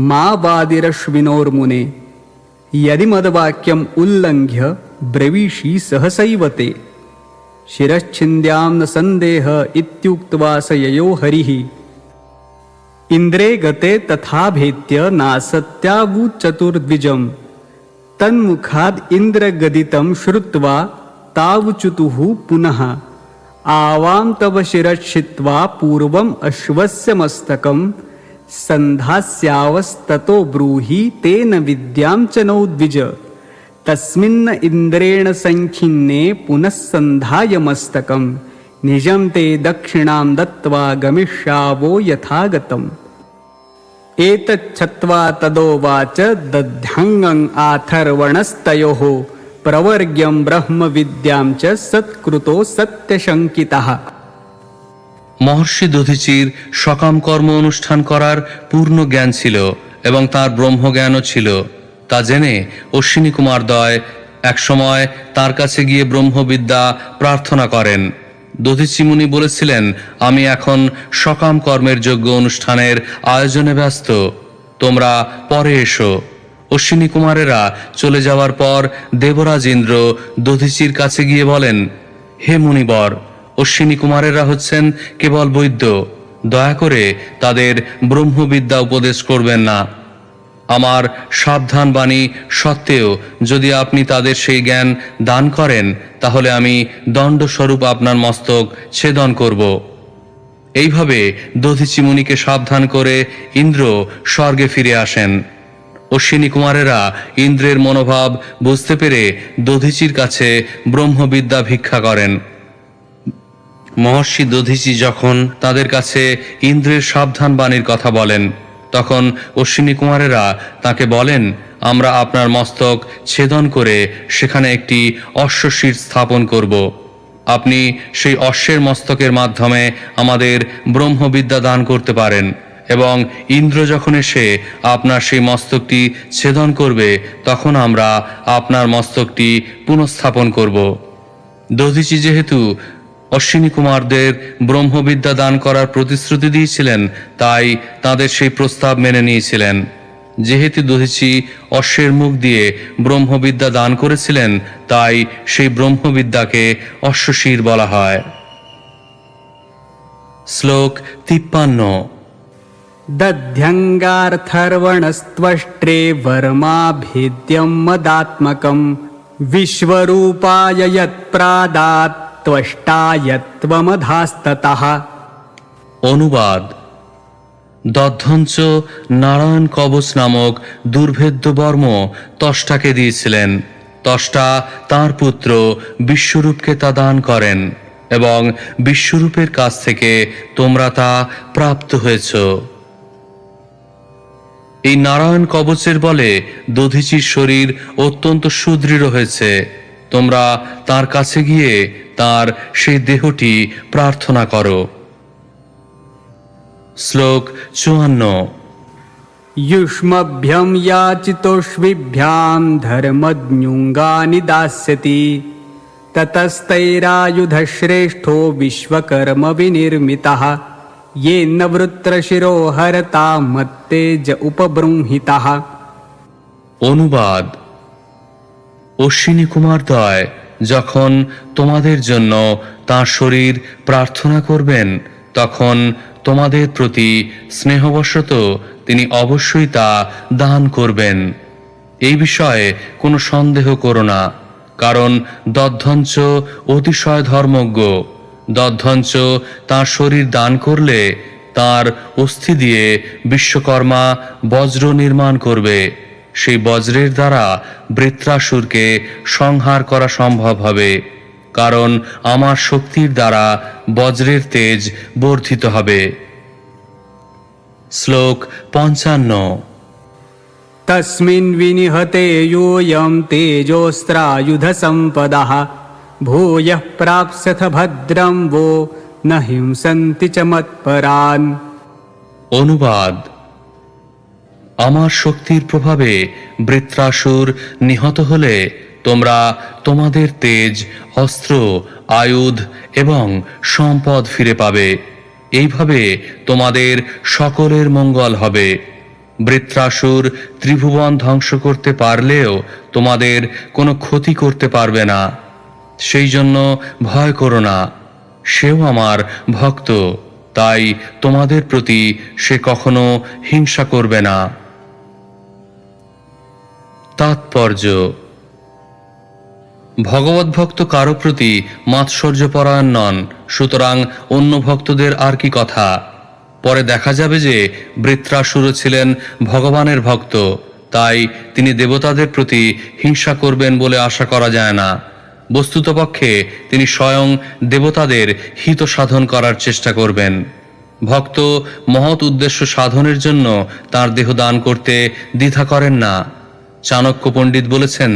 मा वादिरश्विनोर्मुने यदि मद्वाक्यम् उल्लङ्घ्य ब्रवीषि सहसैव ते शिरश्छिन्द्यां न सन्देह इत्युक्त्वा स ययो हरिः इन्द्रे गते तथा भेत्य नासत्यावुचतुर्द्विजम् तन्मुखाद् इन्द्रगदितं श्रुत्वा तावुचुतुः पुनः आवां तव शिरश्छित्वा पूर्वम् अश्वस्य मस्तकम् सन्धास्यावस्ततो ब्रूहि तेन विद्यां च नो द्विज तस्मिन्न इन्द्रेण सङ्खिन्ने पुनः सन्धाय मस्तकं निजं ते दक्षिणां दत्त्वा गमिष्यावो यथागतम्। एतच्छ्रुत्वा तदोवाच दध्यङ्गम् आथर्वणस्तयोः प्रवर्ग्यं ब्रह्मविद्यां च सत्कृतो सत्यशङ्कितः। মহর্ষি দধিচির সকাম কর্ম অনুষ্ঠান করার পূর্ণ জ্ঞান ছিল এবং তার ব্রহ্মজ্ঞানও ছিল। তা জেনে অশ্বিনী কুমার দ্বয় একসময় তার কাছে গিয়ে ব্রহ্মবিদ্যা প্রার্থনা করেন। দধিচি মুনি বলেছিলেন, আমি এখন সকাম কর্মের যোগ্য অনুষ্ঠানের আয়োজনে ব্যস্ত, তোমরা পরে এসো। অশ্বিনী কুমারেরা চলে যাওয়ার পর দেবরাজ ইন্দ্র দধিচির কাছে গিয়ে বলেন, হে মুনিবর, অশ্বিনী কুমারেরা হচ্ছেন কেবল বৈদ্য, দয়া করে তাদের ব্রহ্মবিদ্যা উপদেশ করবেন না। আমার সাবধান বাণী সত্ত্বেও যদি আপনি তাদের সেই জ্ঞান দান করেন, তাহলে আমি দণ্ডস্বরূপ আপনার মস্তক ছেদন করব। এইভাবে দধিচি মুনিকে সাবধান করে ইন্দ্র স্বর্গে ফিরে আসেন। অশ্বিনী কুমারেরা ইন্দ্রের মনোভাব বুঝতে পেরে দধিচির কাছে ব্রহ্মবিদ্যা ভিক্ষা করেন। মহর্ষি দধিচি যখন তাদের কাছে ইন্দ্রের সাবধান বাণীর কথা বলেন, তখন অশ্বিনী কুমারেরা তাকে বলেন, আমরা আপনার মস্তক ছেদন করে সেখানে একটি অশ্বশির স্থাপন করব। আপনি সেই অশ্বের মস্তকের মাধ্যমে আমাদের ব্রহ্মবিদ্যা দান করতে পারেন, এবং ইন্দ্র যখন এসে আপনার সেই মস্তকটি ছেদন করবে, তখন আমরা আপনার মস্তকটি পুনঃস্থাপন করব। দধিচি যেহেতু অশ্বিনী কুমারদের ব্রহ্মবিদ্যা দান করার প্রতিশ্রুতি দিয়েছিলেন, তাই তাদের সেই প্রস্তাব মেনে নিয়েছিলেন। যেহেতু দধিচি অশ্বের মুখ দিয়ে ব্রহ্মবিদ্যা দান করেছিলেন, তাই সেই ব্রহ্মবিদ্যাকে অশ্বশির বলা হয়। শ্লোক 53। दध्यङ्गार्थर्वणस्त्वष्ट्रे वर्माभेद्यं मदात्मकं विश्वरूपाय यत्प्रादात् त्वष्टायत्वमधास्ततः। অনুবাদ: দধ্যঞ্চ নারায়ণ কবচ নামক দুর্ভেদ্য বর্ম ত্বষ্টাকে দিয়েছিলেন। ত্বষ্টা তাঁর পুত্র বিশ্বরূপকে তা দান করেন এবং বিশ্বরূপের কাছ থেকে তোমরা তা প্রাপ্ত হয়েছ। এই নারায়ণ কবচের বলে দধিচির শরীর অত্যন্ত সুদৃঢ় হয়েছে। তোমরা তার কাছে গিয়ে তার সেই দেহটি প্রার্থনা করো। শ্লোক 54। युष्मभ्यं याचितोष्विभ्यां धर्मज्ञुङ्गानि दास्यति ततस्तैरायुधश्रेष्ठो विश्वकर्म विनिर्मितः येन वृत्रशिरो हरता मत्तेज उपबृंहितः। অনুবাদ: অশ্বিনী কুমারদ্বয় যখন তোমাদের জন্য তাঁর শরীর প্রার্থনা করবেন, তখন তোমাদের প্রতি স্নেহবশত তিনি অবশ্যই তা দান করবেন। এই বিষয়ে কোনো সন্দেহ করো না, কারণ দধ্যঞ্চ অতিশয় ধর্মজ্ঞ। দধ্যঞ্চ তাঁর শরীর দান করলে তাঁর অস্থি দিয়ে বিশ্বকর্মা বজ্র নির্মাণ করবে। সেই বজ্রের দ্বারা বৃত্রাসুরকে সংহার করা সম্ভব হবে, কারণ আমার শক্তির দ্বারা বজ্রের তেজ বর্ধিত হবে। শ্লোক 55। तस्मिन् विनिहते योऽयं तेजोऽस्त्रायुधसम्पदः भूयः प्राप्स्यथ भद्रं वो न हिंसन्ति च मत्परान्। অনুবাদ: আমার শক্তির প্রভাবে বৃত্রাসুর নিহত হলে তোমরা তোমাদের তেজ, অস্ত্র, আয়ুধ এবং সম্পদ ফিরে পাবে। এইভাবে তোমাদের সকলের মঙ্গল হবে। বৃত্রাসুর ত্রিভুবন ধ্বংস করতে পারলেও তোমাদের কোনো ক্ষতি করতে পারবে না। সেই জন্য ভয় করো না, সেও আমার ভক্ত, তাই তোমাদের প্রতি সে কখনো হিংসা করবে না। তাৎপর্য: ভগবত ভক্ত কারো প্রতি মাৎসর্যপরায়ণ নন, সুতরাং অন্য ভক্তদের আর কি কথা। পরে দেখা যাবে যে বৃত্রাসুরও ছিলেন ভগবানের ভক্ত, তাই তিনি দেবতাদের প্রতি হিংসা করবেন বলে আশা করা যায় না। বস্তুতপক্ষে তিনি স্বয়ং দেবতাদের হিত সাধন করার চেষ্টা করবেন। ভক্ত মহৎ উদ্দেশ্য সাধনের জন্য তার দেহ দান করতে দ্বিধা করেন না। চাণক্য পণ্ডিত বলেছেন,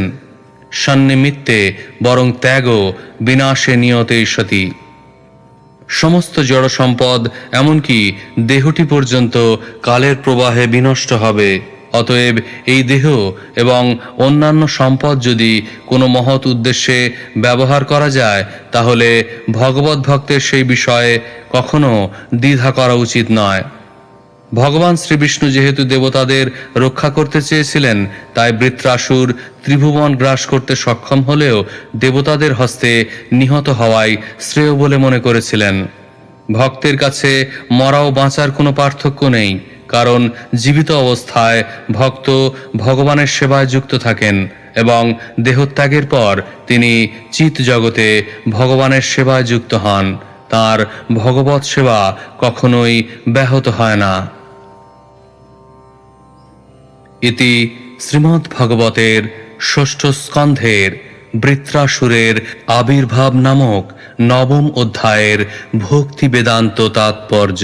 সন্নিমিত্তে বরং ত্যাগও বিনাশে নিয়তে সতি। সমস্ত জড় সম্পদ, এমনকি দেহটি পর্যন্ত কালের প্রবাহে বিনষ্ট হবে। অতএব এই দেহ এবং অন্যান্য সম্পদ যদি কোনো মহৎ উদ্দেশ্যে ব্যবহার করা যায়, তাহলে ভগবত ভক্তের সেই বিষয়ে কখনো দ্বিধা করা উচিত নয়। ভগবান শ্রীবিষ্ণু যেহেতু দেবতাদের রক্ষা করতে চেয়েছিলেন, তাই বৃত্রাসুর ত্রিভুবন গ্রাস করতে সক্ষম হলেও দেবতাদের হস্তে নিহত হওয়াই শ্রেয় বলে মনে করেছিলেন। ভক্তের কাছে মরা ও বাঁচার কোনো পার্থক্য নেই, কারণ জীবিত অবস্থায় ভক্ত ভগবানের সেবায় যুক্ত থাকেন এবং দেহত্যাগের পর তিনি চিৎ জগতে ভগবানের সেবায় যুক্ত হন। তার ভগবৎ সেবা কখনোই ব্যাহত হয় না। ইতি শ্রীমদ্ ভাগবতের ষষ্ঠ স্কন্ধের বৃত্রাসুরের আবির্ভাব নামক নবম অধ্যায়ের ভক্তি বেদান্ত তাৎপর্য।